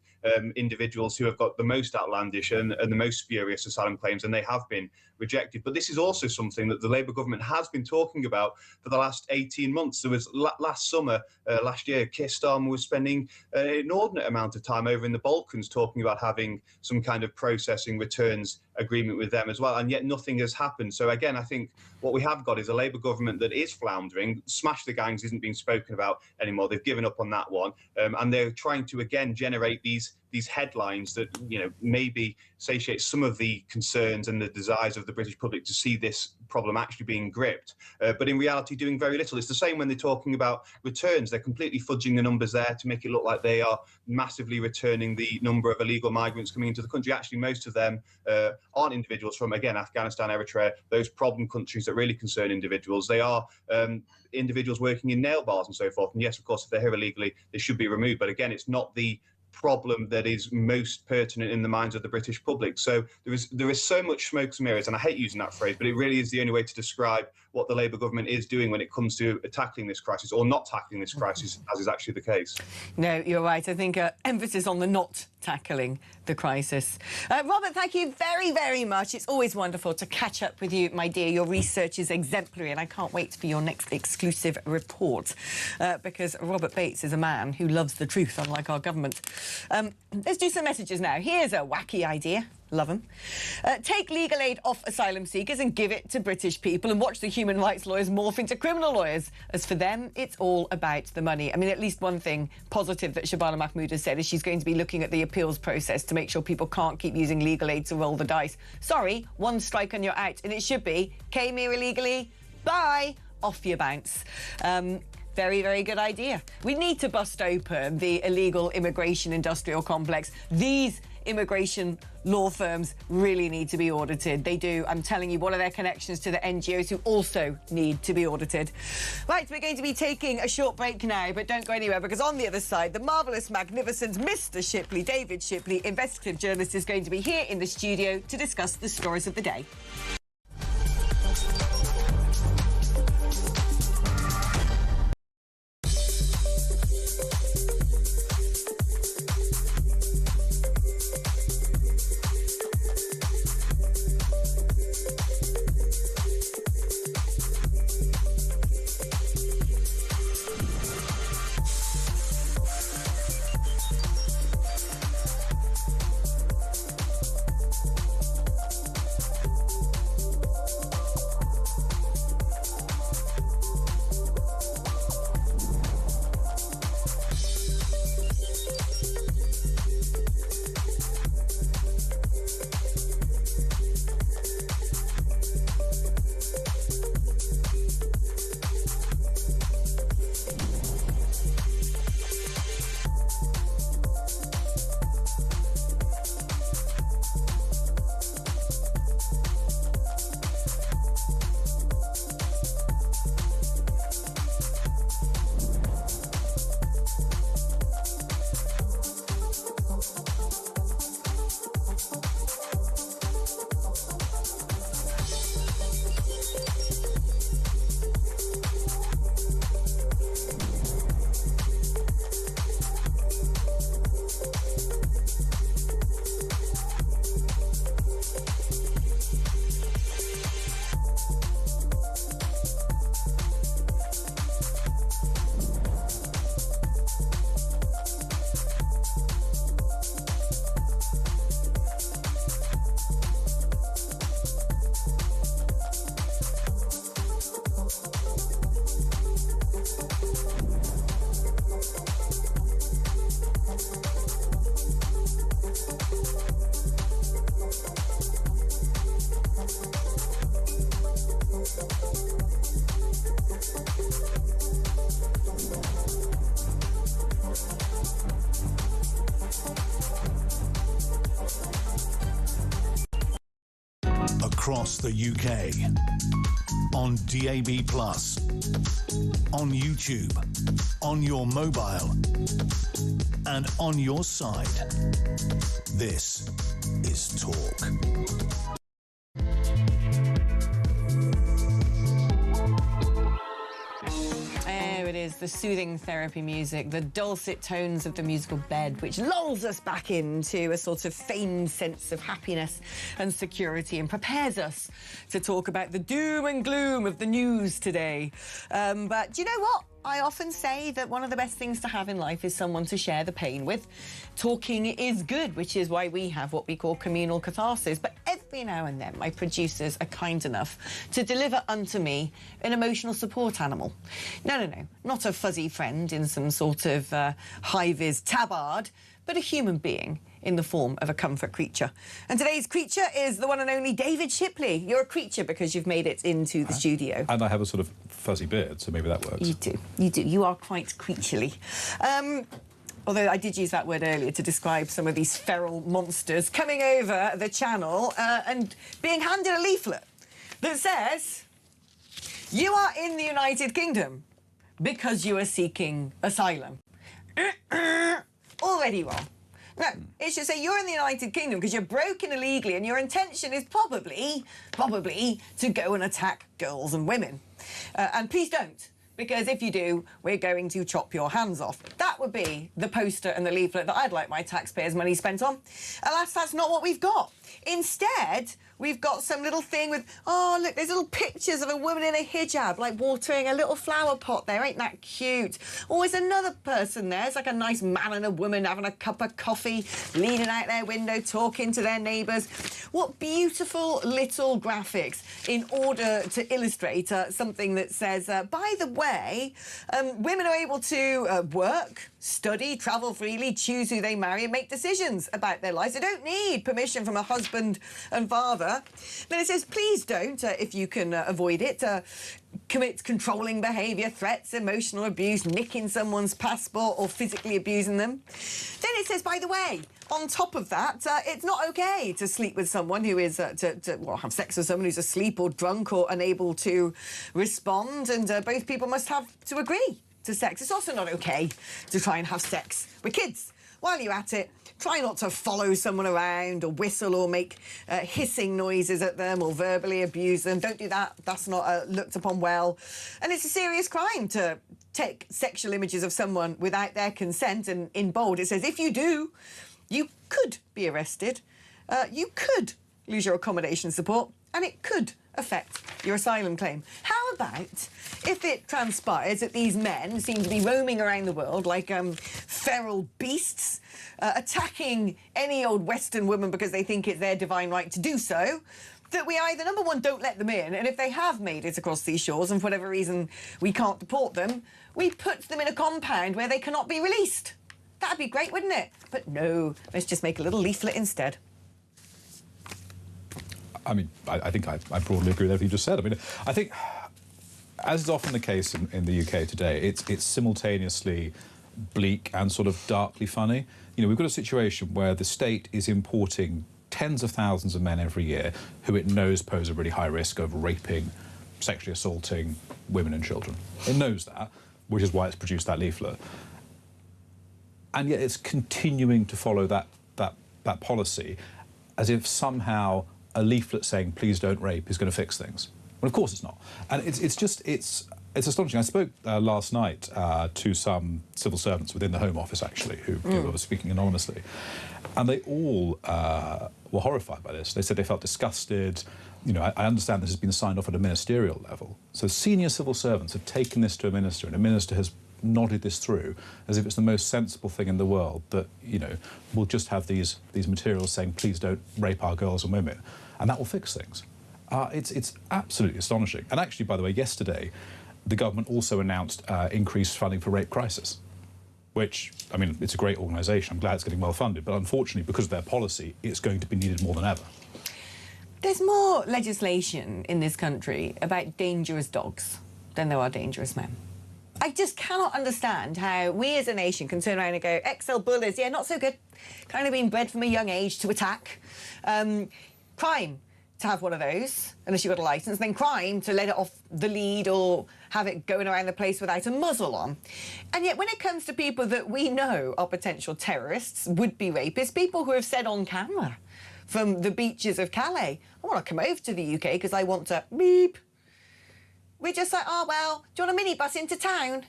individuals who have got the most outlandish and the most spurious asylum claims, and they have been rejected. But this is also something that the Labour government has been talking about for the last 18 months. There was last summer, last year, Keir Starmer was spending an inordinate amount of time over in the Balkans talking about having some kind of processing returns agreement with them as well, and yet nothing has happened. So again, I think what we have got is a Labour government that is floundering. Smash the gangs isn't being spoken about anymore. They've given up on that one, and they're trying to again generate these headlines that, you know, maybe satiate some of the concerns and the desires of the British public to see this problem actually being gripped, but in reality doing very little. It's the same when they're talking about returns. They're completely fudging the numbers there to make it look like they are massively returning the number of illegal migrants coming into the country. Actually, most of them aren't individuals from, again, Afghanistan, Eritrea, those problem countries that really concern individuals. They are individuals working in nail bars and so forth. And yes, of course, if they're here illegally, they should be removed. But again, it's not the problem that is most pertinent in the minds of the British public. So there is so much smoke and mirrors, and I hate using that phrase, but it really is the only way to describe what the Labour government is doing when it comes to tackling this crisis, or not tackling this crisis, as is actually the case. No, you're right. I think emphasis on the not tackling the crisis. Robert, thank you very, very much. It's always wonderful to catch up with you, my dear. Your research is exemplary, and I can't wait for your next exclusive report, because Robert Bates is a man who loves the truth, unlike our government. Let's do some messages now. Here's a wacky idea. Love them. Take legal aid off asylum seekers and give it to British people, and watch the human rights lawyers morph into criminal lawyers. As for them, it's all about the money. I mean, at least one thing positive that Shabana Mahmood has said is she's going to be looking at the appeals process to make sure people can't keep using legal aid to roll the dice. Sorry, one strike and you're out. And it should be, came here illegally, bye, off you bounce. Very, very good idea. We need to bust open the illegal immigration industrial complex. These immigration law firms really need to be audited. They do. I'm telling you, what are their connections to the NGOs who also need to be audited? Right, we're going to be taking a short break now, but don't go anywhere, because on the other side, the marvellous, magnificent Mr. Shipley, David Shipley, investigative journalist, is going to be here in the studio to discuss the stories of the day. across the UK. On DAB+, on YouTube, on your mobile, and on your side. This is Talk. There it is, the soothing therapy music, the dulcet tones of the musical bed, which lulls us back into a sort of feigned sense of happiness and security and prepares us to talk about the doom and gloom of the news today. But do you know what? I often say that one of the best things to have in life is someone to share the pain with. Talking is good, which is why we have what we call communal catharsis. But every now and then, my producers are kind enough to deliver unto me an emotional support animal. No, not a fuzzy friend in some sort of high-vis tabard, but a human being in the form of a comfort creature. And today's creature is the one and only David Shipley. You're a creature because you've made it into the studio. And I have a sort of fuzzy beard, so maybe that works. You do. You are quite creaturely. Although I did use that word earlier to describe some of these feral monsters coming over the channel and being handed a leaflet that says, you are in the United Kingdom because you are seeking asylum. Already wrong. No, it should say you're in the United Kingdom because you're broken illegally and your intention is probably to go and attack girls and women. And please don't, because if you do, we're going to chop your hands off. That would be the poster and the leaflet that I'd like my taxpayers' money spent on. Alas, that's not what we've got. Instead, we've got some little thing with, oh, look, there's little pictures of a woman in a hijab, like watering a little flower pot there. Ain't that cute? Oh, there's another person there. It's like a nice man and a woman having a cup of coffee, leaning out their window, talking to their neighbours. What beautiful little graphics in order to illustrate something that says, by the way, women are able to work, study, travel freely, choose who they marry and make decisions about their lives. They don't need permission from a husband and father. Then it says, please don't, if you can avoid it, commit controlling behaviour, threats, emotional abuse, nicking someone's passport or physically abusing them. Then it says, by the way, on top of that, it's not OK to sleep with someone who is, have sex with someone who's asleep or drunk or unable to respond, and both people must have to agree to sex. It's also not OK to try and have sex with kids. While you're at it, try not to follow someone around or whistle or make hissing noises at them or verbally abuse them. Don't do that. That's not looked upon well. And it's a serious crime to take sexual images of someone without their consent. And in bold, it says, if you do, you could be arrested. You could lose your accommodation support, and it could affect your asylum claim. How about if it transpires that these men seem to be roaming around the world like feral beasts, attacking any old Western woman because they think it's their divine right to do so, that we either, number one, don't let them in, and if they have made it across these shores and for whatever reason we can't deport them, we put them in a compound where they cannot be released. That'd be great, wouldn't it? But no, let's just make a little leaflet instead. I mean, I think I broadly agree with everything you just said. I mean, I think, as is often the case in the UK today, it's simultaneously bleak and sort of darkly funny. You know, we've got a situation where the state is importing tens of thousands of men every year who it knows pose a really high risk of raping, sexually assaulting women and children. It knows that, which is why it's produced that leaflet. And yet it's continuing to follow that policy as if somehow a leaflet saying, please don't rape, is going to fix things. Well, of course it's not. And it's astonishing. I spoke last night to some civil servants within the Home Office, actually, who were speaking anonymously. And they all were horrified by this. They said they felt disgusted. You know, I understand this has been signed off at a ministerial level. So senior civil servants have taken this to a minister, and a minister has nodded this through as if it's the most sensible thing in the world that, you know, we'll just have these materials saying, please don't rape our girls and women, and that will fix things. It's absolutely astonishing. And actually, by the way, yesterday, the government also announced increased funding for Rape Crisis, which, I mean, it's a great organisation. I'm glad it's getting well funded, but unfortunately, because of their policy, it's going to be needed more than ever. There's more legislation in this country about dangerous dogs than there are dangerous men. I just cannot understand how we as a nation can turn around and go, XL bullies, yeah, not so good. Kind of been bred from a young age to attack. Crime, to have one of those, unless you've got a licence, then crime to let it off the lead or have it going around the place without a muzzle on. And yet when it comes to people that we know are potential terrorists, would-be rapists, people who have said on camera from the beaches of Calais, I want to come over to the UK because I want to beep. We're just like, oh, well, do you want a minibus into town?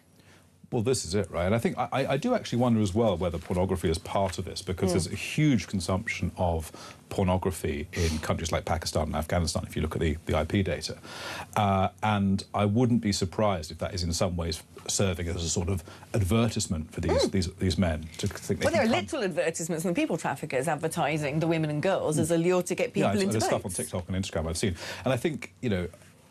Well, this is it, right? And I think I do actually wonder as well whether pornography is part of this, because there's a huge consumption of pornography in countries like Pakistan and Afghanistan, if you look at the IP data. And I wouldn't be surprised if that is in some ways serving as a sort of advertisement for these men to think they Well, there are little advertisements from the people traffickers advertising the women and girls as a lure to get people into there's boats. stuff on TikTok and Instagram I've seen. And I think, you know,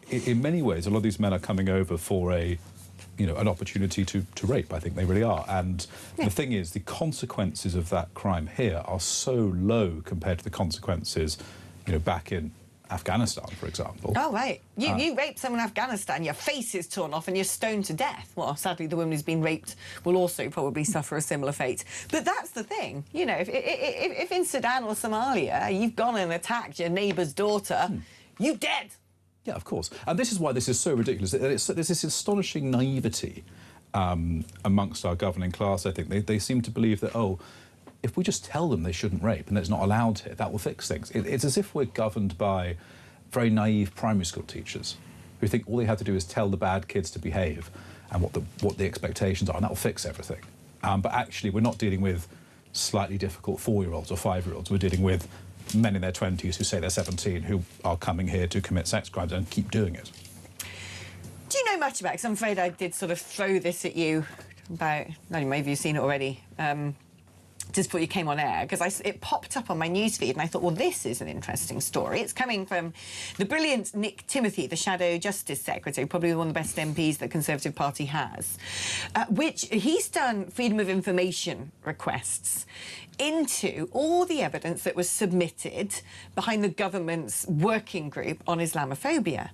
in many ways, a lot of these men are coming over for an opportunity to rape. I think they really are. And the thing is, the consequences of that crime here are so low compared to the consequences, back in Afghanistan, for example. Oh, right. You rape someone in Afghanistan, your face is torn off and you're stoned to death. Well, sadly, the woman who's been raped will also probably suffer a similar fate. But that's the thing. You know, if in Sudan or Somalia you've gone and attacked your neighbour's daughter, you dead. Yeah, of course. And this is why this is so ridiculous. There's this astonishing naivety amongst our governing class, I think. They seem to believe that, if we just tell them they shouldn't rape and it's not allowed here, that will fix things. It's as if we're governed by very naive primary school teachers who think all they have to do is tell the bad kids to behave and what the expectations are, and that will fix everything. But actually, we're not dealing with slightly difficult 4-year-olds or 5-year-olds. We're dealing with men in their 20s who say they're 17 who are coming here to commit sex crimes and keep doing it. Do you know much about it? 'Cause I'm afraid I did sort of throw this at you about, maybe you've seen it already, just before you came on air, because it popped up on my newsfeed and I thought, well, this is an interesting story. It's coming from the brilliant Nick Timothy, the Shadow Justice Secretary, probably one of the best MPs the Conservative Party has, which he's done freedom of information requests into all the evidence that was submitted behind the government's working group on Islamophobia.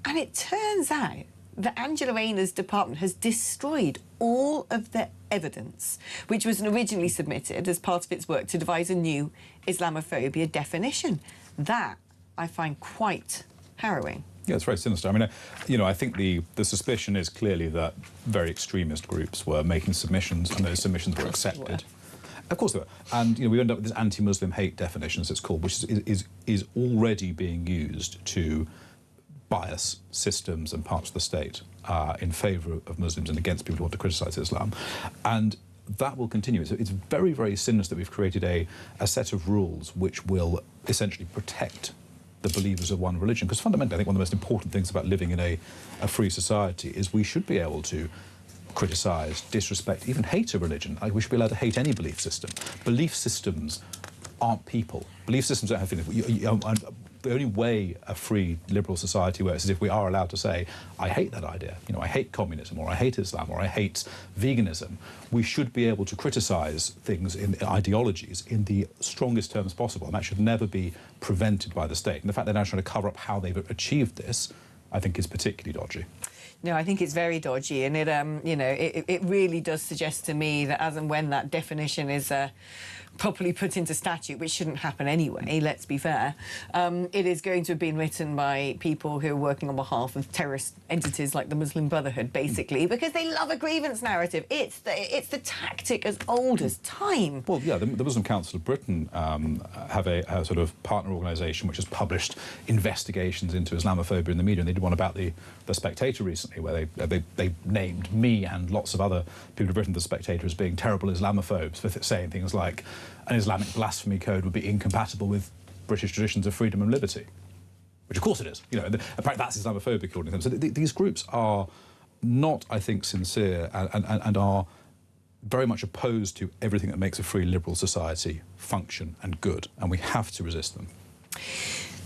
And it turns out that Angela Rayner's department has destroyed all of the evidence, which was originally submitted as part of its work to devise a new Islamophobia definition. That I find quite harrowing. Yeah, it's very sinister. I mean, I think the suspicion is clearly that very extremist groups were making submissions and those submissions were accepted. Of course they were. And, we end up with this anti-Muslim hate definition, as it's called, which is already being used to bias systems and parts of the state in favour of Muslims and against people who want to criticise Islam. And that will continue. It's very, very sinister that we've created a set of rules which will essentially protect the believers of one religion. Because fundamentally, I think one of the most important things about living in a free society is we should be able to criticise, disrespect, even hate a religion. We should be allowed to hate any belief system. Belief systems aren't people. Belief systems don't have feelings. The only way a free liberal society works is if we are allowed to say, I hate that idea. I hate communism, or I hate Islam, or I hate veganism. We should be able to criticise things in ideologies in the strongest terms possible, and that should never be prevented by the state. And the fact they're now trying to cover up how they've achieved this, I think, is particularly dodgy. No, I think it's very dodgy, and it really does suggest to me that as and when that definition is properly put into statute, which shouldn't happen anyway, let's be fair, it is going to have been written by people who are working on behalf of terrorist entities like the Muslim Brotherhood, basically, because they love a grievance narrative. It's the tactic as old as time. Well, yeah, the Muslim Council of Britain have a sort of partner organisation which has published investigations into Islamophobia in the media, and they did one about the Spectator recently, where they named me and lots of other people who've written The Spectator as being terrible Islamophobes for saying things like an Islamic blasphemy code would be incompatible with British traditions of freedom and liberty, which of course it is. Apparently that's Islamophobic according to them. So these groups are not, I think, sincere and are very much opposed to everything that makes a free liberal society function and good, and we have to resist them.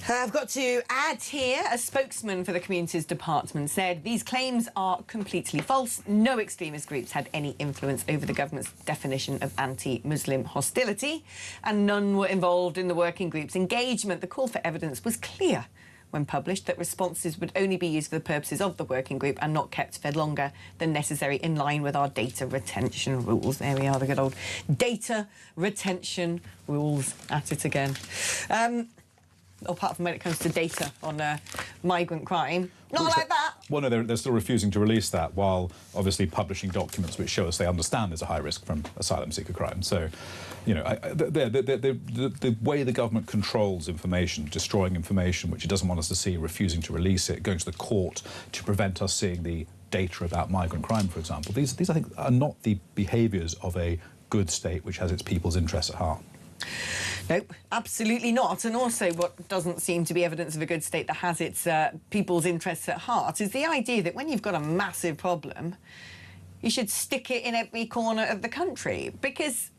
I've got to add here, a spokesman for the Communities Department said these claims are completely false. No extremist groups had any influence over the government's definition of anti-Muslim hostility, and none were involved in the working group's engagement. The call for evidence was clear when published, that responses would only be used for the purposes of the working group and not kept for longer than necessary, in line with our data retention rules. There we are, the good old data retention rules, at it again. apart from when it comes to data on migrant crime. Not like that. Well, no, they're still refusing to release that, while obviously publishing documents which show us they understand there's a high risk from asylum seeker crime. So, you know, the way the government controls information, destroying information which it doesn't want us to see, refusing to release it, going to the court to prevent us seeing the data about migrant crime, for example. These I think, are not the behaviours of a good state which has its people's interests at heart. Nope, absolutely not. And also what doesn't seem to be evidence of a good state that has its people's interests at heart is the idea that when you've got a massive problem, you should stick it in every corner of the country. Because,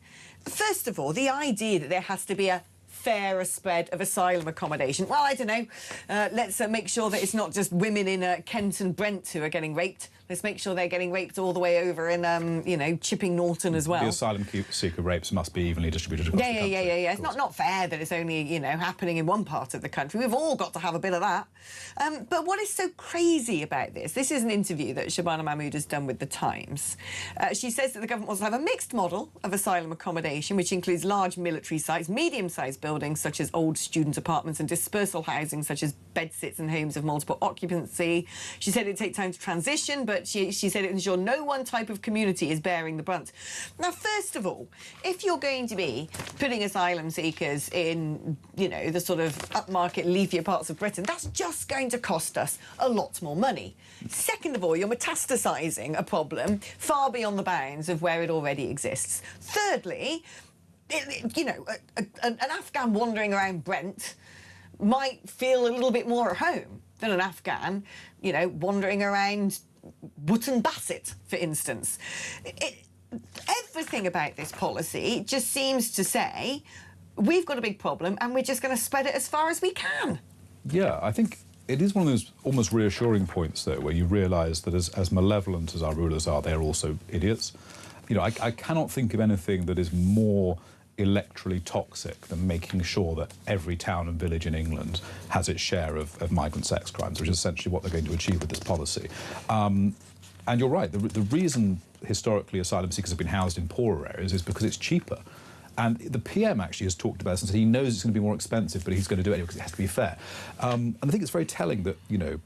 first of all, the idea that there has to be a fairer spread of asylum accommodation. Well, I don't know. Let's make sure that it's not just women in Kent and Brent who are getting raped. Let's make sure they're getting raped all the way over in, you know, Chipping Norton as well. The asylum seeker rapes must be evenly distributed across the country. Yeah. It's not fair that it's only, you know, happening in one part of the country. We've all got to have a bit of that. But what is so crazy about this is an interview that Shabana Mahmood has done with The Times. She says that the government wants to have a mixed model of asylum accommodation, which includes large military sites, medium-sized buildings such as old student apartments, and dispersal housing such as bedsits and homes of multiple occupancy. She said it'd take time to transition, but she said it ensure no one type of community is bearing the brunt. Now, first of all, if you're going to be putting asylum seekers in, you know, the sort of upmarket, leafier parts of Britain, that's just going to cost us a lot more money. Second of all, you're metastasising a problem far beyond the bounds of where it already exists. Thirdly, you know, an Afghan wandering around Brent might feel a little bit more at home than an Afghan, you know, wandering around Wootton Bassett, for instance. Everything about this policy just seems to say we've got a big problem and we're just going to spread it as far as we can. Yeah, I think it is one of those almost reassuring points, though, where you realise that as malevolent as our rulers are, they're also idiots. You know, I cannot think of anything that is more electorally toxic than making sure that every town and village in England has its share of migrant sex crimes, which is essentially what they're going to achieve with this policy. And you're right, the reason historically asylum seekers have been housed in poorer areas is because it's cheaper. And the PM actually has talked about this and said he knows it's going to be more expensive, but he's going to do it anyway because it has to be fair. And I think it's very telling that, you know,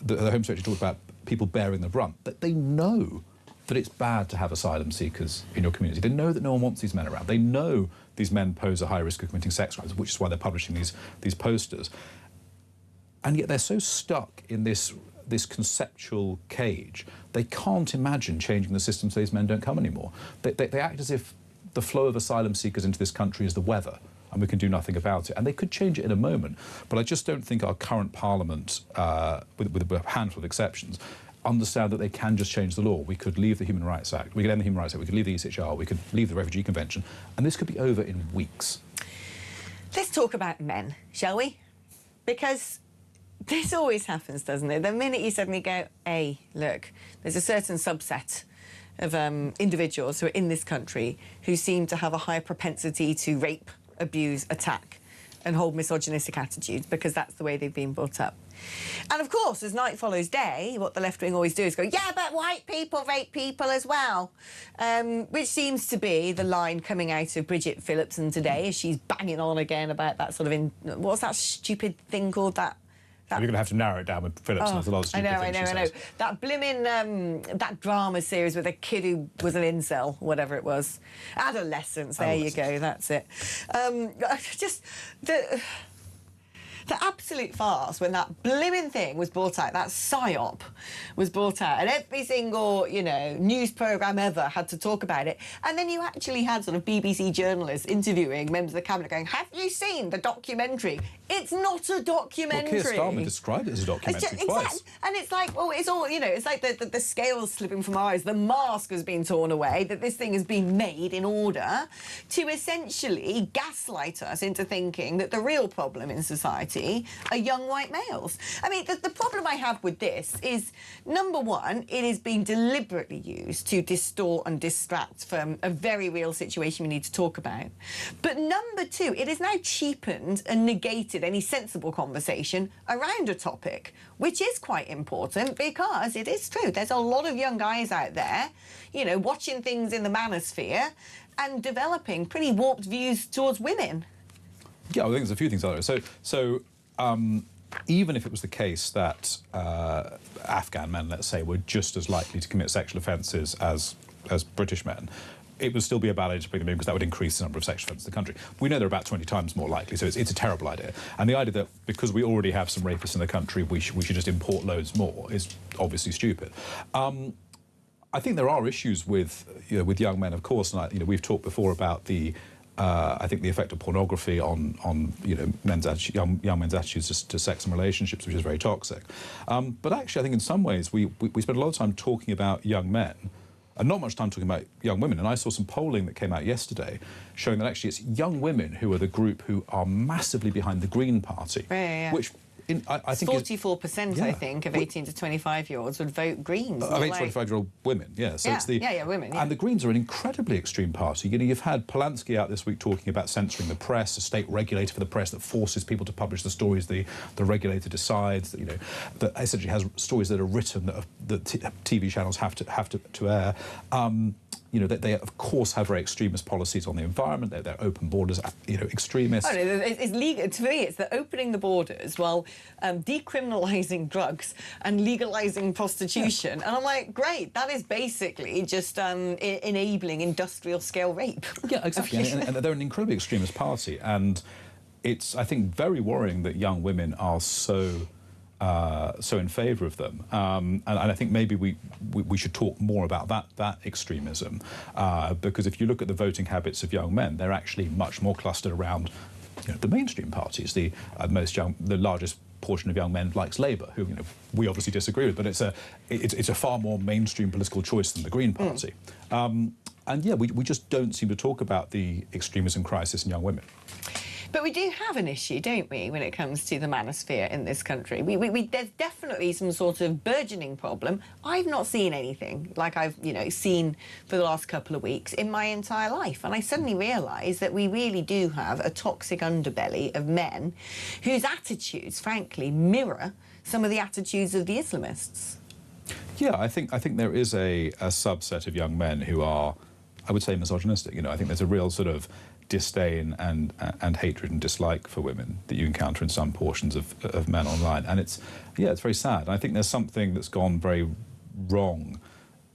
the Home Secretary talked about people bearing the brunt, that they know that it's bad to have asylum seekers in your community. They know that no one wants these men around. They know these men pose a high risk of committing sex crimes, which is why they're publishing these posters. And yet they're so stuck in this conceptual cage, they can't imagine changing the system so these men don't come anymore. They act as if the flow of asylum seekers into this country is the weather, and we can do nothing about it. And they could change it in a moment, but I just don't think our current Parliament, with a handful of exceptions, understand that they can just change the law. We could leave the Human Rights Act, we could end the Human Rights Act, we could leave the ECHR, we could leave the Refugee Convention, and this could be over in weeks. Let's talk about men, shall we? Because this always happens, doesn't it? The minute you suddenly go, hey, look, there's a certain subset of individuals who are in this country who seem to have a higher propensity to rape, abuse, attack, and hold misogynistic attitudes because that's the way they've been brought up. And of course, as night follows day, what the left wing always do is go, yeah, but white people rape people as well. Which seems to be the line coming out of Bridget Phillips and today as she's banging on again about that sort of, what's that stupid thing called, that You're going to have to narrow it down with Phillips. And there's a lot of stupid things I know. That blimmin' that drama series with a kid who was an incel, whatever it was. Adolescence, there you go, that's it. Just the absolute farce when that blimmin' thing was brought out, that PSYOP was brought out, and every single, you know, news programme ever had to talk about it. And then you actually had sort of BBC journalists interviewing members of the Cabinet going, have you seen the documentary? It's not a documentary. Well, Keir Starmer described it as a documentary twice. And it's like, well, it's all, you know, it's like the scales slipping from our eyes, the mask has been torn away, that this thing has been made in order to essentially gaslight us into thinking that the real problem in society are young white males. I mean, the problem I have with this is, number one, it is being deliberately used to distort and distract from a very real situation we need to talk about. But number two, it has now cheapened and negated any sensible conversation around a topic, which is quite important because it is true. There's a lot of young guys out there, you know, watching things in the manosphere and developing pretty warped views towards women. Yeah, I think there's a few things out there. So even if it was the case that Afghan men, let's say, were just as likely to commit sexual offences as British men, it would still be a bad idea to bring them in because that would increase the number of sexual offences in the country. We know they're about 20 times more likely, so it's a terrible idea. And the idea that because we already have some rapists in the country, we should just import loads more is obviously stupid. I think there are issues with young men, of course, and we've talked before about I think the effect of pornography on young men's attitudes to sex and relationships, which is very toxic. But actually, I think in some ways we spend a lot of time talking about young men and not much time talking about young women. And I saw some polling that came out yesterday showing that actually it's young women who are the group who are massively behind the Green Party, which I think 44%, I think, of 18 to 25-year-olds would vote Greens. Of 18 to 25-year-old women, yeah. So it's women. Yeah. And the Greens are an incredibly extreme party. You've had Polanski out this week talking about censoring the press, a state regulator for the press that forces people to publish the stories the regulator decides, that essentially has stories that are written that TV channels have to air. They of course have very extremist policies on the environment. They're open borders, extremists. Oh, no, it's legal. To me, it's the opening the borders while decriminalising drugs and legalising prostitution. And I'm like, great, that is basically just enabling industrial-scale rape. Yeah, exactly. and they're an incredibly extremist party. And it's, I think, very worrying that young women are so in favour of them, and I think maybe we should talk more about that extremism, because if you look at the voting habits of young men, they're actually much more clustered around the mainstream parties. The largest portion of young men likes Labour, who we obviously disagree with, but it's a far more mainstream political choice than the Green Party. And yeah, we just don't seem to talk about the extremism crisis in young women. But we do have an issue, don't we, when it comes to the manosphere in this country? There's definitely some sort of burgeoning problem. I've not seen anything like I've, seen for the last couple of weeks in my entire life. And I suddenly realise that we really do have a toxic underbelly of men whose attitudes, frankly, mirror some of the attitudes of the Islamists. Yeah, I think there is a subset of young men who are, I would say, misogynistic. I think there's a real sort of disdain and hatred and dislike for women that you encounter in some portions of men online, and it's very sad. And I think there's something that's gone very wrong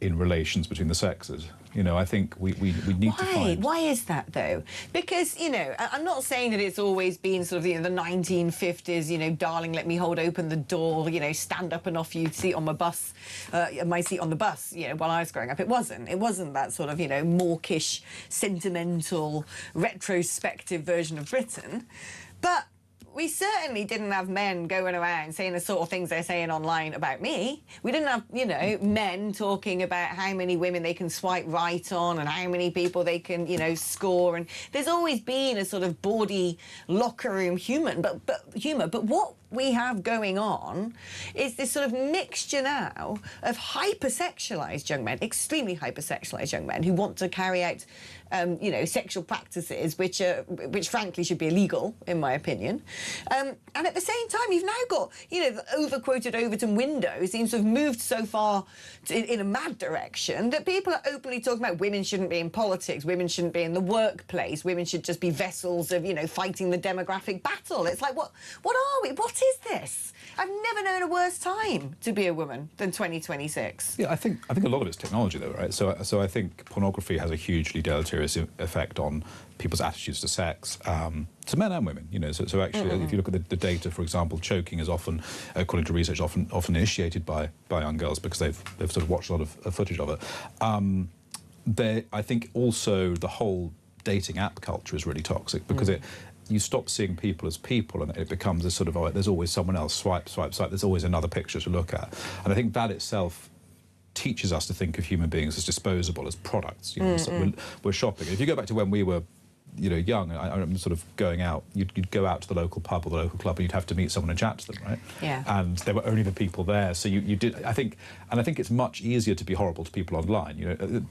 in relations between the sexes. I think we need to find... Why is that, though? Because, I'm not saying that it's always been sort of, the 1950s, darling, let me hold open the door, stand up and off you seat on my bus, my seat on the bus, while I was growing up. It wasn't that sort of, mawkish, sentimental, retrospective version of Britain. But we certainly didn't have men going around saying the sort of things they're saying online about me. We didn't have, men talking about how many women they can swipe right on and how many people they can, score. And there's always been a sort of bawdy locker room humour. But what we have going on is this sort of mixture now of hypersexualised young men, extremely hypersexualised young men who want to carry out sexual practices which frankly should be illegal, in my opinion. And at the same time, you've now got, the over-quoted Overton window seems to have moved so far in a mad direction that people are openly talking about women shouldn't be in politics, women shouldn't be in the workplace, women should just be vessels of, fighting the demographic battle. It's like, what are we? What is this? I've never known a worse time to be a woman than 2026. Yeah, I think a lot of it's technology, though, right? So I think pornography has a hugely deleterious effect on people's attitudes to sex, to men and women. So actually, if you look at the data, for example, choking is often, according to research, often initiated by young girls because they've sort of watched a lot of footage of it. I think also the whole dating app culture is really toxic because you stop seeing people as people and it becomes a sort of, there's always someone else, swipe, there's always another picture to look at. And I think that itself teaches us to think of human beings as disposable, as products. So we're shopping. If you go back to when we were young, I remember sort of going out, you'd go out to the local pub or the local club and you'd have to meet someone and chat to them, right? Yeah. And there were only the people there. So you did, I think it's much easier to be horrible to people online.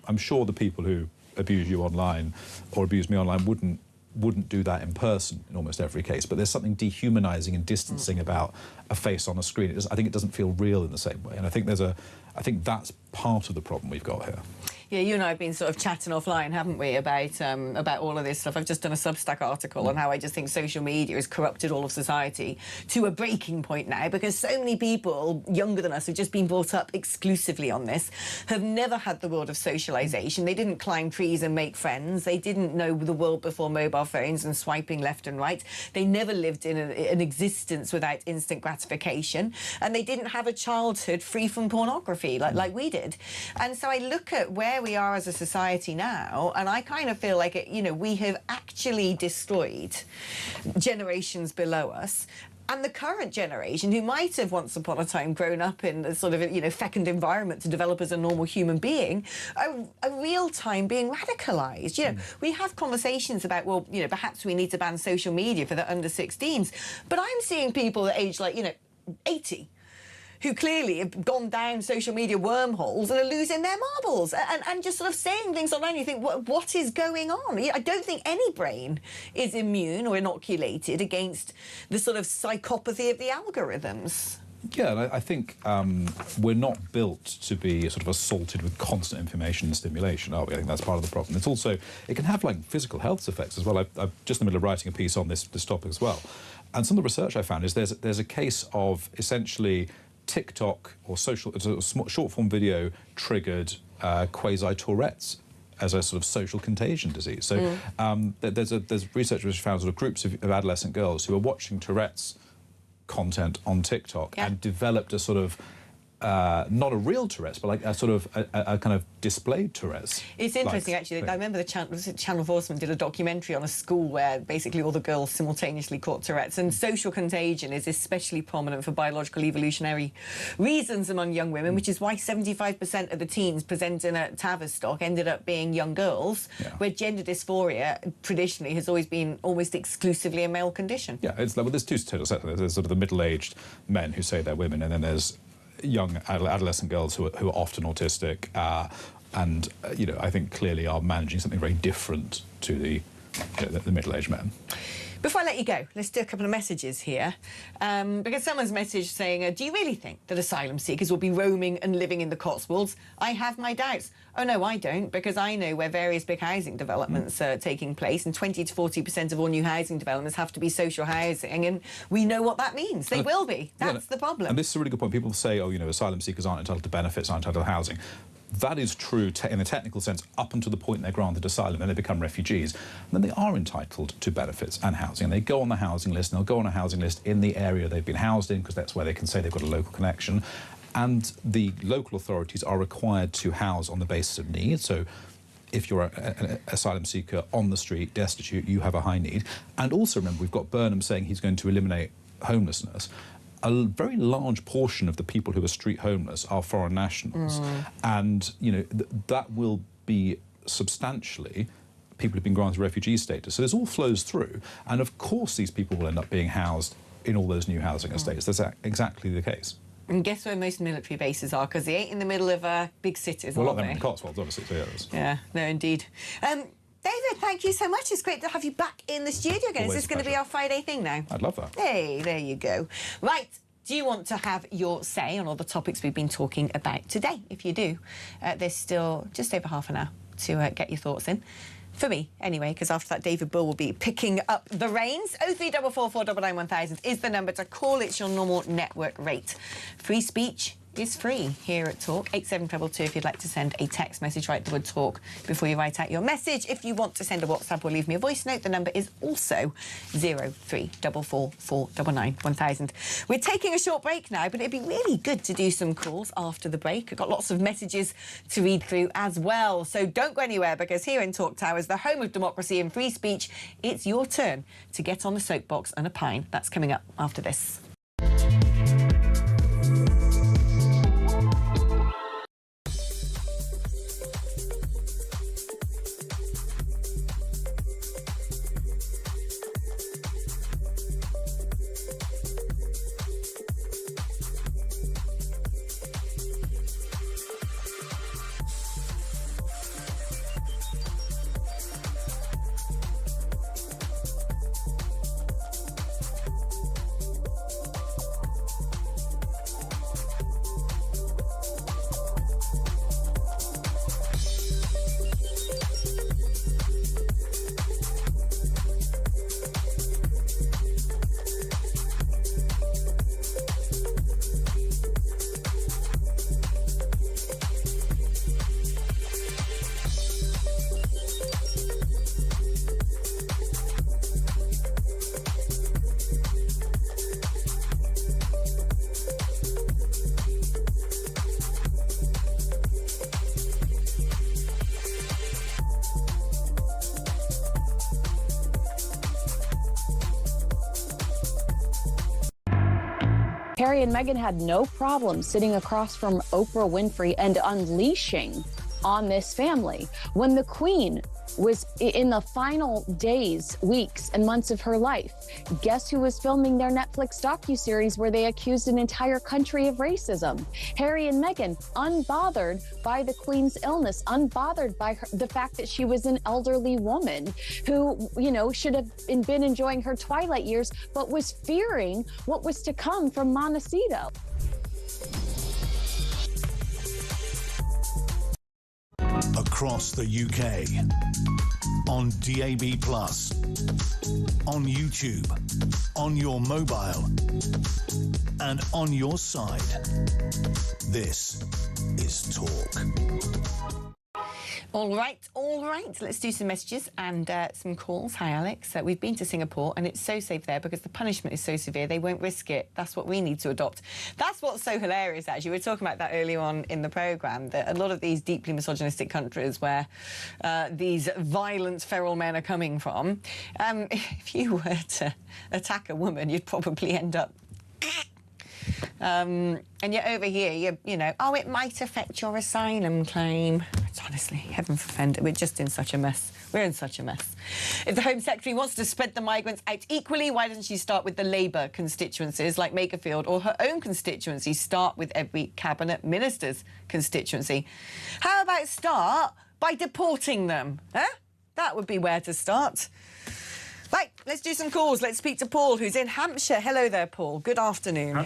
I'm sure the people who abuse you online or abuse me online wouldn't do that in person in almost every case, but there's something dehumanising and distancing about a face on a screen. I think it doesn't feel real in the same way, and I think that's part of the problem we've got here. Yeah, you and I have been sort of chatting offline, haven't we, about all of this stuff. I've just done a Substack article on how I just think social media has corrupted all of society to a breaking point now, because so many people younger than us who've just been brought up exclusively on this have never had the world of socialisation. They didn't climb trees and make friends. They didn't know the world before mobile phones and swiping left and right. They never lived in an existence without instant gratification, and they didn't have a childhood free from pornography like we did. And so I look at where we are as a society now, and I kind of feel like we have actually destroyed generations below us. And the current generation, who might have once upon a time grown up in the sort of, fecund environment to develop as a normal human being, are real time being radicalised. We have conversations about, well, perhaps we need to ban social media for the under 16s. But I'm seeing people that age 80, who clearly have gone down social media wormholes and are losing their marbles and just sort of saying things online. You think, what is going on? I don't think any brain is immune or inoculated against the sort of psychopathy of the algorithms. Yeah, and I think we're not built to be sort of assaulted with constant information and stimulation, are we? I think that's part of the problem. It's also, it can have physical health effects as well. I'm just in the middle of writing a piece on this topic as well. And some of the research I found is there's a case of essentially TikTok or short-form video triggered quasi-Tourette's as a sort of social contagion disease. So there's research which found sort of groups of adolescent girls who are watching Tourette's content on TikTok and developed a sort of not a real Tourette's, but like a sort of a kind of displayed Tourette's. It's interesting, actually. I remember the Channel 4 did a documentary on a school where basically all the girls simultaneously caught Tourette's, and social contagion is especially prominent for biological evolutionary reasons among young women, which is why 75% of the teens presenting at Tavistock ended up being young girls, where gender dysphoria traditionally has always been almost exclusively a male condition. Yeah, it's like, well, there's two total sets. There's sort of the middle-aged men who say they're women, and then there's young adolescent girls who are often autistic and I think clearly are managing something very different to the middle-aged men. Before I let you go, let's do a couple of messages here. Because someone's message saying, do you really think that asylum seekers will be roaming and living in the Cotswolds? I have my doubts. Oh, no, I don't, because I know where various big housing developments are taking place, and 20 to 40% of all new housing developments have to be social housing, and we know what that means. They will be. That's the problem. And this is a really good point. People say, asylum seekers aren't entitled to benefits, aren't entitled to housing. That is true in a technical sense up until the point they're granted asylum and they become refugees. And then they are entitled to benefits and housing. And they go on the housing list, and they'll go on a housing list in the area they've been housed in, because that's where they can say they've got a local connection. And the local authorities are required to house on the basis of need. So if you're an asylum seeker on the street, destitute, you have a high need. And also remember, we've got Burnham saying he's going to eliminate homelessness. A very large portion of the people who are street homeless are foreign nationals. And, that will be substantially people who've been granted refugee status. So this all flows through. And of course, these people will end up being housed in all those new housing estates. That's exactly the case. And guess where most military bases are? Because they ain't in the middle of big cities, well, a lot are of them they? in the Cotswolds, obviously. So yeah, no, indeed. David, thank you so much. It's great to have you back in the studio again. Always Is this going to be our Friday thing now? I'd love that. Hey, there you go. Right. Do you want to have your say on all the topics we've been talking about today? If you do, there's still just over half an hour to get your thoughts in. For me, anyway, because after that, David Bull will be picking up the reins. 0344 499 1000 is the number to call. It's your normal network rate. Free speech is free here at Talk. 87222 if you'd like to send a text message. Write the word Talk before you write out your message. If you want to send a WhatsApp or leave me a voice note, the number is also 0344 499 1000. We're taking a short break now, but it'd be really good to do some calls after the break. I've got lots of messages to read through as well. So don't go anywhere, because here in Talk Towers, the home of democracy and free speech, it's your turn to get on the soapbox and opine. That's coming up after this. Harry and Meghan had no problem sitting across from Oprah Winfrey and unleashing on this family. When the Queen was in the final days, weeks, and months of her life, guess who was filming their Netflix docuseries where they accused an entire country of racism? Harry and Meghan, unbothered by the Queen's illness, unbothered by the fact that she was an elderly woman who, you know, should have been enjoying her twilight years, but was fearing what was to come from Montecito. Across the UK, on DAB+, on YouTube, on your mobile, and on your side. This is Talk. All right. Let's do some messages and some calls. Hi, Alex. We've been to Singapore and it's so safe there because the punishment is so severe they won't risk it. That's what we need to adopt. That's what's so hilarious, actually. We were talking about that earlier on in the programme, that a lot of these deeply misogynistic countries where these violent, feral men are coming from, if you were to attack a woman, you'd probably end up... and yet over here, you know, oh, it might affect your asylum claim. It's honestly, heaven forfend, we're just in such a mess. We're in such a mess. If the Home Secretary wants to spread the migrants out equally, why doesn't she start with the Labour constituencies like Makerfield, or her own constituency start with every cabinet minister's constituency? How about start by deporting them? Huh? That would be where to start. Right, let's do some calls. Let's speak to Paul, who's in Hampshire. Hello there, Paul. Good afternoon.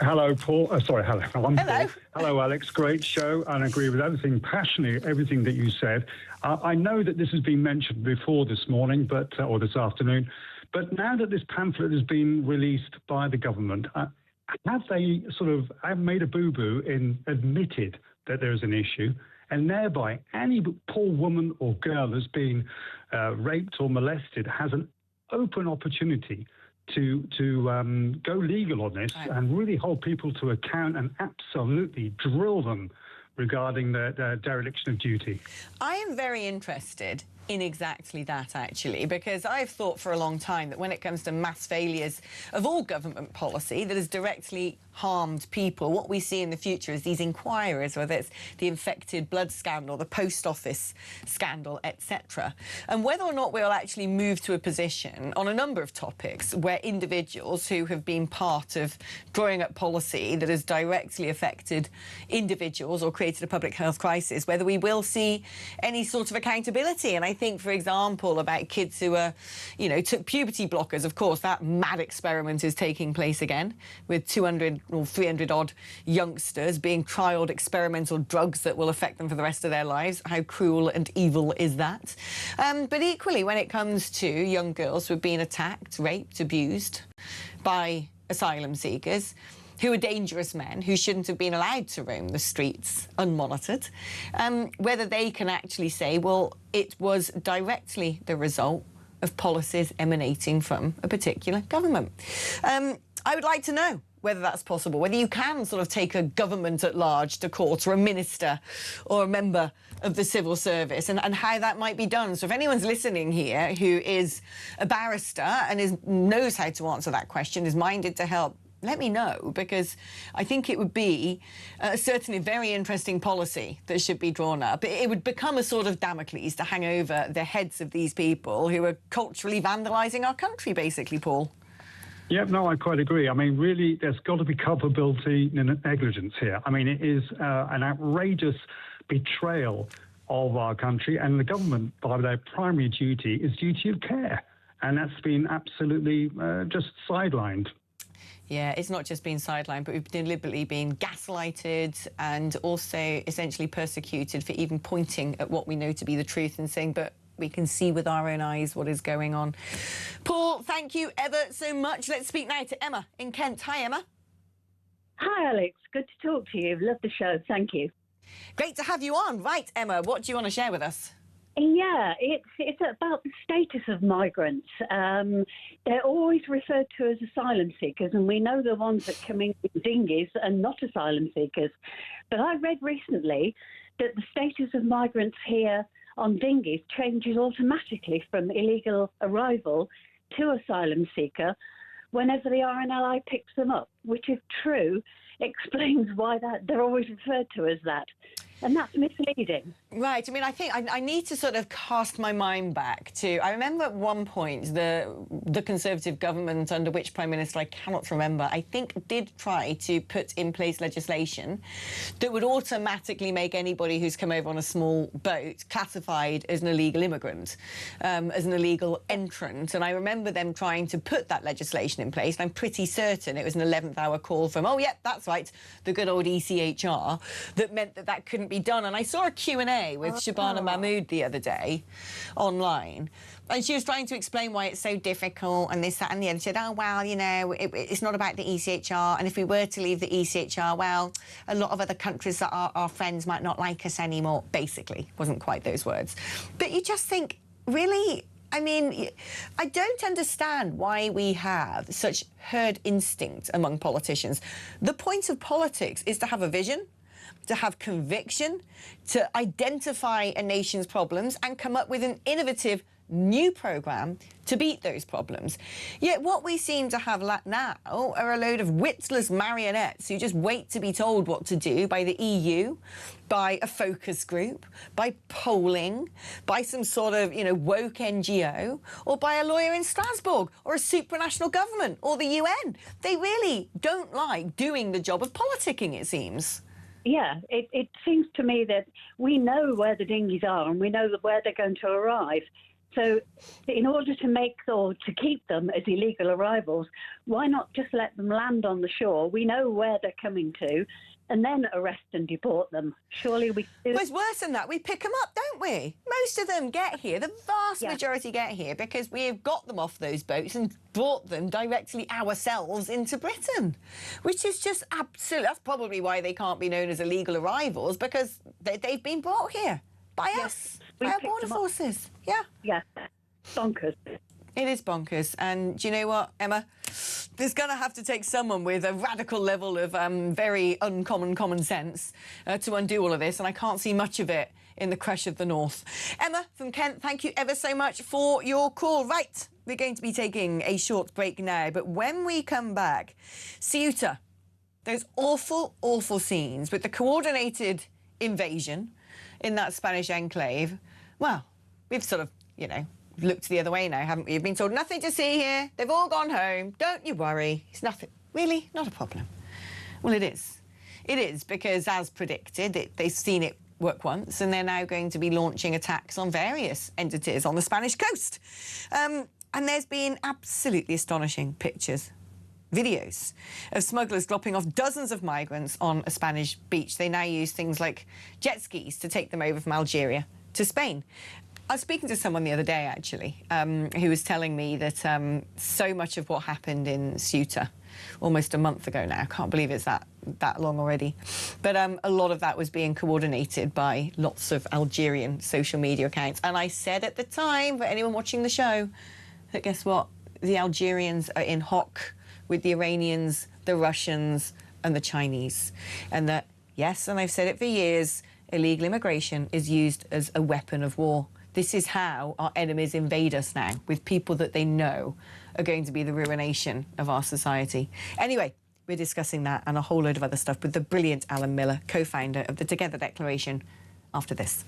Hello, Paul. Sorry, hello. Hello. Hello, Alex. Great show, and I agree with everything, passionately, everything that you said. I know that this has been mentioned before this morning, or this afternoon, but now that this pamphlet has been released by the government, have they have made a boo-boo in admitted that there is an issue, and thereby any poor woman or girl that's been raped or molested has an open opportunity to go legal on this and really hold people to account and absolutely drill them regarding their dereliction of duty. I am very interested in exactly that, actually, because I've thought for a long time that when it comes to mass failures of all government policy that has directly harmed people, what we see in the future is these inquiries, whether it's the infected blood scandal, the post office scandal, etc. And whether or not we'll actually move to a position on a number of topics where individuals who have been part of drawing up policy that has directly affected individuals or created a public health crisis, whether we will see any sort of accountability. And I think, for example, about kids who are, you know, took puberty blockers. Of course, that mad experiment is taking place again with 200 or 300 odd youngsters being trialled experimental drugs that will affect them for the rest of their lives. How cruel and evil is that? But equally, when it comes to young girls who have been attacked, raped, abused by asylum seekers, who are dangerous men who shouldn't have been allowed to roam the streets unmonitored, whether they can actually say, well, it was directly the result of policies emanating from a particular government. I would like to know whether that's possible, whether you can sort of take a government at large to court, or a minister or a member of the civil service, and how that might be done. So if anyone's listening here who is a barrister and knows how to answer that question, is minded to help, let me know, because I think it would be certainly a very interesting policy that should be drawn up. It would become a sort of Damocles to hang over the heads of these people who are culturally vandalising our country, basically, Paul. Yeah, no, I quite agree. I mean, really, there's got to be culpability and negligence here. I mean, it is an outrageous betrayal of our country, and the government, by their primary duty, is duty of care. And that's been absolutely just sidelined. Yeah, it's not just been sidelined, but we've deliberately been gaslighted and also essentially persecuted for even pointing at what we know to be the truth and saying, but we can see with our own eyes what is going on. Paul, thank you ever so much. Let's speak now to Emma in Kent. Hi, Emma. Hi, Alex. Good to talk to you. Love the show. Thank you. Great to have you on. Right, Emma, what do you want to share with us? Yeah, it's about the status of migrants. They're always referred to as asylum seekers, and we know the ones that come in with dinghies are not asylum seekers. But I read recently that the status of migrants here on dinghies changes automatically from illegal arrival to asylum seeker whenever the RNLI picks them up, which if true, explains why they're always referred to as that. And that's misleading. Right. I mean, I think I need to sort of cast my mind back to... I remember at one point the Conservative government, under which Prime Minister I cannot remember, I think did try to put in place legislation that would automatically make anybody who's come over on a small boat classified as an illegal immigrant, as an illegal entrant. And I remember them trying to put that legislation in place. And I'm pretty certain it was an 11th hour call from, oh, yeah, that's right, the good old ECHR, that meant that that couldn't be done. And I saw a Q&A with Shabana Mahmood the other day online, and she was trying to explain why it's so difficult and this, that and the other. She said, oh, well, you know, it's not about the ECHR, and if we were to leave the ECHR, well, a lot of other countries that are our friends might not like us anymore. Basically, wasn't quite those words. But you just think, really? I mean, I don't understand why we have such herd instinct among politicians. The point of politics is to have a vision, to have conviction, to identify a nation's problems and come up with an innovative new programme to beat those problems. Yet what we seem to have now are a load of witless marionettes who just wait to be told what to do by the EU, by a focus group, by polling, by some sort of, you know, woke NGO, or by a lawyer in Strasbourg, or a supranational government, or the UN. They really don't like doing the job of politicking, it seems. Yeah, it seems to me that we know where the dinghies are and we know where they're going to arrive. So in order to make or to keep them as illegal arrivals, why not just let them land on the shore? We know where they're coming to, and then arrest and deport them. Surely we do. Well, it's worse than that. We pick them up, don't we? Most of them get here. The vast majority get here because we have got them off those boats and brought them directly ourselves into Britain, which is just absolute. That's probably why they can't be known as illegal arrivals, because they've been brought here by us, by our border forces. Yeah. Yeah. Bonkers. It is bonkers. And do you know what, Emma? There's going to have to take someone with a radical level of very uncommon common sense to undo all of this, and I can't see much of it in the crush of the North. Emma from Kent, thank you ever so much for your call. Right, we're going to be taking a short break now, but when we come back, Ceuta, those awful, awful scenes with the coordinated invasion in that Spanish enclave, well, we've sort of, you know, looked the other way now, haven't we? You've been told nothing to see here. They've all gone home. Don't you worry. It's nothing. Really? Not a problem. Well, it is. It is, because as predicted, they've seen it work once, and they're now going to be launching attacks on various entities on the Spanish coast. And there's been absolutely astonishing pictures, videos of smugglers dropping off dozens of migrants on a Spanish beach. They now use things like jet skis to take them over from Algeria to Spain. I was speaking to someone the other day, actually, who was telling me that so much of what happened in Ceuta almost a month ago now, I can't believe it's that long already, but a lot of that was being coordinated by lots of Algerian social media accounts. And I said at the time, for anyone watching the show, that guess what? The Algerians are in hock with the Iranians, the Russians and the Chinese. And that, yes, and I've said it for years, illegal immigration is used as a weapon of war. This is how our enemies invade us now, with people that they know are going to be the ruination of our society. Anyway, we're discussing that and a whole load of other stuff with the brilliant Alan Miller, co-founder of the Together Declaration, after this.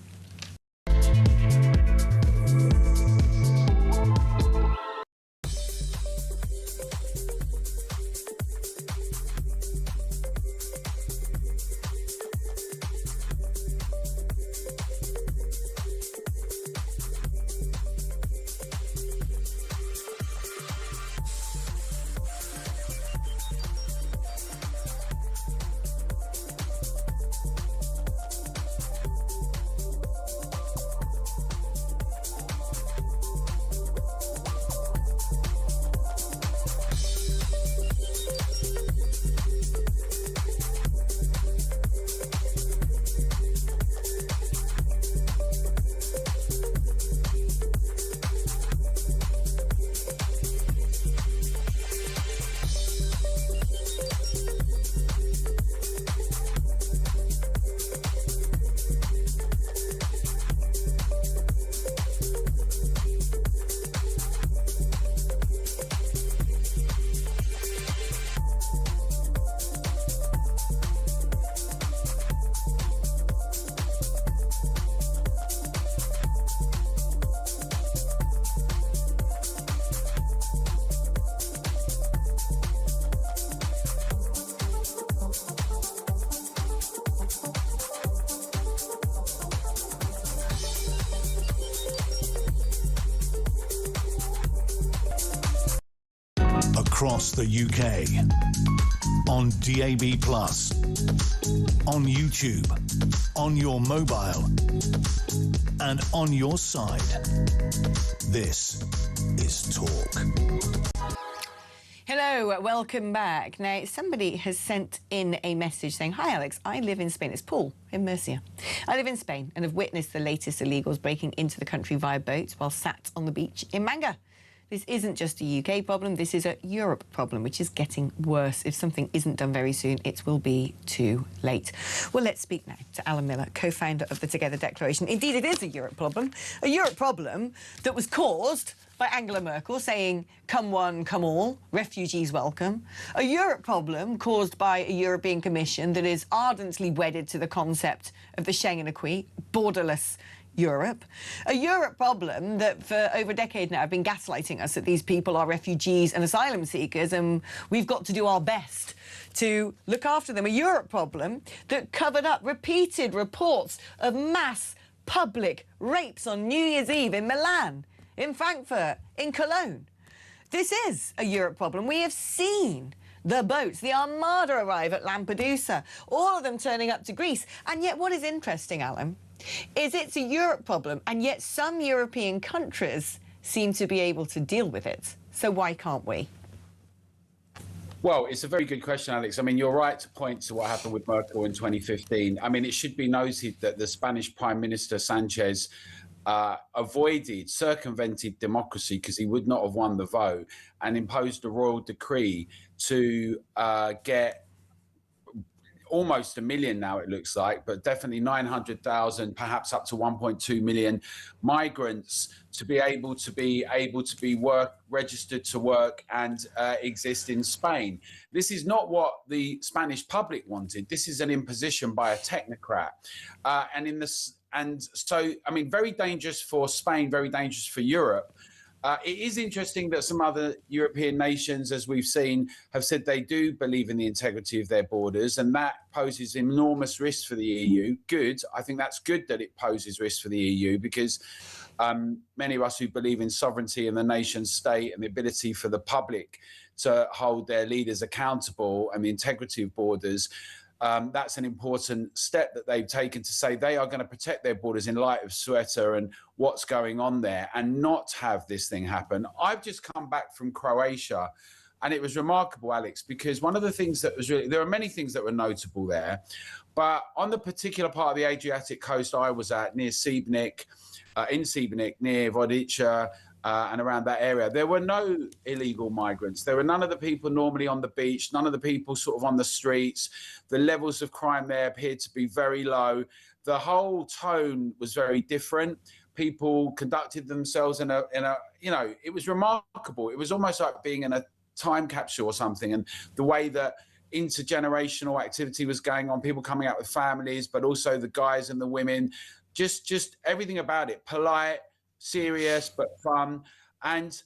across the UK. On DAB+, on YouTube, on your mobile, and on your side. This is Talk. Hello, welcome back. Now, somebody has sent in a message saying, "Hi, Alex, I live in Spain." It's Paul in Murcia. "I live in Spain and have witnessed the latest illegals breaking into the country via boats while sat on the beach in Manga. This isn't just a UK problem, this is a Europe problem, which is getting worse. If something isn't done very soon, it will be too late." Well, let's speak now to Alan Miller, co-founder of the Together Declaration. Indeed, it is a Europe problem that was caused by Angela Merkel saying, "Come one, come all, refugees welcome." A Europe problem caused by a European Commission that is ardently wedded to the concept of the Schengen Acquis, borderless Europe. A Europe problem that for over a decade now have been gaslighting us that these people are refugees and asylum seekers and we've got to do our best to look after them. A Europe problem that covered up repeated reports of mass public rapes on New Year's Eve in Milan, in Frankfurt, in Cologne. This is a Europe problem. We have seen the boats, the Armada arrive at Lampedusa, all of them turning up to Greece. And yet what is interesting, Alan, is it's a Europe problem, and yet some European countries seem to be able to deal with it. So why can't we? Well, it's a very good question, Alex. I mean, you're right to point to what happened with Merkel in 2015. I mean, it should be noted that the Spanish Prime Minister Sanchez circumvented democracy because he would not have won the vote and imposed a royal decree to get almost 1 million now, it looks like, but definitely 900,000, perhaps up to 1.2 million migrants to be able to be registered to work and exist in Spain. This is not what the Spanish public wanted. This is an imposition by a technocrat, and so, I mean, very dangerous for Spain, very dangerous for Europe. It is interesting that some other European nations, as we've seen, have said they do believe in the integrity of their borders, and that poses enormous risks for the EU. Good. I think that's good that it poses risks for the EU because many of us who believe in sovereignty and the nation state and the ability for the public to hold their leaders accountable and the integrity of borders, that's an important step that they've taken to say they are going to protect their borders in light of Ceuta and what's going on there and not have this thing happen. I've just come back from Croatia and it was remarkable, Alex, because one of the things that was really, there are many things that were notable there, but on the particular part of the Adriatic coast I was at near Sibnik, near Vodica, and around that area, there were no illegal migrants. There were none of the people normally on the beach, none of the people sort of on the streets. The levels of crime there appeared to be very low. The whole tone was very different. People conducted themselves in a, you know, it was remarkable. It was almost like being in a time capsule or something. And the way that intergenerational activity was going on, people coming out with families, but also the guys and the women, just everything about it, polite, serious but fun, and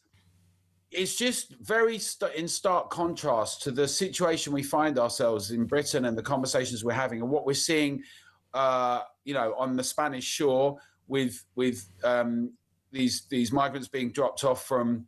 it's just very in stark contrast to the situation we find ourselves in Britain and the conversations we're having and what we're seeing, you know, on the Spanish shore with these migrants being dropped off from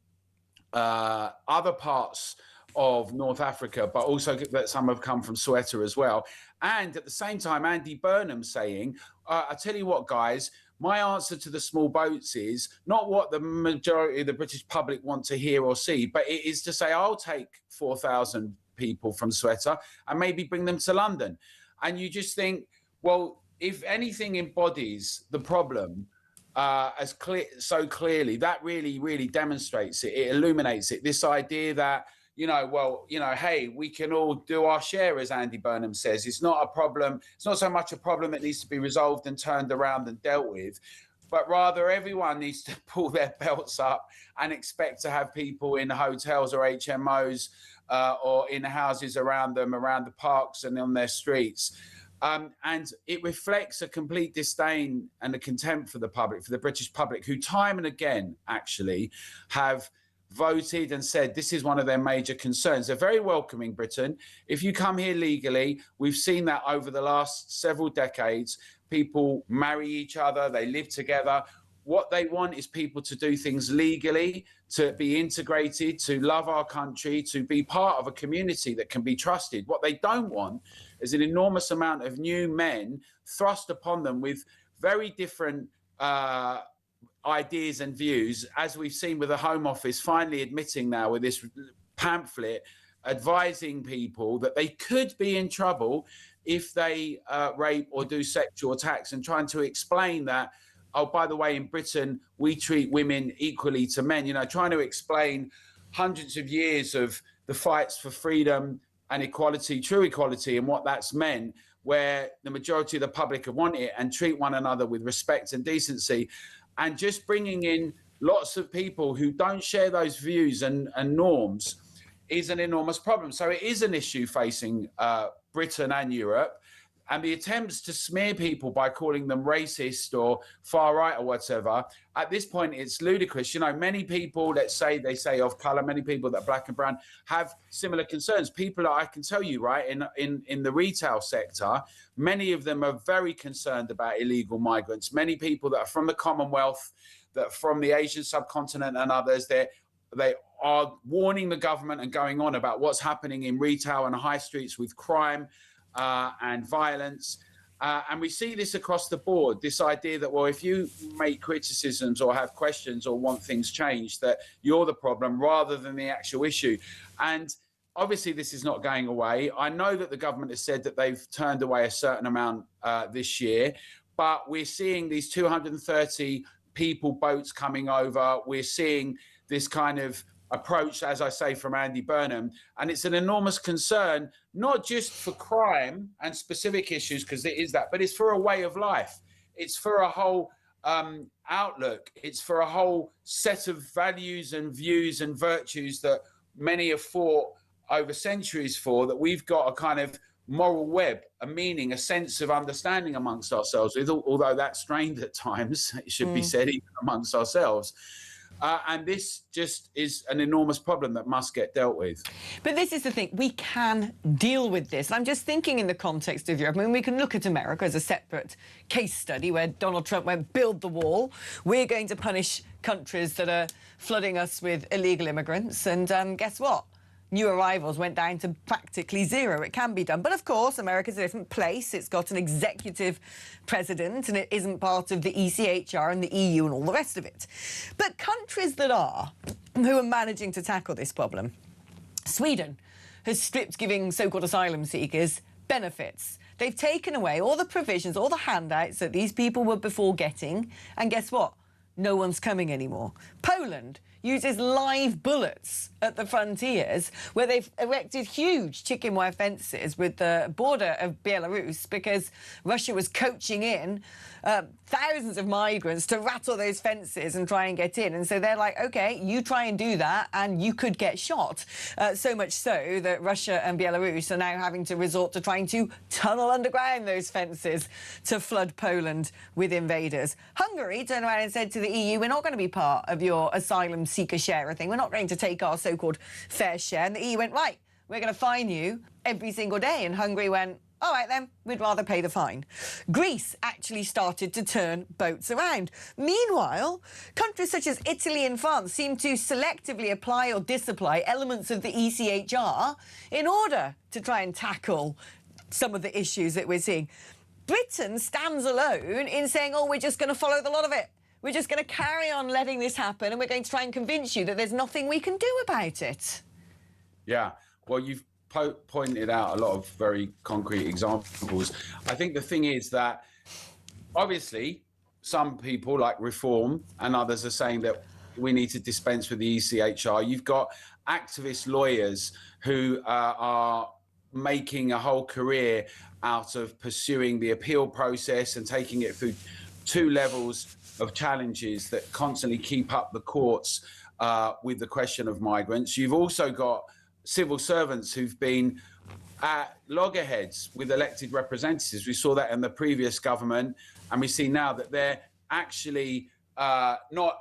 other parts of North Africa, but also that some have come from Ceuta as well. And at the same time, Andy Burnham saying, I tell you what, guys, my answer to the small boats is not what the majority of the British public want to hear or see, but it is to say, I'll take 4,000 people from Ceuta and maybe bring them to London. And you just think, well, if anything embodies the problem so clearly, that really, really demonstrates it. It illuminates it. This idea that, you know, well, you know, hey, we can all do our share, as Andy Burnham says. It's not a problem. It's not so much a problem that needs to be resolved and turned around and dealt with, but rather everyone needs to pull their belts up and expect to have people in hotels or HMOs or in houses around them, around the parks and on their streets. And it reflects a complete disdain and a contempt for the public, for the British public, who time and again actually have voted and said this is one of their major concerns. They're very welcoming Britain. If you come here legally, we've seen that over the last several decades, people marry each other, they live together. what they want is people to do things legally, to be integrated, to love our country, to be part of a community that can be trusted. What they don't want is an enormous amount of new men thrust upon them with very different ideas and views, as we've seen with the Home Office finally admitting now with this pamphlet advising people that they could be in trouble if they rape or do sexual attacks, and trying to explain that, oh, by the way, in Britain, we treat women equally to men, you know, trying to explain hundreds of years of the fights for freedom and equality, true equality, and what that's meant, where the majority of the public have wanted it, and treat one another with respect and decency. And just bringing in lots of people who don't share those views and norms is an enormous problem. So it is an issue facing Britain and Europe. And the attempts to smear people by calling them racist or far right or whatever, at this point, it's ludicrous. You know, many people, let's say they say of color, many people that are black and brown have similar concerns. People, I can tell you, right, in the retail sector, many of them are very concerned about illegal migrants. Many people that are from the Commonwealth, that are from the Asian subcontinent and others, they are warning the government and going on about what's happening in retail and high streets with crime and violence. And we see this across the board, this idea that, well, if you make criticisms or have questions or want things changed, that you're the problem rather than the actual issue. And obviously this is not going away. I know that the government has said that they've turned away a certain amount this year, but we're seeing these 230 people boats coming over. We're seeing this kind of approach, as I say, from Andy Burnham. And it's an enormous concern, not just for crime and specific issues, because it is that, but it's for a way of life. It's for a whole outlook. It's for a whole set of values and views and virtues that many have fought over centuries for, that we've got a kind of moral web, a meaning, a sense of understanding amongst ourselves, although that's strained at times, it should be said, even amongst ourselves. And this just is an enormous problem that must get dealt with. But this is the thing, we can deal with this. I'm just thinking in the context of Europe. I mean, we can look at America as a separate case study where Donald Trump went, build the wall. We're going to punish countries that are flooding us with illegal immigrants. And guess what? New arrivals went down to practically zero. It can be done. But of course, America's a different place. It's got an executive president and it isn't part of the ECHR and the EU and all the rest of it. But countries that are, who are managing to tackle this problem, Sweden has stripped giving so-called asylum seekers benefits. They've taken away all the provisions, all the handouts that these people were before getting. And guess what? No one's coming anymore. Poland uses live bullets at the frontiers, where they've erected huge chicken wire fences with the border of Belarus because Russia was coaching in thousands of migrants to rattle those fences and try and get in. And so they're like, OK, you try and do that and you could get shot. So much so that Russia and Belarus are now having to resort to trying to tunnel underground those fences to flood Poland with invaders. Hungary turned around and said to the EU, we're not going to be part of your asylum seeker share thing. We're not going to take our so-called fair share. And the EU went, right, we're going to fine you every single day. And Hungary went, all right, then, we'd rather pay the fine. Greece actually started to turn boats around. Meanwhile, countries such as Italy and France seem to selectively apply or disapply elements of the ECHR in order to try and tackle some of the issues that we're seeing. Britain stands alone in saying, oh, we're just going to follow the lot of it. We're just going to carry on letting this happen and we're going to try and convince you that there's nothing we can do about it. Yeah, well, you've pointed out a lot of very concrete examples. I think the thing is that obviously some people like Reform and others are saying that we need to dispense with the ECHR. You've got activist lawyers who are making a whole career out of pursuing the appeal process and taking it through 2 levels of challenges that constantly keep up the courts with the question of migrants. You've also got civil servants who've been at loggerheads with elected representatives. We saw that in the previous government, and we see now that they're actually not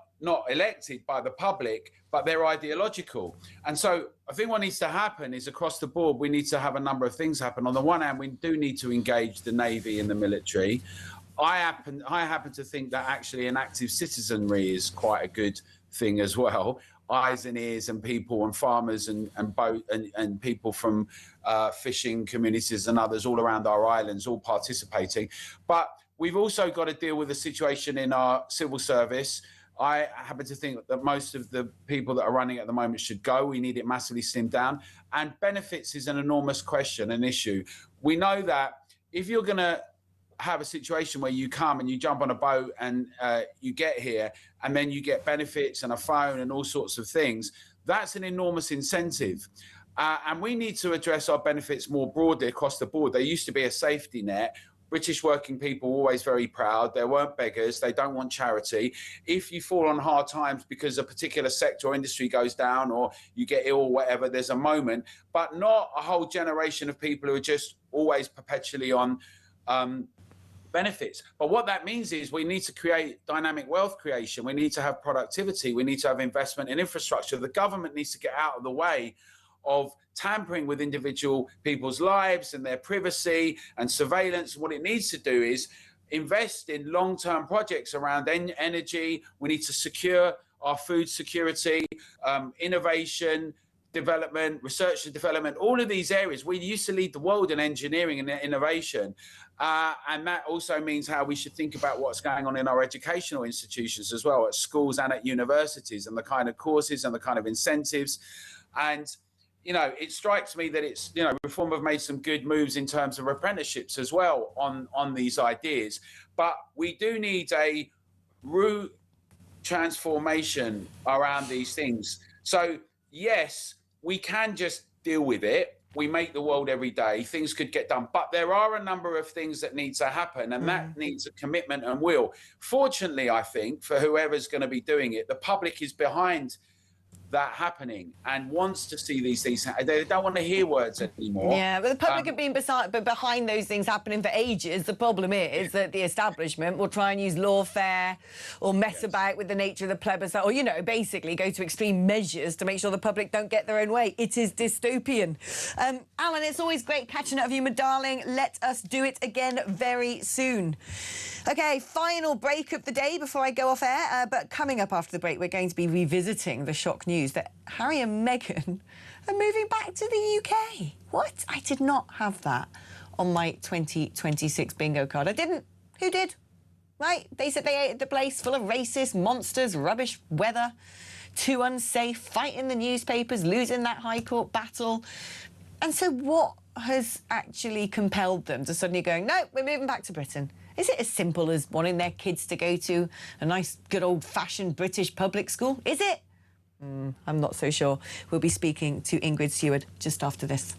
elected by the public, but they're ideological. And so I think what needs to happen is across the board, we need to have a number of things happen. On the one hand, we do need to engage the Navy and the military. I happen to think that actually an active citizenry is quite a good thing as well. Eyes and ears and people and farmers and people from fishing communities and others all around our islands all participating. But we've also got to deal with the situation in our civil service. I happen to think that most of the people that are running at the moment should go. We need it massively slimmed down. And benefits is an enormous question, an issue. We know that if you're going to have a situation where you come and you jump on a boat and you get here and then you get benefits and a phone and all sorts of things, that's an enormous incentive. And we need to address our benefits more broadly across the board. There used to be a safety net. British working people were always very proud. They weren't beggars. They don't want charity. If you fall on hard times because a particular sector or industry goes down or you get ill or whatever, there's a moment, but not a whole generation of people who are just always perpetually on benefits. But what that means is we need to create dynamic wealth creation. We need to have productivity. We need to have investment in infrastructure. The government needs to get out of the way of tampering with individual people's lives and their privacy and surveillance. What it needs to do is invest in long-term projects around energy. We need to secure our food security, innovation, development, research and development, all of these areas. We used to lead the world in engineering and innovation. And that also means how we should think about what's going on in our educational institutions as well, at schools and at universities, and the kind of courses and the kind of incentives. And you know, it strikes me that it's, you know, Reform have made some good moves in terms of apprenticeships as well on these ideas. But we do need a root transformation around these things. So, yes, we can just deal with it. We make the world every day. Things could get done. But there are a number of things that need to happen, and that needs a commitment and will. Fortunately, I think, for whoever's going to be doing it, the public is behind that happening and wants to see these things. They don't want to hear words anymore. Yeah, but the public have been behind those things happening for ages. The problem is that the establishment will try and use lawfare or mess about with the nature of the plebiscite, or, you know, basically go to extreme measures to make sure the public don't get their own way. It is dystopian. Alan, it's always great catching up with you, my darling. Let us do it again very soon. OK, final break of the day before I go off air. But coming up after the break, we're going to be revisiting the shock news that Harry and Meghan are moving back to the UK. What? I did not have that on my 2026 bingo card. I didn't. Who did? Right? They said they ate the place full of racists, monsters, rubbish weather, too unsafe, fighting the newspapers, losing that High Court battle. And so what has actually compelled them to suddenly going, no, we're moving back to Britain? Is it as simple as wanting their kids to go to a nice, good old-fashioned British public school? Is it? I'm not so sure. We'll be speaking to Ingrid Seward just after this.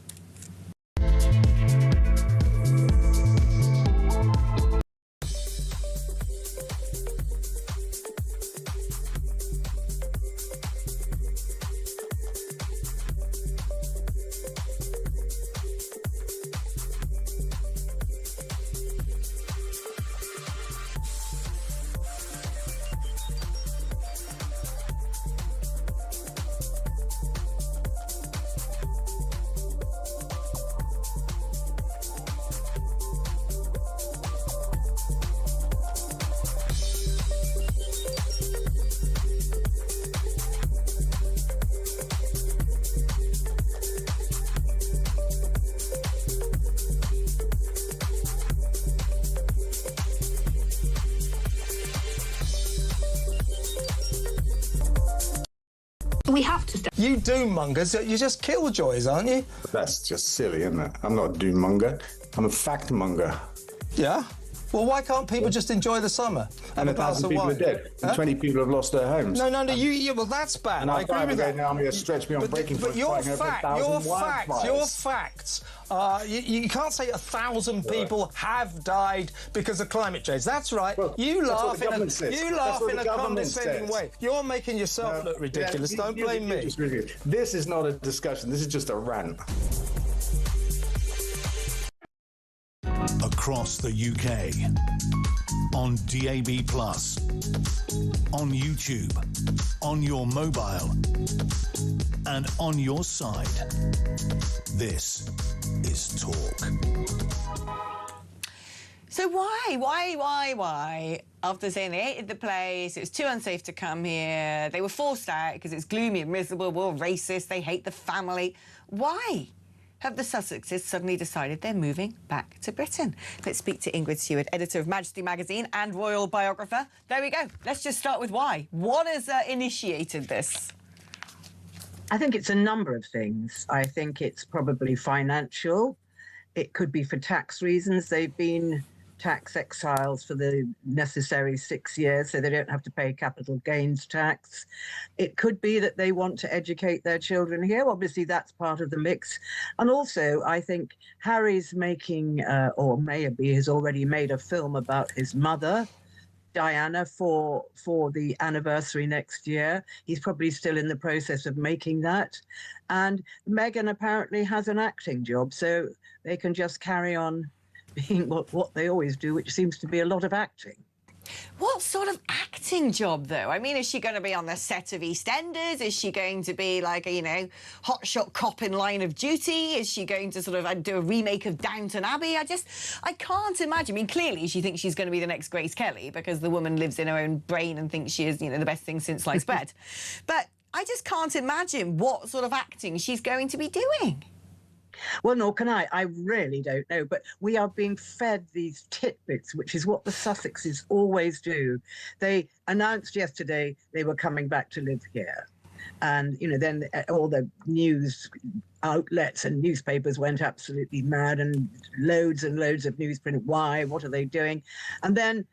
We have to. You doom mongers, you're just killjoys, aren't you? That's just silly, isn't it? I'm not a doom monger. I'm a fact monger. Yeah? Well, why can't people just enjoy the summer? And 1,000 people are dead. And 20 people have lost their homes. No, well, that's bad. And I agree with that. Now I'm going to stretch me on breaking But your facts, you can't say 1,000 people have died because of climate change. That's right. Well, you laugh in a condescending way. You're making yourself look ridiculous. Don't blame me. This is not a discussion. This is just a rant. Across the UK, on DAB+, on YouTube, on your mobile, and on your side. This is Talk. So why? After saying they hated the place, it was too unsafe to come here, they were forced out because it's gloomy and miserable, we're all racist, they hate the family. Why have the Sussexes suddenly decided they're moving back to Britain? Let's speak to Ingrid Seward, editor of Majesty magazine and royal biographer. There we go. Let's just start with why. What has initiated this? I think it's a number of things. I think it's probably financial. It could be for tax reasons. They've been tax exiles for the necessary 6 years, so they don't have to pay capital gains tax. It could be that they want to educate their children here. Obviously, that's part of the mix. And also, I think Harry's making, or maybe has already made a film about his mother, Diana, for the anniversary next year. He's probably still in the process of making that. And Meghan apparently has an acting job, so they can just carry on being what they always do, which seems to be a lot of acting. What sort of acting job, though? I mean, is she going to be on the set of EastEnders? Is she going to be like a, you know, hotshot cop in Line of Duty? Is she going to sort of do a remake of Downton Abbey? I can't imagine. I mean, clearly she thinks she's going to be the next Grace Kelly because the woman lives in her own brain and thinks she is, you know, the best thing since sliced bread. But I just can't imagine what sort of acting she's going to be doing. Well, nor can I. I really don't know. But we are being fed these tidbits, which is what the Sussexes always do. They announced yesterday they were coming back to live here. And, you know, then all the news outlets and newspapers went absolutely mad, and loads of newsprint. Why? What are they doing? And then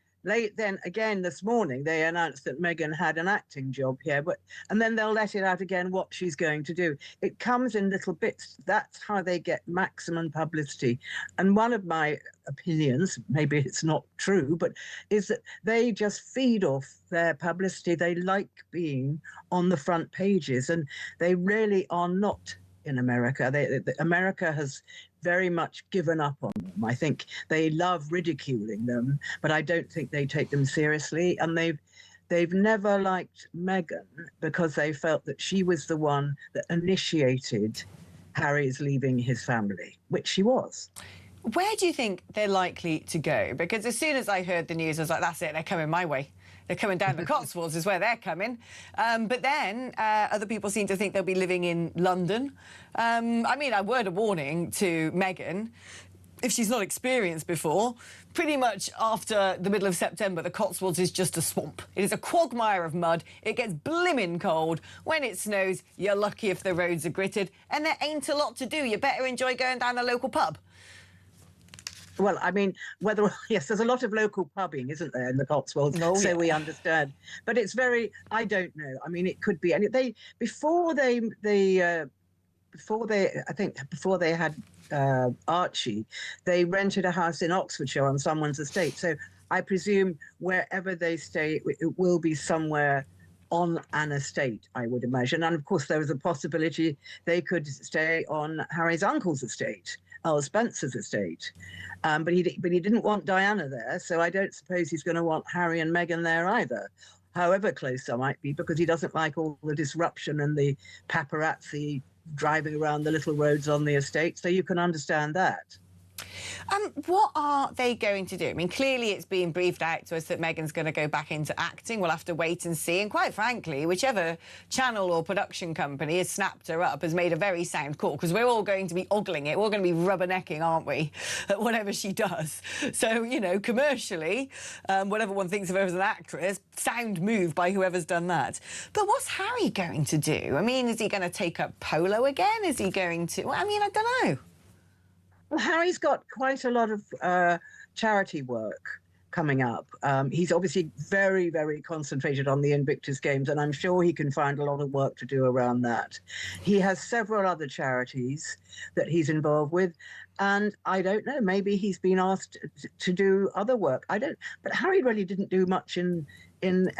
again this morning they announced that Meghan had an acting job here, and then they'll let it out again what she's going to do. It comes in little bits. That's how they get maximum publicity. And one of my opinions, maybe it's not true, but is that they just feed off their publicity. They like being on the front pages, and they really are not in America. America has very much given up on them. I think they love ridiculing them, but I don't think they take them seriously. And they've never liked Meghan because they felt that she was the one that initiated Harry's leaving his family, which she was. Where do you think they're likely to go? Because as soon as I heard the news, I was like, that's it, they're coming my way. They're coming down the Cotswolds is where they're coming. But then other people seem to think they'll be living in London. I mean, a word of warning to Meghan. If she's not experienced before, pretty much after the middle of September, the Cotswolds is just a swamp. It is a quagmire of mud. It gets blimmin' cold. When it snows, you're lucky if the roads are gritted. And there ain't a lot to do. You better enjoy going down the local pub. Well, I mean, yes, there's a lot of local pubbing, isn't there, in the Cotswolds? Oh, so yeah. We understand. But it's very, I don't know. I mean, it could be. And before they had Archie, they rented a house in Oxfordshire on someone's estate. So I presume wherever they stay, it will be somewhere on an estate, I would imagine. And of course, there was a possibility they could stay on Harry's uncle's estate, Earl Spencer's estate. But he didn't want Diana there, so I don't suppose he's going to want Harry and Meghan there either, however close I might be, because he doesn't like all the disruption and the paparazzi driving around the little roads on the estate, so you can understand that. What are they going to do? I mean, clearly it's being briefed out to us that Meghan's going to go back into acting. We'll have to wait and see. And quite frankly, whichever channel or production company has snapped her up has made a very sound call, because we're all going to be ogling it. We're going to be rubbernecking, aren't we, at whatever she does. So, you know, commercially, whatever one thinks of her as an actress, sound move by whoever's done that. But what's Harry going to do? I mean, is he going to take up polo again? Is he going to... Well, I mean, I don't know. Well, Harry's got quite a lot of charity work coming up. He's obviously very, very concentrated on the Invictus Games, and I'm sure he can find a lot of work to do around that. He has several other charities that he's involved with, and I don't know, maybe he's been asked to do other work. But Harry really didn't do much in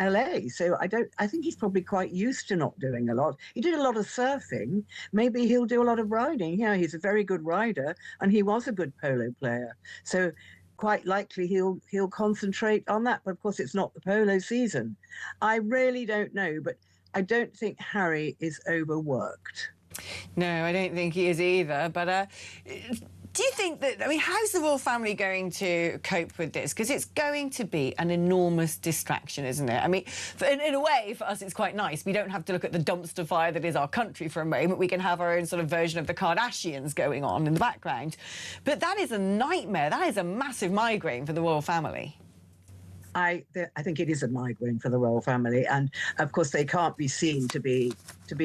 LA, so I think he's probably quite used to not doing a lot. He did a lot of surfing. Maybe he'll do a lot of riding. Yeah, he's a very good rider, and he was a good polo player. So quite likely he'll concentrate on that. But of course, it's not the polo season. I really don't know, but I don't think Harry is overworked. No, I don't think he is either. But Do you think that, I mean, how's the royal family going to cope with this? Because it's going to be an enormous distraction, isn't it? I mean, in a way, for us, it's quite nice. We don't have to look at the dumpster fire that is our country for a moment. We can have our own sort of version of the Kardashians going on in the background. But that is a nightmare. That is a massive migraine for the royal family. I think it is a migraine for the royal family, and of course they can't be seen to be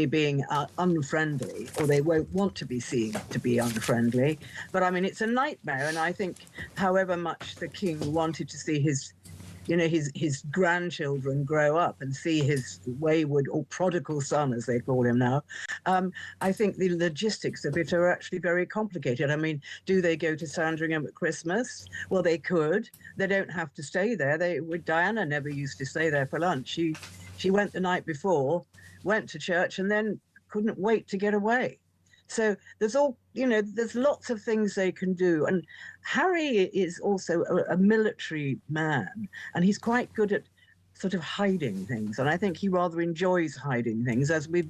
being unfriendly, or they won't want to be seen to be unfriendly. But I mean, it's a nightmare, and I think however much the king wanted to see his grandchildren grow up and see his wayward or prodigal son, as they call him now, I think the logistics of it are actually very complicated. I mean, do they go to Sandringham at Christmas? Well, they could. They don't have to stay there. Diana never used to stay there for lunch. She went the night before, went to church, and then couldn't wait to get away. So there's there's lots of things they can do. And Harry is also a military man, and he's quite good at sort of hiding things. And I think he rather enjoys hiding things, as we've